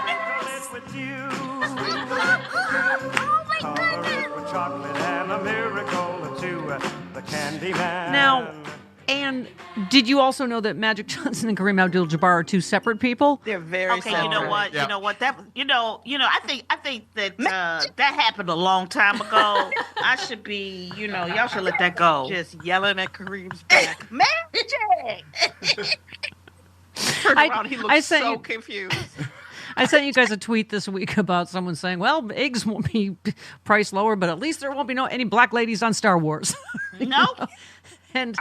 goodness. With you. Oh, my Cover it with chocolate and a miracle or two. The Candy Man. Now... And did you also know that Magic Johnson and Kareem Abdul-Jabbar are two separate people? They're very separate. You know what? Yeah. You know what? That I think that that happened a long time ago. I should be, y'all should let that go. Just yelling at Kareem's back. Magic. Turn around, he looks so confused. I sent you guys a tweet this week about someone saying, well, eggs won't be priced lower, but at least there won't be any black ladies on Star Wars. No. And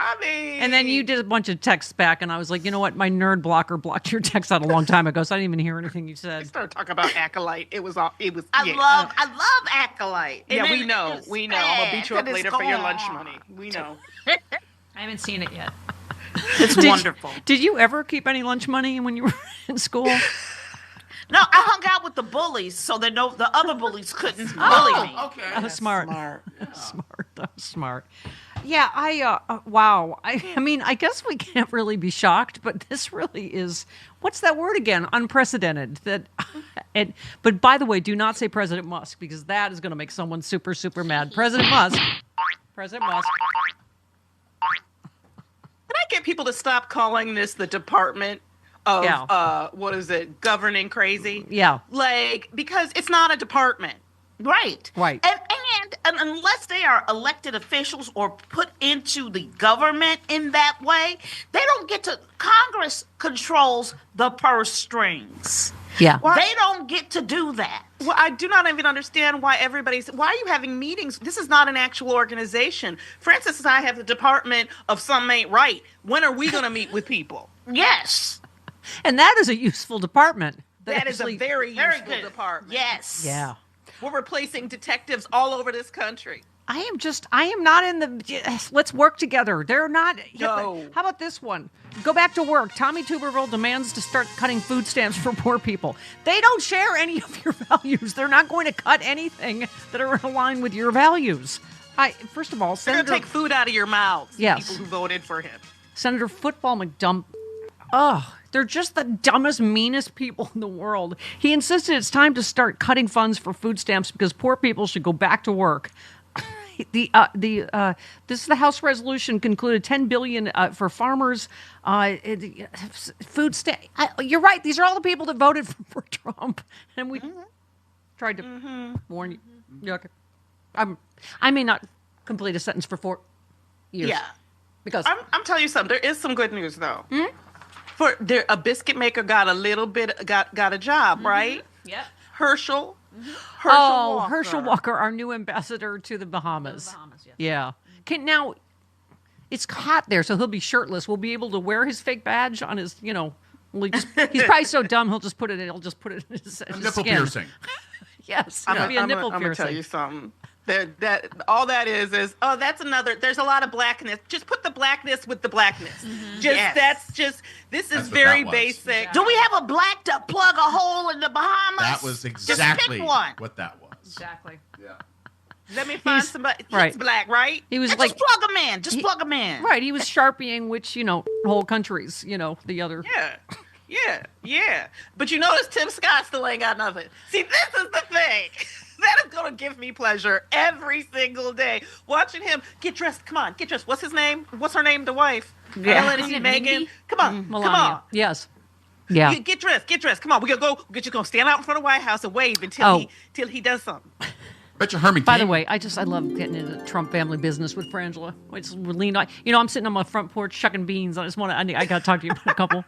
then you did a bunch of texts back, and I was like, you know what? My nerd blocker blocked your text out a long time ago, so I didn't even hear anything you said. We started talking about Acolyte. It was. I love Acolyte. Yeah, we know. I'm gonna beat you up later for your lunch money. We know. I haven't seen it yet. It's wonderful. Did you ever keep any lunch money when you were in school? No, I hung out with the bullies so that the other bullies couldn't bully me. Okay. That was smart. That was smart. Yeah, wow. I mean, I guess we can't really be shocked, but this really is, what's that word again? Unprecedented. But by the way, do not say President Musk, because that is going to make someone super, super mad. President Musk. Can I get people to stop calling this the Department of, what is it, governing crazy? Yeah. Because it's not a department. Right. And unless they are elected officials or put into the government in that way, they don't get to. Congress controls the purse strings. Yeah. They don't get to do that. Well, I do not even understand why why are you having meetings? This is not an actual organization. Francis and I have the Department of Some Ain't Right. When are we going to meet with people? Yes. And that is a useful department. That is a very useful department. Yes. Yeah. We're replacing detectives all over this country. I am not in the, let's work together. They're not. No. How about this one? Go back to work. Tommy Tuberville demands to start cutting food stamps for poor people. They don't share any of your values. They're not going to cut anything that are in line with your values. First of all, they're going to take food out of your mouths. Yes. People who voted for him. Senator Football McDump. They're just the dumbest, meanest people in the world. He insisted it's time to start cutting funds for food stamps because poor people should go back to work. This is the House resolution concluded $10 billion for farmers. Food stamp. You're right. These are all the people that voted for Trump, and we tried to warn you. Yeah, okay. I may not complete a sentence for 4 years. Yeah, because I'm telling you something. There is some good news though. A biscuit maker got a little bit got a job, right? Yep. Herschel Herschel Walker, our new ambassador to the Bahamas. Yeah. Now, it's hot there, so he'll be shirtless. We'll be able to wear his fake badge on his, he's probably so dumb he'll just put it in his nipple skin. piercing. Yes, it'll be a nipple piercing. I'm going to tell you something. All that is that's another. There's a lot of blackness. Just put the blackness with the blackness. This is very basic. Yeah. Do we have a black to plug a hole in the Bahamas? That was exactly what that was. Exactly. Yeah. Let me find somebody. He's black, right? He was just plug him in. Just plug him in. Right. He was sharpieing whole countries. The other. Yeah. But you notice Tim Scott still ain't got nothing. See, this is the thing. That is going to give me pleasure every single day. Watching him get dressed. Come on, get dressed. What's his name? What's her name? The wife? Yeah. Megan. Come on. Melania. Come on. Yes. Yeah. Get dressed. Come on. We're going to stand out in front of the White House and wave until he does something. Bet you Herman By the way, I love getting into Trump family business with Frangela. I just lean on. I'm sitting on my front porch shucking beans. I got to talk to you about a couple.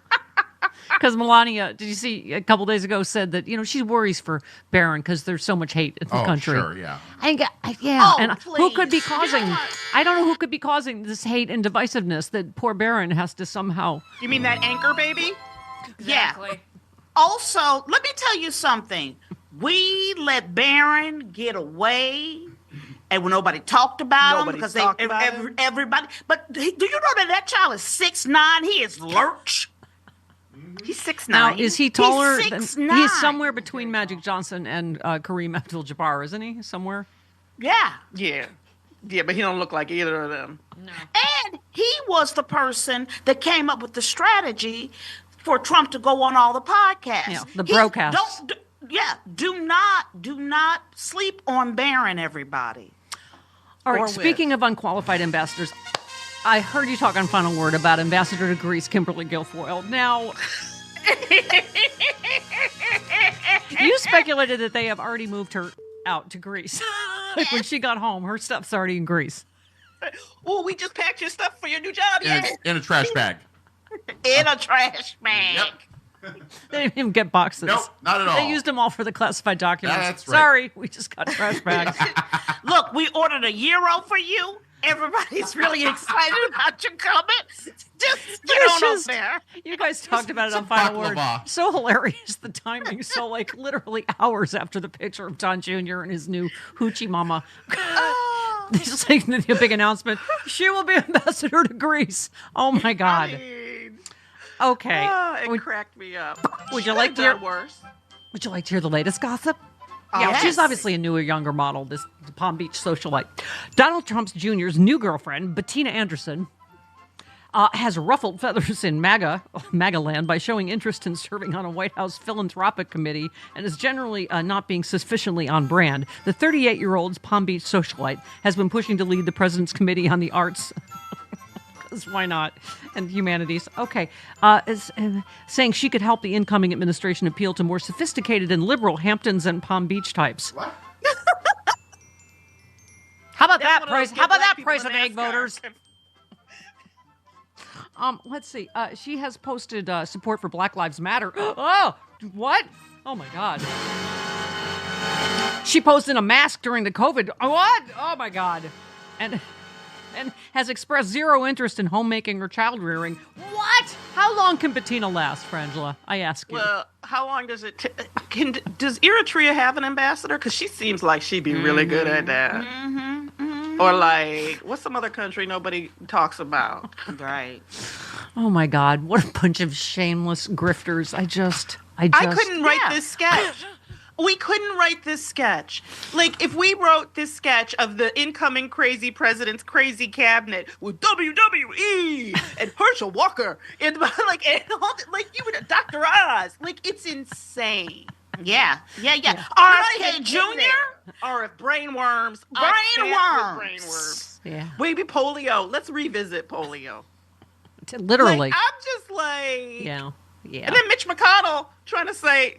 Because Melania, did you see a couple days ago, said that she worries for Barron because there's so much hate in the country. Sure, yeah. Who could be causing? I don't know who could be causing this hate and divisiveness that poor Barron has to somehow. You mean that anchor baby? Exactly. Yeah. Also, let me tell you something. We let Barron get away, and when nobody talked about him because everybody. But do you know that child is 6'9"? He is lurch. He's 6'9". Now, is he taller? He's 6'9". He's somewhere between Magic Johnson and Kareem Abdul-Jabbar, isn't he? Somewhere. Yeah. Yeah, but he don't look like either of them. No. And he was the person that came up with the strategy for Trump to go on all the podcasts. Yeah, the broadcasts. Do not sleep on Barron, everybody. All right, speaking of unqualified ambassadors, I heard you talk on Final Word about Ambassador to Greece, Kimberly Guilfoyle. Now, you speculated that they have already moved her out to Greece. When she got home, her stuff's already in Greece. Oh, we just packed your stuff for your new job, in a trash bag. In a trash bag. Yep. They didn't even get boxes. Nope, not at all. They used them all for the classified documents. That's right. Sorry, we just got trash bags. Look, we ordered a gyro for you. Everybody's really excited about your comments. Just get on up there. You guys talked about it on Final Word. So hilarious, the timing. So, literally hours after the picture of Don Jr. and his new hoochie mama. It's like the big announcement. She will be ambassador to Greece. Oh, my God. Okay. It cracked me up. Would you like to hear the latest gossip? Yeah, she's obviously a newer, younger model, this Palm Beach socialite. Donald Trump Jr.'s new girlfriend, Bettina Anderson, has ruffled feathers in MAGA land by showing interest in serving on a White House philanthropic committee and is generally not being sufficiently on brand. The 38-year-old's Palm Beach socialite has been pushing to lead the president's committee on the arts. Why not? And humanities. Okay. Saying she could help the incoming administration appeal to more sophisticated and liberal Hamptons and Palm Beach types. What? How about that, price of egg voters? Let's see. She has posted support for Black Lives Matter. Oh, what? Oh, my God. She posed in a mask during the COVID. What? Oh, my God. And has expressed zero interest in homemaking or child rearing. What? How long can Bettina last, Frangela? I ask you. Well, how long does it does Eritrea have an ambassador? Because she seems like she'd be really good at that. Or what's some other country nobody talks about? Right. Oh, my God. What a bunch of shameless grifters. I couldn't write this sketch. We couldn't write this sketch. If we wrote this sketch of the incoming crazy president's crazy cabinet with WWE and Herschel Walker and you would Dr. Oz, it's insane. Yeah. RFK Jr. Or if brainworms. Brainworms. Yeah. Maybe polio. Let's revisit polio. Literally. I'm just Yeah. And then Mitch McConnell trying to say,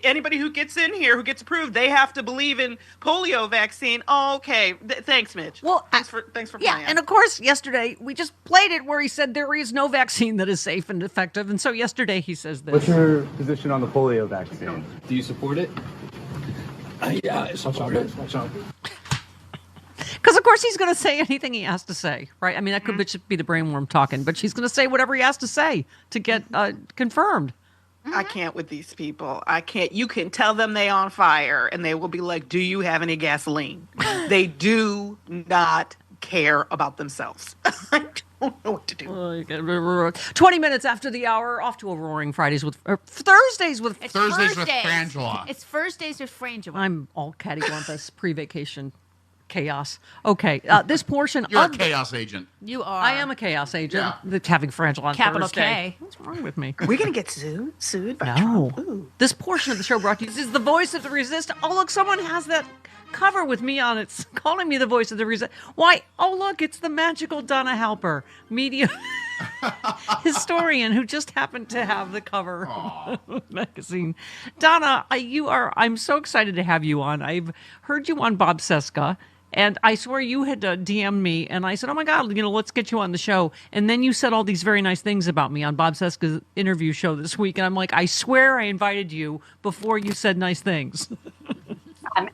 anybody who gets in here, who gets approved, they have to believe in polio vaccine. Oh, okay. Thanks, Mitch. Well, thanks for playing. Yeah, and of course, yesterday we just played it where he said there is no vaccine that is safe and effective. And so yesterday he says this. What's your position on the polio vaccine? Do you support it? Yeah, it's all good. It's all good. Because, of course, he's going to say anything he has to say, right? I mean, that could be the brainworm talking, but she's going to say whatever he has to say to get confirmed. I can't with these people. I can't. You can tell them they on fire, and they will be like, do you have any gasoline? They do not care about themselves. I don't know what to do. 20 minutes after the hour, off to a roaring Thursdays with Thursdays with Frangela. It's Thursdays with Frangela. I'm all cattywampus pre-vacation chaos. Okay, this portion You're a chaos agent. You are. I am a chaos agent. Having Frangela on Capital Thursday. K. What's wrong with me? Are we going to get sued by No. Trump? Ooh. This portion of the show brought to you is the voice of the resistance. Oh, look, someone has that cover with me on it, calling me the voice of the resistance. Why? Oh, look, it's the magical Donna Halper, media historian who just happened to have the cover magazine. Donna, I'm so excited to have you on. I've heard you on Bob Cesca. And I swear you had DM'd me, and I said, oh, my God, let's get you on the show. And then you said all these very nice things about me on Bob Cesca's interview show this week. And I'm like, I swear I invited you before you said nice things.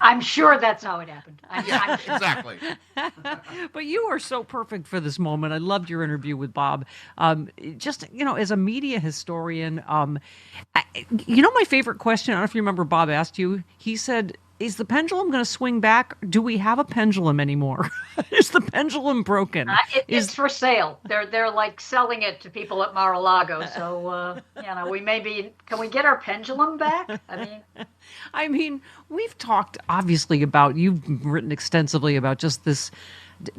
I'm sure that's how it happened. Yeah, exactly. But you are so perfect for this moment. I loved your interview with Bob. As a media historian, my favorite question, I don't know if you remember Bob asked you, he said, is the pendulum going to swing back? Do we have a pendulum anymore? Is the pendulum broken? It's for sale. They're like selling it to people at Mar-a-Lago. So, can we get our pendulum back? I mean, we've talked obviously about, you've written extensively about just this,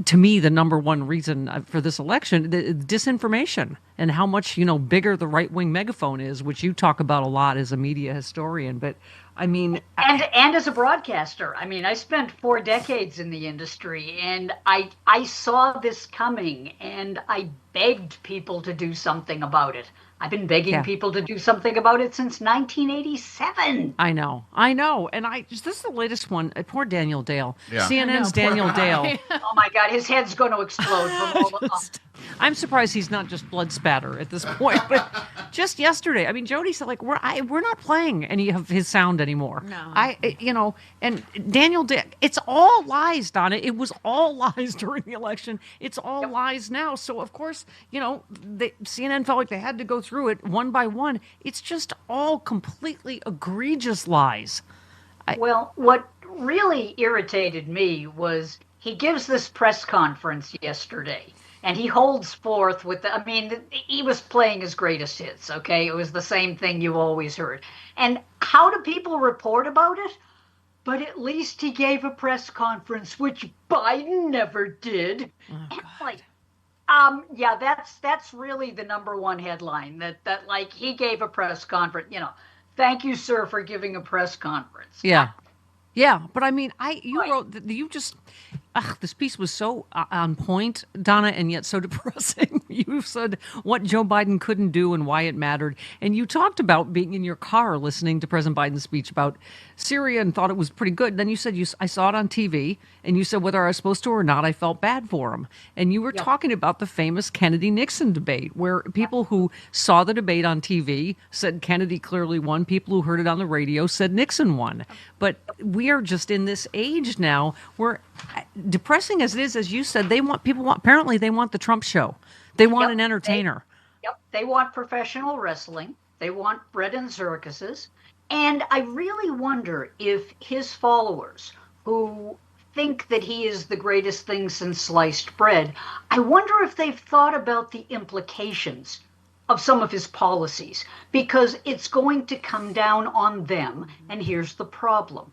to me, the number one reason for this election, the disinformation and how much, bigger the right-wing megaphone is, which you talk about a lot as a media historian. But I mean, and as a broadcaster, I spent 4 decades in the industry, and I saw this coming, and I begged people to do something about it. I've been begging people to do something about it since 1987. I know. And this is the latest one. Poor Daniel Dale. Yeah. CNN's Daniel Dale. Oh my God, his head's going to explode from all the... I'm surprised he's not just blood spatter at this point. But just yesterday, Jody said, we're not playing any of his sound anymore. No. And Daniel Dale, it's all lies, Donna. It was all lies during the election. It's all lies now. So, of course, CNN felt like they had to go through it one by one. It's just all completely egregious lies. Well, what really irritated me was he gives this press conference yesterday, and he holds forth with he was playing his greatest hits, okay? It was the same thing you always heard. And how do people report about it? But at least he gave a press conference, which Biden never did. Oh, that's really the number one headline, that he gave a press conference, thank you, sir, for giving a press conference. Yeah. Yeah, but wrote that you just, this piece was so on point, Donna, and yet so depressing. You said what Joe Biden couldn't do and why it mattered. And you talked about being in your car listening to President Biden's speech about Syria and thought it was pretty good. Then you said, I saw it on TV, and you said whether I was supposed to or not, I felt bad for him. And you were talking about the famous Kennedy-Nixon debate, where people who saw the debate on TV said Kennedy clearly won. People who heard it on the radio said Nixon won. But we are just in this age now where, depressing as it is, as you said, apparently they want the Trump show. They want an entertainer. They want professional wrestling. They want bread and circuses. And I really wonder if his followers, who think that he is the greatest thing since sliced bread, I wonder if they've thought about the implications of some of his policies, because it's going to come down on them. And here's the problem.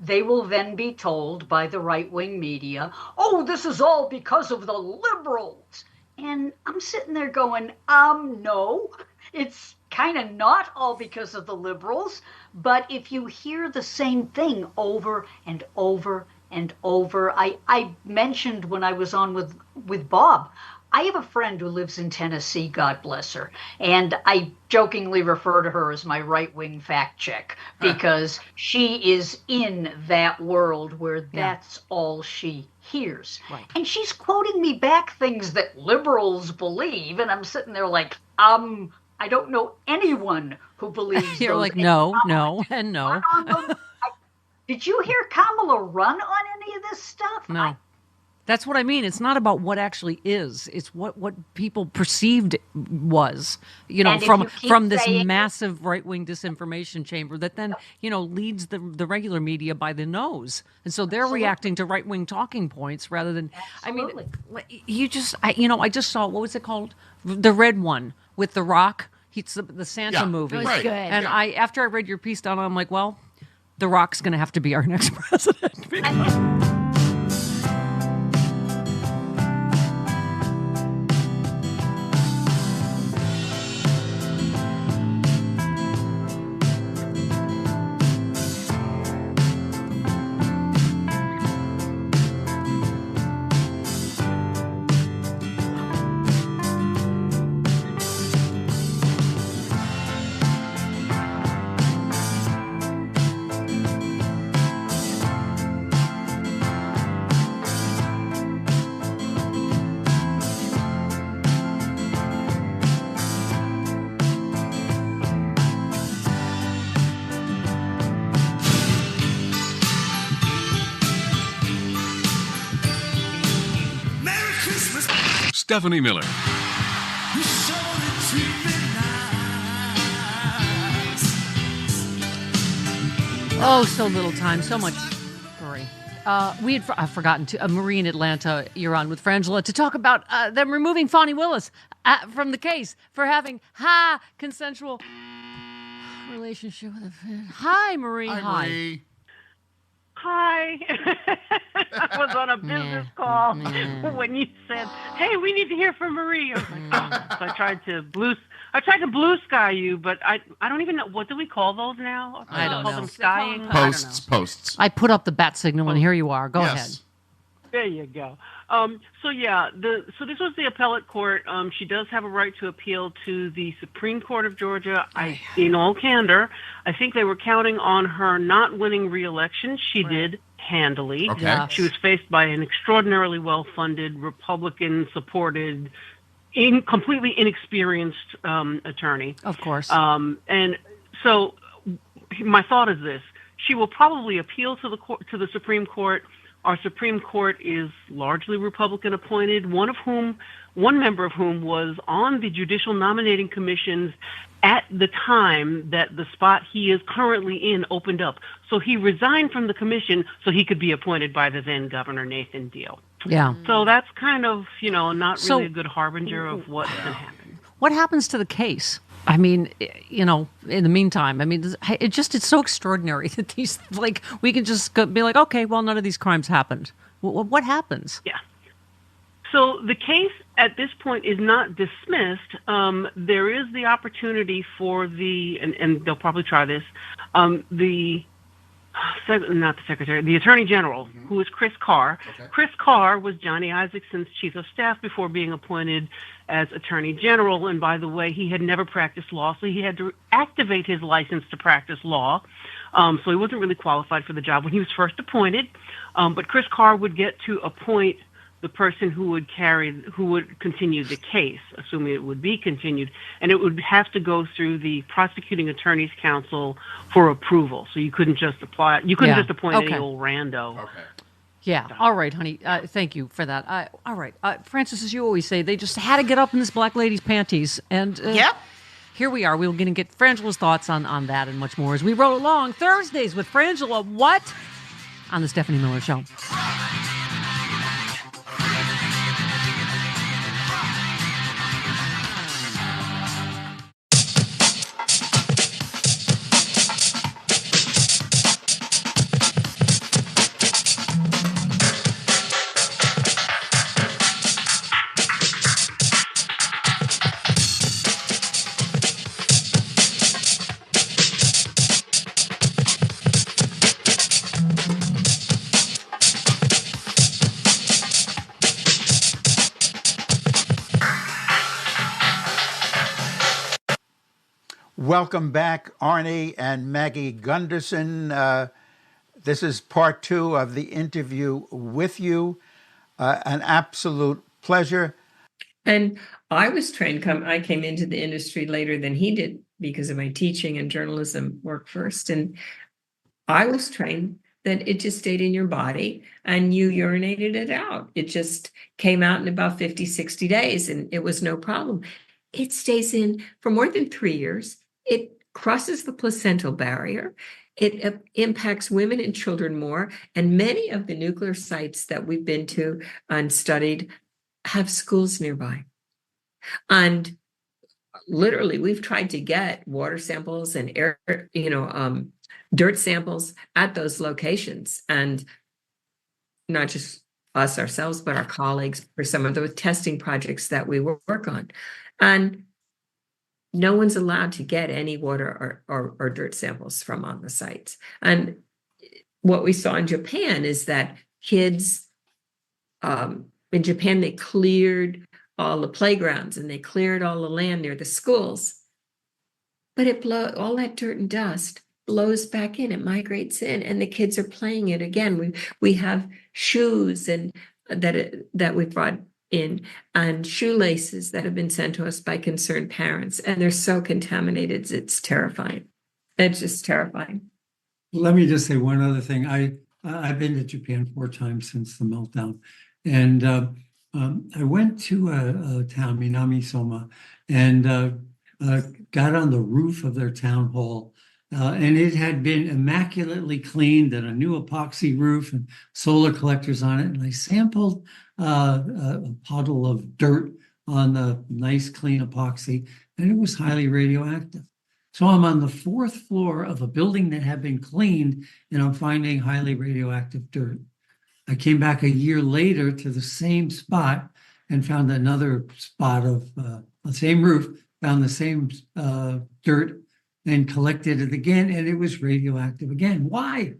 They will then be told by the right-wing media, oh, this is all because of the liberals. And I'm sitting there going, no, it's kind of not all because of the liberals. But if you hear the same thing over and over and over, I mentioned when I was on with Bob, I have a friend who lives in Tennessee, God bless her, and I jokingly refer to her as my right-wing fact check, because she is in that world where that's all she hears. Right. And she's quoting me back things that liberals believe, and I'm sitting there like, I don't know anyone who believes You're those like, no, and no. Did you hear Kamala run on any of this stuff? No. That's what I mean. It's not about what actually is. It's what people perceived was, from this massive right-wing disinformation chamber that then, leads the regular media by the nose. And so they're reacting to right-wing talking points rather than, Absolutely. I just saw, what was it called? The red one with The Rock. It's the Santa movie. It was good. And after I read your piece, Donna, I'm like, well, The Rock's going to have to be our next president. Stephanie Miller. Oh, so little time, so much story. I've forgotten to Marie in Atlanta. You're on with Frangela to talk about them removing Fonnie Willis from the case for having consensual relationship with a fan. Hi, Marie. Hi, Marie. Hi. I was on a business call when you said, "Hey, we need to hear from Marie." I was like, oh. So I tried to blue sky you, but I don't even know, what do we call those now? I don't know. Them skying? Posts. I put up the bat signal, and here you are. Go ahead. There you go. So this was the appellate court. She does have a right to appeal to the Supreme Court of Georgia. In all candor, I think they were counting on her not winning re-election. She did handily. Okay. Yeah. She was faced by an extraordinarily well-funded, Republican-supported, completely inexperienced attorney. Of course. And so my thought is this: she will probably appeal to the Supreme Court. Our Supreme Court is largely Republican appointed, one member of whom was on the Judicial Nominating Commissions at the time that the spot he is currently in opened up. So he resigned from the commission so he could be appointed by the then Governor Nathan Deal. Yeah. So that's kind of, not really a good harbinger of what's going to happen. What happens to the case? I mean, in the meantime, it's so extraordinary that these, we can just be like, okay, well, none of these crimes happened. What happens? Yeah. So the case at this point is not dismissed. There is the opportunity for and they'll probably try this, the Attorney General, who is Chris Carr. Okay. Chris Carr was Johnny Isakson's chief of staff before being appointed as Attorney General. And by the way, he had never practiced law, so he had to activate his license to practice law. So he wasn't really qualified for the job when he was first appointed. But Chris Carr would get to appoint the person who would continue the case, assuming it would be continued, and it would have to go through the prosecuting attorney's council for approval. So you couldn't just apply. You couldn't just appoint any old rando. Okay. Yeah. All right, honey. Thank you for that. All right, Francis, as you always say, they just had to get up in this black lady's panties, and yep. Here we are. We're going to get Frangela's thoughts on that and much more as we roll along. Thursdays with Frangela. What? On the Stephanie Miller Show. Welcome back, Arnie and Maggie Gunderson. This is part 2 of the interview with you. An absolute pleasure. And I was trained, I came into the industry later than he did because of my teaching and journalism work first. And I was trained that it just stayed in your body and you urinated it out. It just came out in about 50, 60 days and it was no problem. It stays in for more than 3 years. It crosses the placental barrier. It impacts women and children more. And many of the nuclear sites that we've been to and studied have schools nearby. And literally, we've tried to get water samples and air, dirt samples at those locations, and not just us ourselves, but our colleagues for some of the testing projects that we work on. And no one's allowed to get any water or dirt samples from on the sites. And what we saw in Japan is that kids, in Japan, they cleared all the playgrounds and they cleared all the land near the schools. But all that dirt and dust blows back in, it migrates in, and the kids are playing it again. We have shoes and that we brought in, and shoelaces that have been sent to us by concerned parents, and they're so contaminated, it's terrifying. It's just terrifying. Let me just say one other thing. I've been to Japan 4 times since the meltdown, and I went to a town, Minami-Soma, and got on the roof of their town hall. And it had been immaculately cleaned and a new epoxy roof and solar collectors on it. And I sampled a puddle of dirt on the nice clean epoxy, and it was highly radioactive. So I'm on the 4th floor of a building that had been cleaned, and I'm finding highly radioactive dirt. I came back a year later to the same spot and found another spot of the same roof, found the same dirt, and collected it again, and it was radioactive again. Why?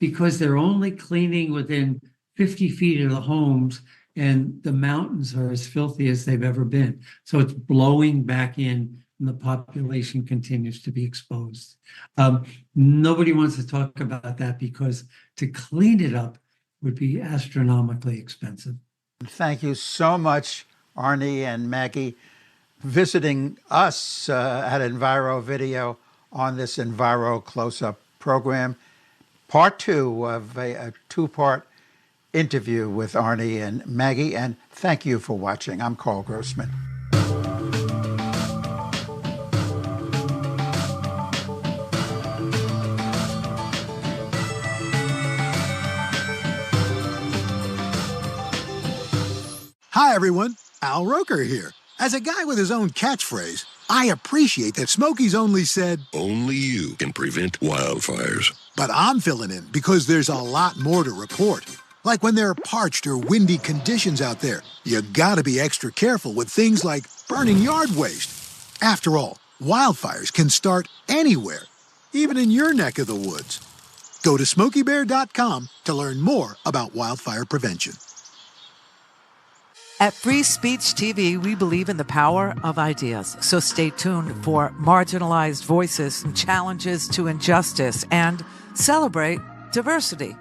Because they're only cleaning within 50 feet of the homes, and the mountains are as filthy as they've ever been. So it's blowing back in, and the population continues to be exposed. Nobody wants to talk about that because to clean it up would be astronomically expensive. Thank you so much, Arnie and Maggie, visiting us at Enviro Video on this Enviro Close-Up program. Part 2 of a 2-part interview with Arnie and Maggie, and thank you for watching. I'm Carl Grossman. Hi, everyone. Al Roker here. As a guy with his own catchphrase, I appreciate that Smokey's only said, "Only you can prevent wildfires." But I'm filling in because there's a lot more to report. Like when there are parched or windy conditions out there, you gotta be extra careful with things like burning yard waste. After all, wildfires can start anywhere, even in your neck of the woods. Go to SmokeyBear.com to learn more about wildfire prevention. At Free Speech TV, we believe in the power of ideas. So stay tuned for marginalized voices and challenges to injustice, and celebrate diversity.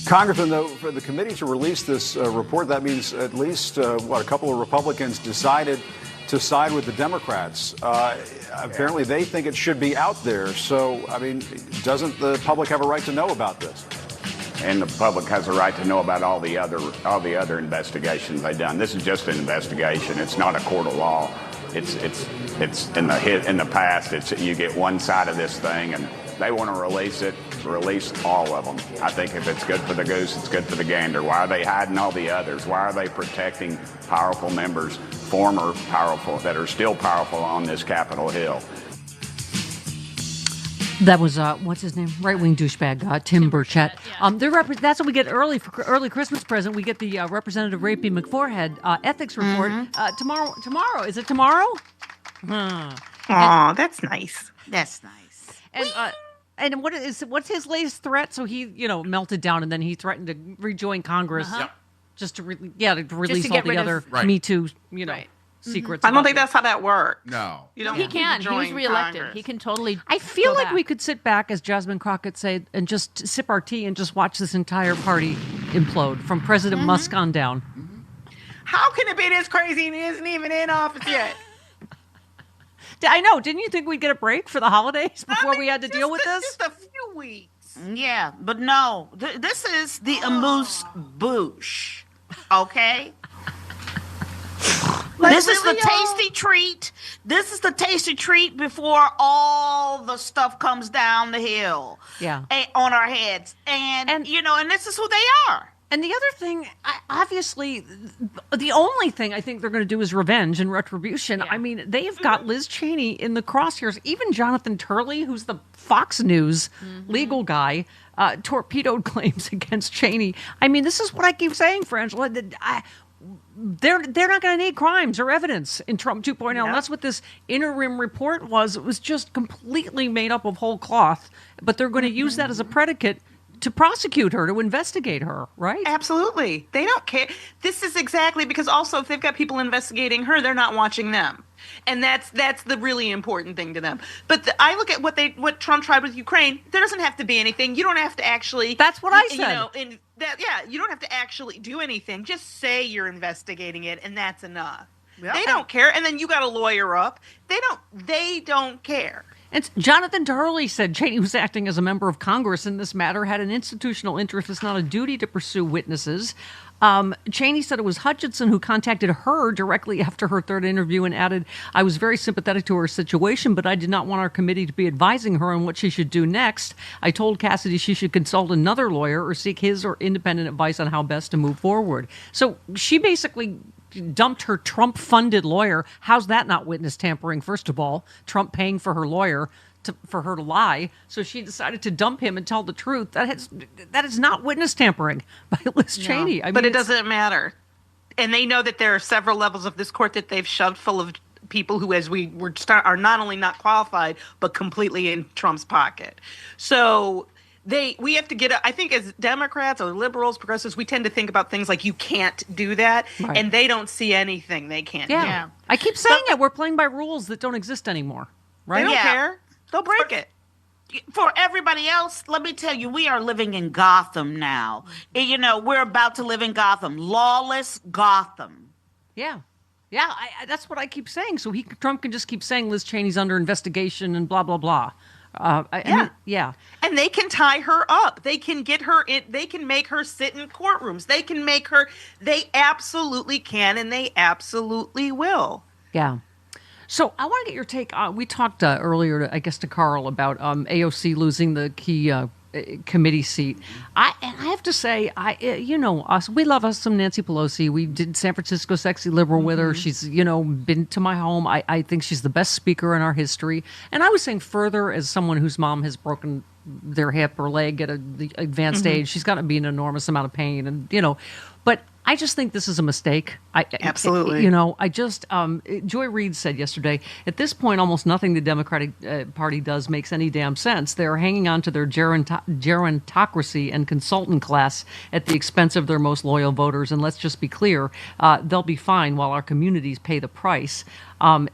Congressman, for the committee to release this report, that means at least, a couple of Republicans decided to side with the Democrats. Apparently, they think it should be out there. So, I mean, doesn't the public have a right to know about this? And the public has a right to know about all the other investigations they've done. This is just an investigation. It's not a court of law. It's in the past. You get one side of this thing, and they want to release it. Release all of them. I think if it's good for the goose, it's good for the gander. Why are they hiding all the others? Why are they protecting powerful members, former powerful, that are still powerful on this Capitol Hill? That was what's his name? Right-wing douchebag Tim Burchett. Yeah. That's what we get early for early Christmas present. We get the Representative Rapey McForehead ethics report tomorrow. Tomorrow, is it tomorrow? Oh, that's nice. That's nice. And what's his latest threat? So he melted down, and then he threatened to rejoin Congress just to release all the other Me Too secrets. I don't think that's how that works. No. You don't. He can. He was reelected. Congress. He can totally. I feel like we could sit back, as Jasmine Crockett said, and just sip our tea and just watch this entire party implode from President Musk on down. How can it be this crazy and he isn't even in office yet? I know. Didn't you think we'd get a break for the holidays before we had to deal with this? Just a few weeks. Yeah, but no. This is the amuse-bouche, okay? This is the tasty treat. This is the tasty treat before all the stuff comes down the hill. Yeah. On our heads. And and this is who they are. And the other thing, obviously, the only thing I think they're going to do is revenge and retribution. Yeah. I mean, they've got Liz Cheney in the crosshairs. Even Jonathan Turley, who's the Fox News legal guy, torpedoed claims against Cheney. I mean, this is what I keep saying, Frangela. They're not going to need crimes or evidence in Trump 2.0. Yep. And that's what this interim report was. It was just completely made up of whole cloth. But they're going to use that as a predicate to prosecute her, to investigate her, right? Absolutely. They don't care. This is exactly because also if they've got people investigating her, they're not watching them. And that's the really important thing to them. But I look at what Trump tried with Ukraine. There doesn't have to be anything. You don't have to actually. That's what I said. You don't have to actually do anything. Just say you're investigating it, and that's enough. Yep. They don't care. And then you got a lawyer up. They don't care. And Jonathan Turley said Cheney was acting as a member of Congress in this matter, had an institutional interest. It's not a duty to pursue witnesses. Cheney said it was Hutchinson who contacted her directly after her third interview and added, I was very sympathetic to her situation, but I did not want our committee to be advising her on what she should do next. I told Cassidy she should consult another lawyer or seek his or independent advice on how best to move forward. So she basically dumped her Trump-funded lawyer. How's that not witness tampering, first of all? Trump paying for her lawyer for her to lie. So she decided to dump him and tell the truth. That is not witness tampering by Liz Cheney. I mean, but it doesn't matter. And they know that there are several levels of this court that they've shoved full of people who, as are not only not qualified, but completely in Trump's pocket. So we have to get, I think as Democrats or liberals, progressives, we tend to think about things like you can't do that. Right. And they don't see anything they can't do. Yeah. I keep saying it. We're playing by rules that don't exist anymore. Right? They don't care. They'll break it. For everybody else, let me tell you, we are living in Gotham now. We're about to live in Gotham. Lawless Gotham. Yeah. Yeah, that's what I keep saying. So Trump can just keep saying Liz Cheney's under investigation and blah, blah, blah. I mean, and they can tie her up. They can get her in. They can make her sit in courtrooms. They can make her. They absolutely can, and they absolutely will. Yeah. So I want to get your take. We talked earlier, to Carl, about AOC losing the key committee seat. I have to say, us. We love us some Nancy Pelosi. We did San Francisco Sexy Liberal with her. She's been to my home. I think she's the best speaker in our history. And I was saying further, as someone whose mom has broken their hip or leg at the advanced age, she's got to be in an enormous amount of pain. And but I just think this is a mistake. Absolutely. Joy Reid said yesterday, at this point, almost nothing the Democratic Party does makes any damn sense. They're hanging on to their gerontocracy and consultant class at the expense of their most loyal voters. And let's just be clear, they'll be fine while our communities pay the price.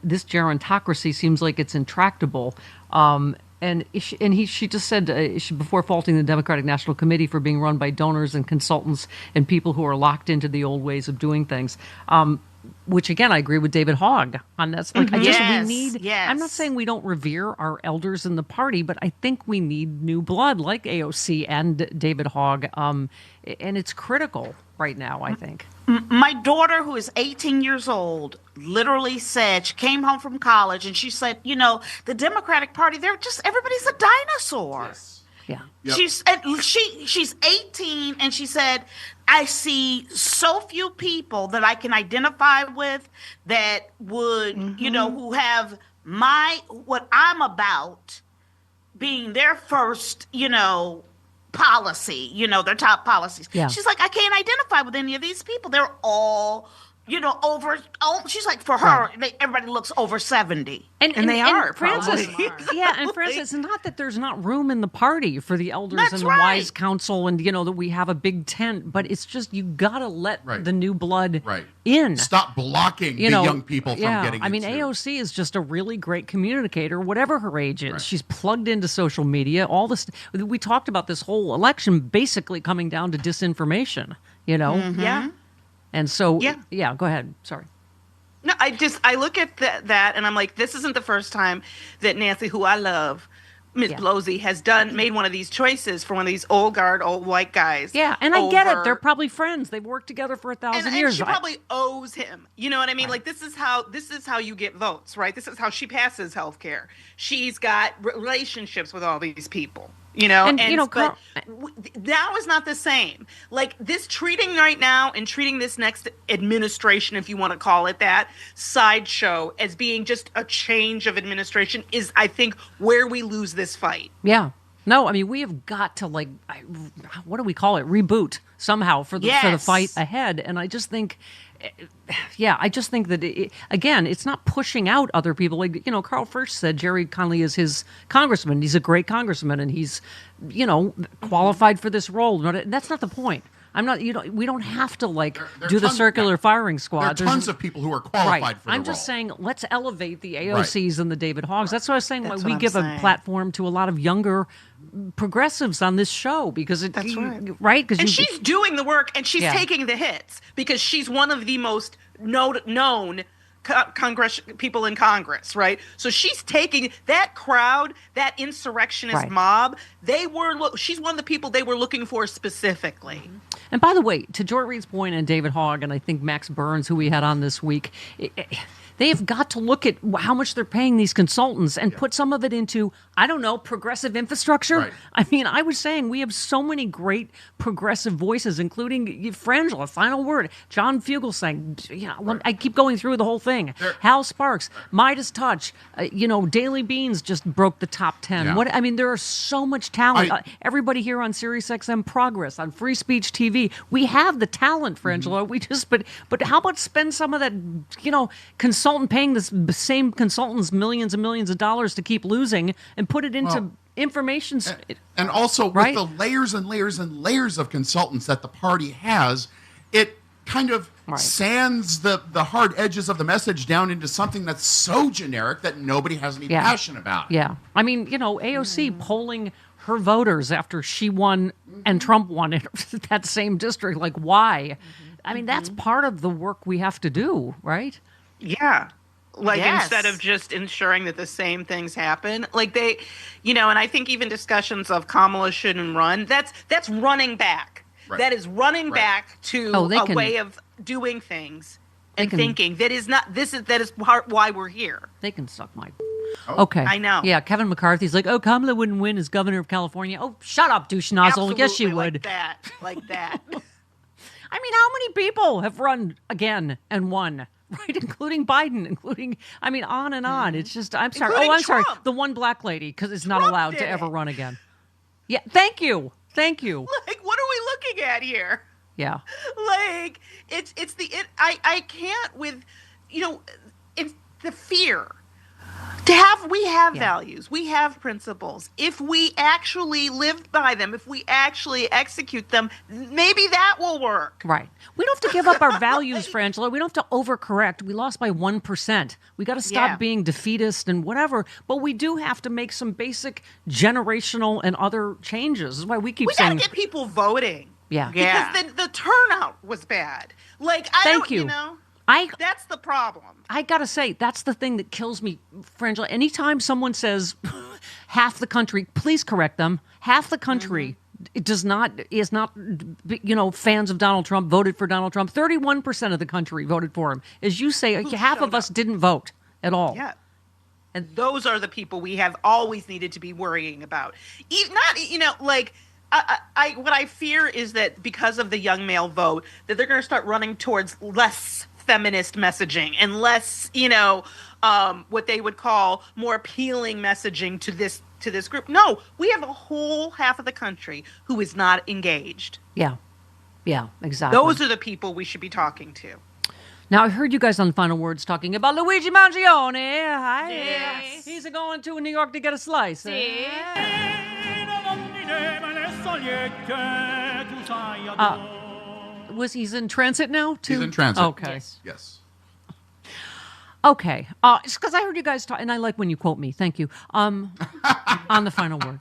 This gerontocracy seems like it's intractable. She just said, before faulting the Democratic National Committee for being run by donors and consultants and people who are locked into the old ways of doing things, which again, I agree with David Hogg on that. Like, I'm not saying we don't revere our elders in the party, but I think we need new blood like AOC and David Hogg. And it's critical right now, I think. My daughter, who is 18 years old, literally said, she came home from college and she said, the Democratic Party, everybody's a dinosaur. Yes. Yeah. Yep. She's 18 and she said, I see so few people that I can identify with that would, who have what I'm about being their first, policy, their top policies. Yeah. She's like, I can't identify with any of these people. They're all, she's like, for her, everybody looks over 70. And they are, Francis. Yeah, and Francis, it's not that there's not room in the party for the elders and the wise council and, that we have a big tent, but it's just, you got to let the new blood in. Stop blocking the young people from getting I mean, AOC is just a really great communicator, whatever her age is. Right. She's plugged into social media. All this, we talked about this whole election basically coming down to disinformation, Mm-hmm. Yeah. And so, go ahead. Sorry. No, I look at that and I'm like, this isn't the first time that Nancy, who I love, Miss Pelosi, has made one of these choices for one of these old white guys. Yeah, and I get it. They're probably friends. They've worked together for 1,000 years. And she probably owes him. You know what I mean? Like this is how you get votes, right? This is how she passes health care. She's got relationships with all these people. But now is not the same. Like this treating right now and treating this next administration, if you want to call it that, sideshow as being just a change of administration is, I think, where we lose this fight. Yeah. No, I mean, we have got to what do we call it? Reboot somehow for the fight ahead. And I just think, that, again, it's not pushing out other people. Like, Carl First said Jerry Connolly is his congressman. He's a great congressman and he's, qualified for this role. That's not the point. I'm not, we don't have to do the circular firing squad. There are tons of people who are qualified for the I'm role. just saying, let's elevate the AOCs and the David Hoggs. That's what I was saying. We give a platform to a lot of younger progressives on this show because that's right. And she's doing the work and she's taking the hits because she's one of the most known people in Congress, right? So she's taking that crowd, that insurrectionist mob. She's one of the people they were looking for specifically. Mm-hmm. And by the way, to Joy Reid's point and David Hogg and I think Max Burns, who we had on this week, they have got to look at how much they're paying these consultants and put some of it into, I don't know, progressive infrastructure. Right. I mean, I was saying we have so many great progressive voices, including Frangela, Final Word, John Fugelsang. I keep going through the whole thing. Hal Sparks, Midas Touch, Daily Beans just broke the top 10. Yeah. There are so much talent. Everybody here on SiriusXM Progress, on Free Speech TV, we have the talent, Frangela. We just, but how about spend some of that, consultant paying the same consultants millions and millions of dollars to keep losing and put it into information. And also with the layers and layers and layers of consultants that the party has, it kind of sands the hard edges of the message down into something that's so generic that nobody has any passion about. Yeah. I mean, AOC polling her voters after she won and Trump won in that same district. Like, why? I mean, that's part of the work we have to do, right? Yeah. Instead of just ensuring that the same things happen, and I think even discussions of Kamala shouldn't run, that's running back. Right. That is running back to a way of doing things and thinking that is part why we're here. They can suck my. Okay. I know. Yeah, Kevin McCarthy's like, Kamala wouldn't win as governor of California. Oh, shut up, douche nozzle. Absolutely, yes, she would. Like that. I mean, how many people have run again and won? Right, including Biden, on and on. It's just, I'm sorry. Including sorry. Trump. The one black lady, because it's not allowed to ever run again. Yeah, thank you. What are we looking at here? Yeah. I can't with, it's the fear. We have values, we have principles. If we actually lived by them, if we actually execute them, maybe that will work. Right. We don't have to give up our values, Frangela. We don't have to overcorrect. We lost by 1%. We got to stop being defeatist and whatever. But we do have to make some basic generational and other changes. That's why we keep saying. We got to get people voting. Yeah. Because the turnout was bad. Thank you. That's the problem. I gotta say, that's the thing that kills me, Frangela. Anytime someone says half the country, please correct them. Half the country is not fans of Donald Trump, voted for Donald Trump. 31% of the country voted for him. As you say, half of us didn't vote at all. Yeah. And those are the people we have always needed to be worrying about. What I fear is that because of the young male vote, that they're going to start running towards less feminist messaging and less, what they would call more appealing messaging to this group. No, we have a whole half of the country who is not engaged. Yeah. Yeah, exactly. Those are the people we should be talking to. Now, I heard you guys on Final Words talking about Luigi Mangione. Hi. Yes. He's going to New York to get a slice. He's in transit now? He's in transit. Okay. Yes. Okay. It's because I heard you guys talk, and I like when you quote me. Thank you. On the Final Word.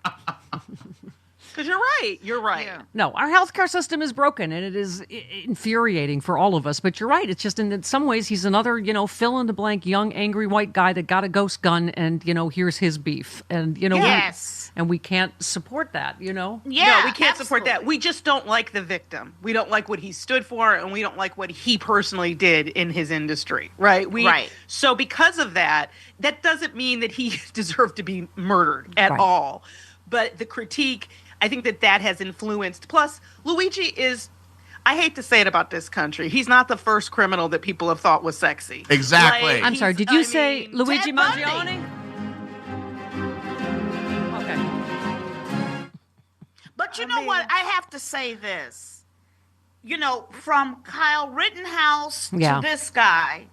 Because you're right. You're right. Yeah. No, our healthcare system is broken, and it is infuriating for all of us. But you're right. It's just in some ways he's another, fill in the blank young angry white guy that got a ghost gun, and here's his beef, and yes. we can't support that. Yeah, no, we can't absolutely. support that. We just don't like the victim. We don't like what he stood for, and we don't like what he personally did in his industry. Right. Right. So because of that, that doesn't mean that he deserved to be murdered at all. But the critique, I think that has influenced. Plus, Luigi is, I hate to say it about this country, he's not the first criminal that people have thought was sexy. Exactly. I'm sorry, did you say Luigi Mangione? Okay. But you know what? I have to say this. From Kyle Rittenhouse to this guy,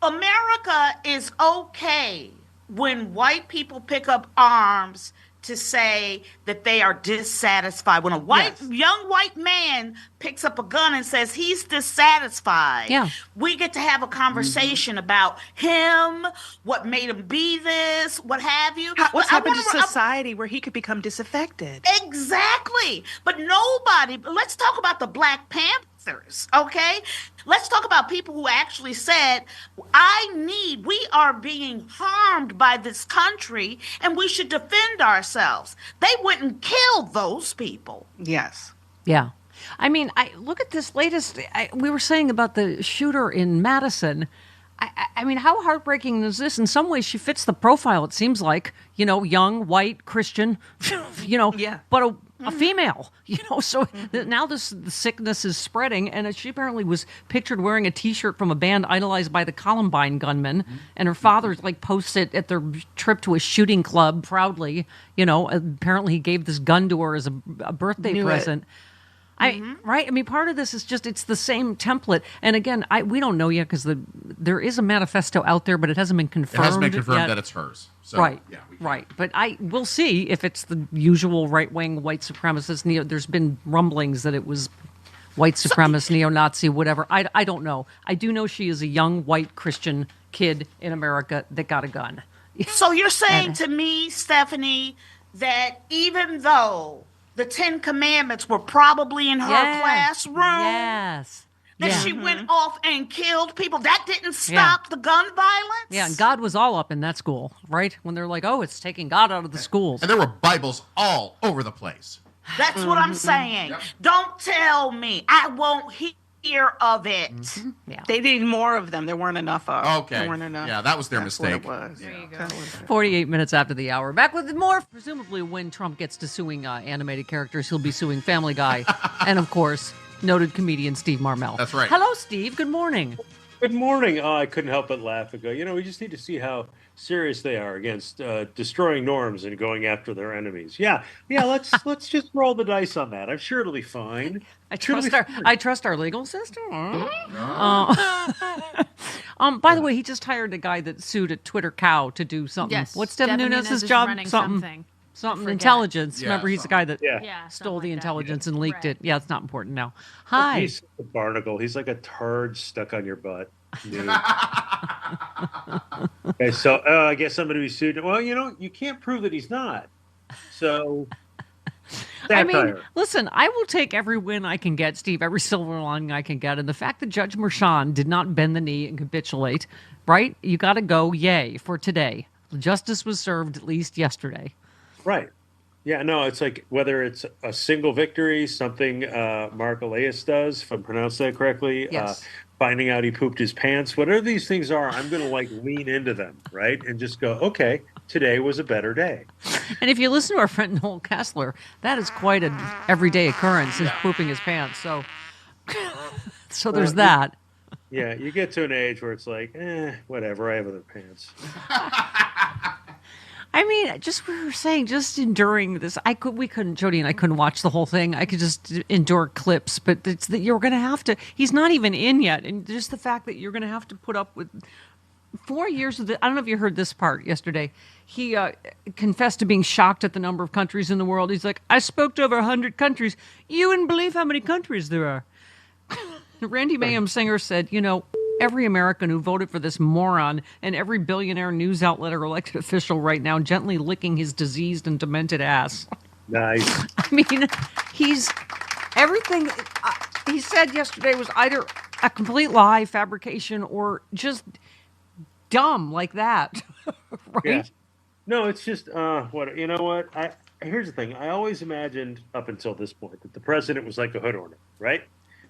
America is okay when white people pick up arms to say that they are dissatisfied. When a young white man picks up a gun and says he's dissatisfied, we get to have a conversation about him, what made him be this, what have you. What's happened to society where he could become disaffected? Exactly. But let's talk about the Black Panthers, okay? Let's talk about people who actually said, we are being harmed by this country and we should defend ourselves. They went and killed those people. Yes. Yeah. I mean, look at this latest, we were saying about the shooter in Madison. I mean, how heartbreaking is this? In some ways, she fits the profile, it seems like, young, white, Christian, but a female, so now the sickness is spreading, and she apparently was pictured wearing a T-shirt from a band idolized by the Columbine gunmen, and her father posts it at their trip to a shooting club proudly. Apparently he gave this gun to her as a birthday present. Right? I mean, part of this is just, it's the same template. And again, we don't know yet because there is a manifesto out there, but it hasn't been confirmed. It hasn't been confirmed yet. that it's hers. So, right. Yeah, right. But we'll see if it's the usual right-wing white supremacist. There's been rumblings that it was white supremacist, neo-Nazi, whatever. I don't know. I do know she is a young white Christian kid in America that got a gun. So you're saying to me, Stephanie, that even though the 10 Commandments were probably in her classroom. Yes. That she went off and killed people. That didn't stop the gun violence? Yeah, and God was all up in that school, right? When they're like, it's taking God out of the schools. And there were Bibles all over the place. That's what I'm saying. Yep. Don't tell me. I won't hear of it. Mm-hmm. Yeah. They need more of them. There weren't enough of. Okay. There weren't enough. Yeah, that was their mistake. What it was. There you go. 48 minutes after the hour. Back with more. Presumably when Trump gets to suing animated characters, he'll be suing Family Guy. And, of course, noted comedian Steve Marmel. That's right. Hello, Steve. Good morning. Good morning. Oh, I couldn't help but laugh and go, we just need to see how serious they are against destroying norms and going after their enemies. Yeah. Let's just roll the dice on that. I'm sure it'll be fine. I trust our legal system. By the way, he just hired a guy that sued a Twitter cow to do something. Yes, What's Devin Nunes' job? Something intelligence. Yeah, Remember, he's the guy that Yeah, stole the like intelligence and leaked it. Yeah, it's not important now. Oh, Hi. he's a barnacle. He's like a turd stuck on your butt. Dude. Okay, so I guess I'm going to be sued. Well, you can't prove that he's not. So, I mean, listen, I will take every win I can get, Steve, every silver lining I can get. And the fact that Judge Merchan did not bend the knee and capitulate, right? You got to go, yay, for today. Justice was served at least yesterday. Right. Yeah, no, it's like whether it's a single victory, something Mark Elias does, if I'm pronounced that correctly, finding out he pooped his pants, whatever these things are, I'm going to lean into them, right? And just go, okay, today was a better day. And if you listen to our friend Noel Kessler, that is quite an everyday occurrence, is pooping his pants. So there's that. Yeah, you get to an age where it's like, whatever, I have other pants. I mean, just we were saying, just enduring this. We couldn't, Jody and I couldn't watch the whole thing. I could just endure clips, but it's that you're going to have to. He's not even in yet, and just the fact that you're going to have to put up with 4 years of the. I don't know if you heard this part yesterday. He confessed to being shocked at the number of countries in the world. He's like, I spoke to over 100 countries. You wouldn't believe how many countries there are. Randy Mayhem Singer said, every American who voted for this moron and every billionaire news outlet or elected official right now gently licking his diseased and demented ass. Nice. I mean, he's everything he said yesterday was either a complete lie, fabrication, or just dumb like that. Right? Yeah. No, it's just what you know what here's the thing. I always imagined up until this point that the president was like a hood ornament, right?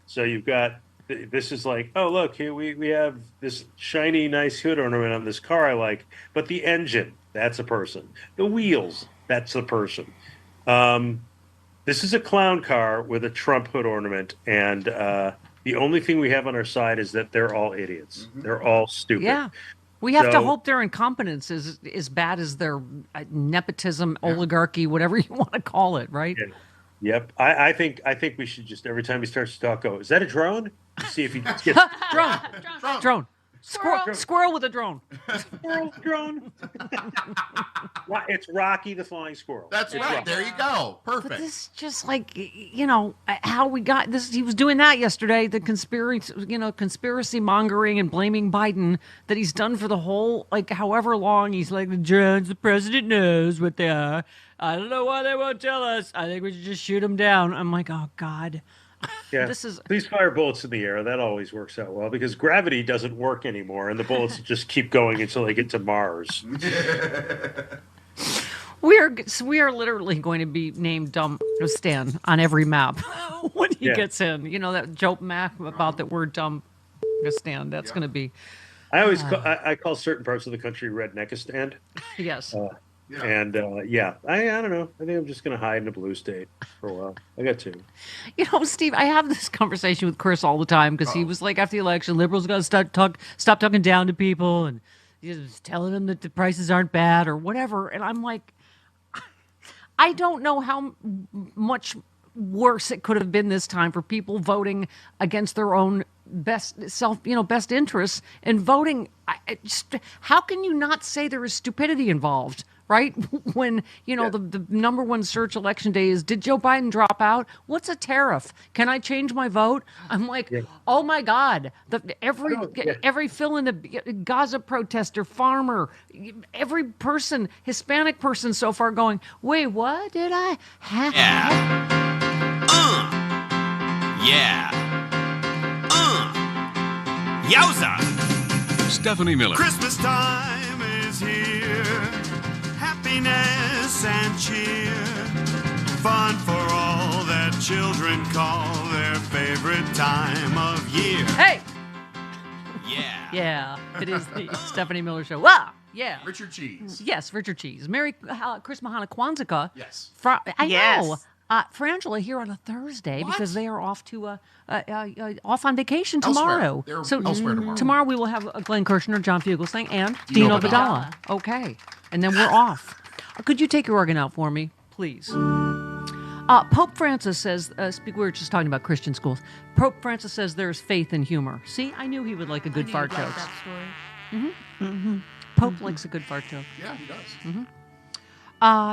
So you've got this is like, oh look, here we have this shiny nice hood ornament on this car I like, but the engine, that's a person. The wheels, that's a person. This is a clown car with a Trump hood ornament, and the only thing we have on our side is that they're all idiots. Mm-hmm. They're all stupid. Yeah. We have to hope their incompetence is as bad as their nepotism, oligarchy, whatever you want to call it, right? Yeah. Yep. I think we should just, every time he starts to talk, go, is that a drone? See if he gets drone. Squirrel with a drone. Squirrel drone. It's Rocky the Flying Squirrel. That's right. There you go. Perfect. But this is just like, how we got this. He was doing that yesterday. The conspiracy mongering and blaming Biden that he's done for the whole, like, however long. He's like, the president knows what they are. I don't know why they won't tell us. I think we should just shoot them down. I'm like, oh God. Yeah. Please fire bullets in the air. That always works out well because gravity doesn't work anymore, and the bullets just keep going until they get to Mars. We are literally going to be named Stan on every map when he gets in. You know that joke map about that word Stan. That's going to be. I always I call certain parts of the country Redneckistan. Yes. And I don't know. I think I'm just going to hide in a blue state for a while. I got to. Steve, I have this conversation with Chris all the time because he was like, after the election, liberals got to stop talking down to people and just telling them that the prices aren't bad or whatever. And I'm like, I don't know how much worse it could have been this time for people voting against their own best interests and voting. How can you not say there is stupidity involved? Right? When, the number one search election day is, did Joe Biden drop out? What's a tariff? Can I change my vote? I'm like, oh my God. Every fill in the Gaza protester, farmer, every person, Hispanic person so far going, wait, what did I have? Yowza! Stephanie Miller. Christmas time is here. Happiness and cheer, fun for all that children call their favorite time of year. Hey! Yeah, it is the Stephanie Miller Show. Wow! Yeah. Richard Cheese. Yes, Richard Cheese. Merry Chris Mahana Kwanzaa. Yes. I know. Frangela here on a Thursday because they are off to off on vacation tomorrow. They're elsewhere tomorrow. Tomorrow we will have Glenn Kirshner, John Fugelsang, and Dino Badala. Okay, and then we're off. Could you take your organ out for me, please? Pope Francis says, we were just talking about Christian schools. Pope Francis says there's faith in humor. See, I knew he would like a good fart joke. Pope likes a good fart joke. Yeah, he does.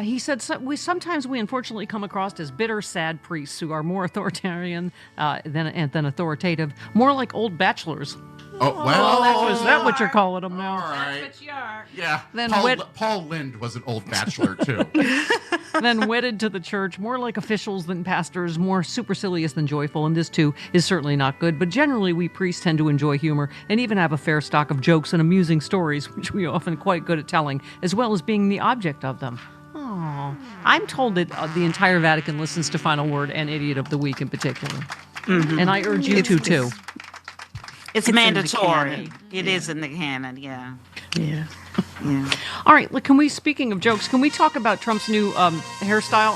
He said, sometimes we unfortunately come across as bitter, sad priests who are more authoritarian than authoritative, more like old bachelors. Oh, well. Is that what you're calling them now? All right. That's what you are. Yeah. Then Paul Lind was an old bachelor, too. Then wedded to the church, more like officials than pastors, more supercilious than joyful, and this, too, is certainly not good. But generally, we priests tend to enjoy humor and even have a fair stock of jokes and amusing stories, which we are often quite good at telling, as well as being the object of them. Oh, I'm told that the entire Vatican listens to Final Word and Idiot of the Week in particular. And I urge you to, too. It's mandatory. It is in the canon, yeah. All right, look, speaking of jokes, can we talk about Trump's new hairstyle?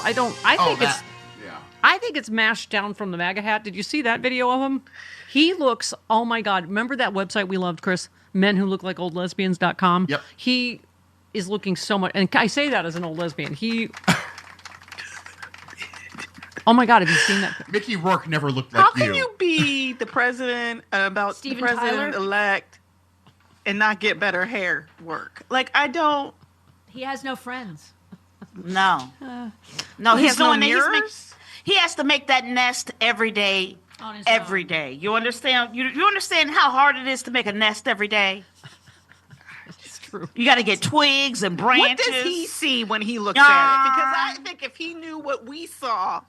I think it's mashed down from the MAGA hat. Did you see that video of him? He looks, oh my God, remember that website we loved, Chris? menwholooklikeoldlesbians.com? Yep. He is looking so much, and I say that as an old lesbian. Oh my God, have you seen that? Mickey Rourke never looked like you. How can you be the president the president-elect and not get better hair work? Like, I don't. He has no friends. No. He's doing mirrors. He has to make that nest every day. Every day. You understand? You understand how hard it is to make a nest every day? true. You got to get twigs and branches. What does he see when he looks at it? Because I think if he knew what we saw,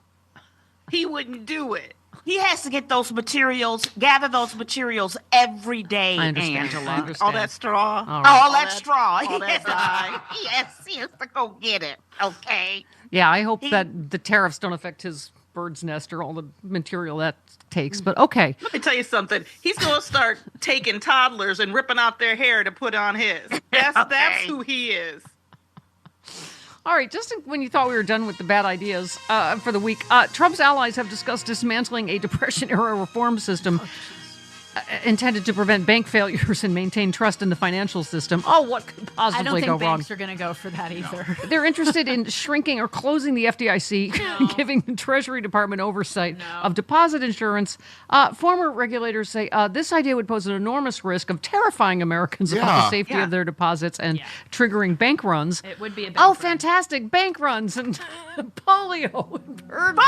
he wouldn't do it. He has to get those materials, gather those materials every day, Angela. All that straw. All that straw. All that dye. He has to go get it, okay? Yeah, I hope that the tariffs don't affect his bird's nest or all the material that takes, but okay. Let me tell you something. He's going to start taking toddlers and ripping out their hair to put on his. That's who he is. All right, just when you thought we were done with the bad ideas for the week, Trump's allies have discussed dismantling a Depression-era reform system intended to prevent bank failures and maintain trust in the financial system. Oh, what could possibly go wrong? I don't think banks are going to go for that either. They're interested in shrinking or closing the FDIC, giving the Treasury Department oversight of deposit insurance. Former regulators say this idea would pose an enormous risk of terrifying Americans about the safety of their deposits and triggering bank runs. It would be a bank fantastic! Bank runs and polio and bird flu.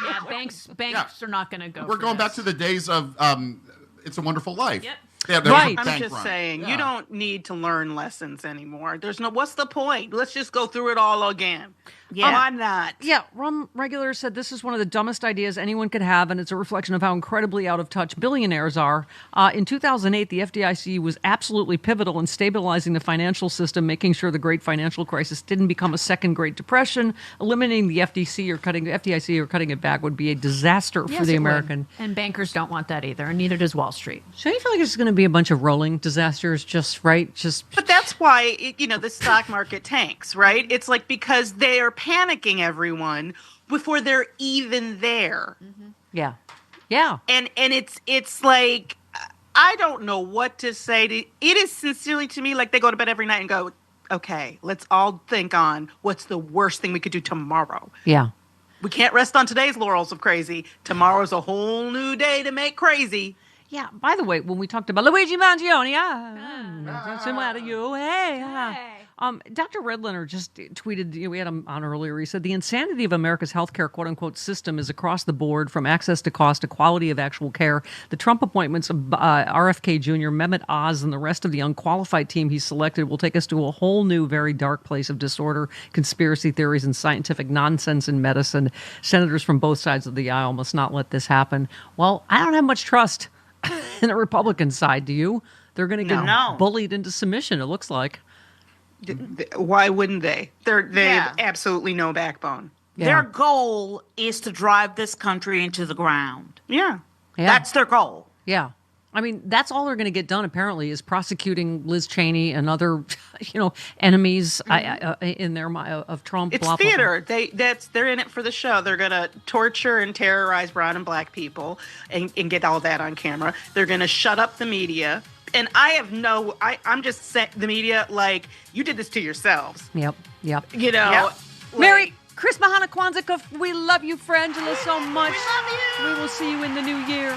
Yeah, banks are not going to go. We're going back to the days of It's a Wonderful Life. Yep. Yeah, right. I'm just saying, you don't need to learn lessons anymore. What's the point? Let's just go through it all again. Yeah. Why not? Yeah, rum regulators said this is one of the dumbest ideas anyone could have, and it's a reflection of how incredibly out of touch billionaires are. In 2008, the FDIC was absolutely pivotal in stabilizing the financial system, making sure the great financial crisis didn't become a second Great Depression. Eliminating the FDIC or cutting it back would be a disaster for the American. And bankers don't want that either, and neither does Wall Street. So you feel like it's going to be a bunch of rolling disasters, But that's why the stock market tanks, right? It's like because they are panicking everyone before they're even there. Yeah. And it's like I don't know what to say. It is sincerely to me like they go to bed every night and go, okay, let's all think on what's the worst thing we could do tomorrow. Yeah. We can't rest on today's laurels of crazy. Tomorrow's a whole new day to make crazy. Yeah, by the way, when we talked about Luigi Mangione, similar to you, Dr. Redlener just tweeted, we had him on earlier, he said, the insanity of America's healthcare quote-unquote system is across the board, from access to cost to quality of actual care. The Trump appointments of RFK Jr., Mehmet Oz, and the rest of the unqualified team he's selected will take us to a whole new, very dark place of disorder, conspiracy theories, and scientific nonsense in medicine. Senators from both sides of the aisle must not let this happen. Well, I don't have much trust in the Republican side, do you? They're going to get bullied into submission, it looks like. Why wouldn't they? They have absolutely no backbone. Yeah. Their goal is to drive this country into the ground. Yeah. That's their goal. Yeah. I mean, that's all they're going to get done, apparently, is prosecuting Liz Cheney and other, enemies in their of Trump. It's theater. They're in it for the show. They're going to torture and terrorize brown and black people and get all that on camera. They're going to shut up the media. And I'm just saying the media, like, you did this to yourselves. Yep. Merry Christmas, Kwanzaa. We love you, Frangela, so much. We love you. We will see you in the new year.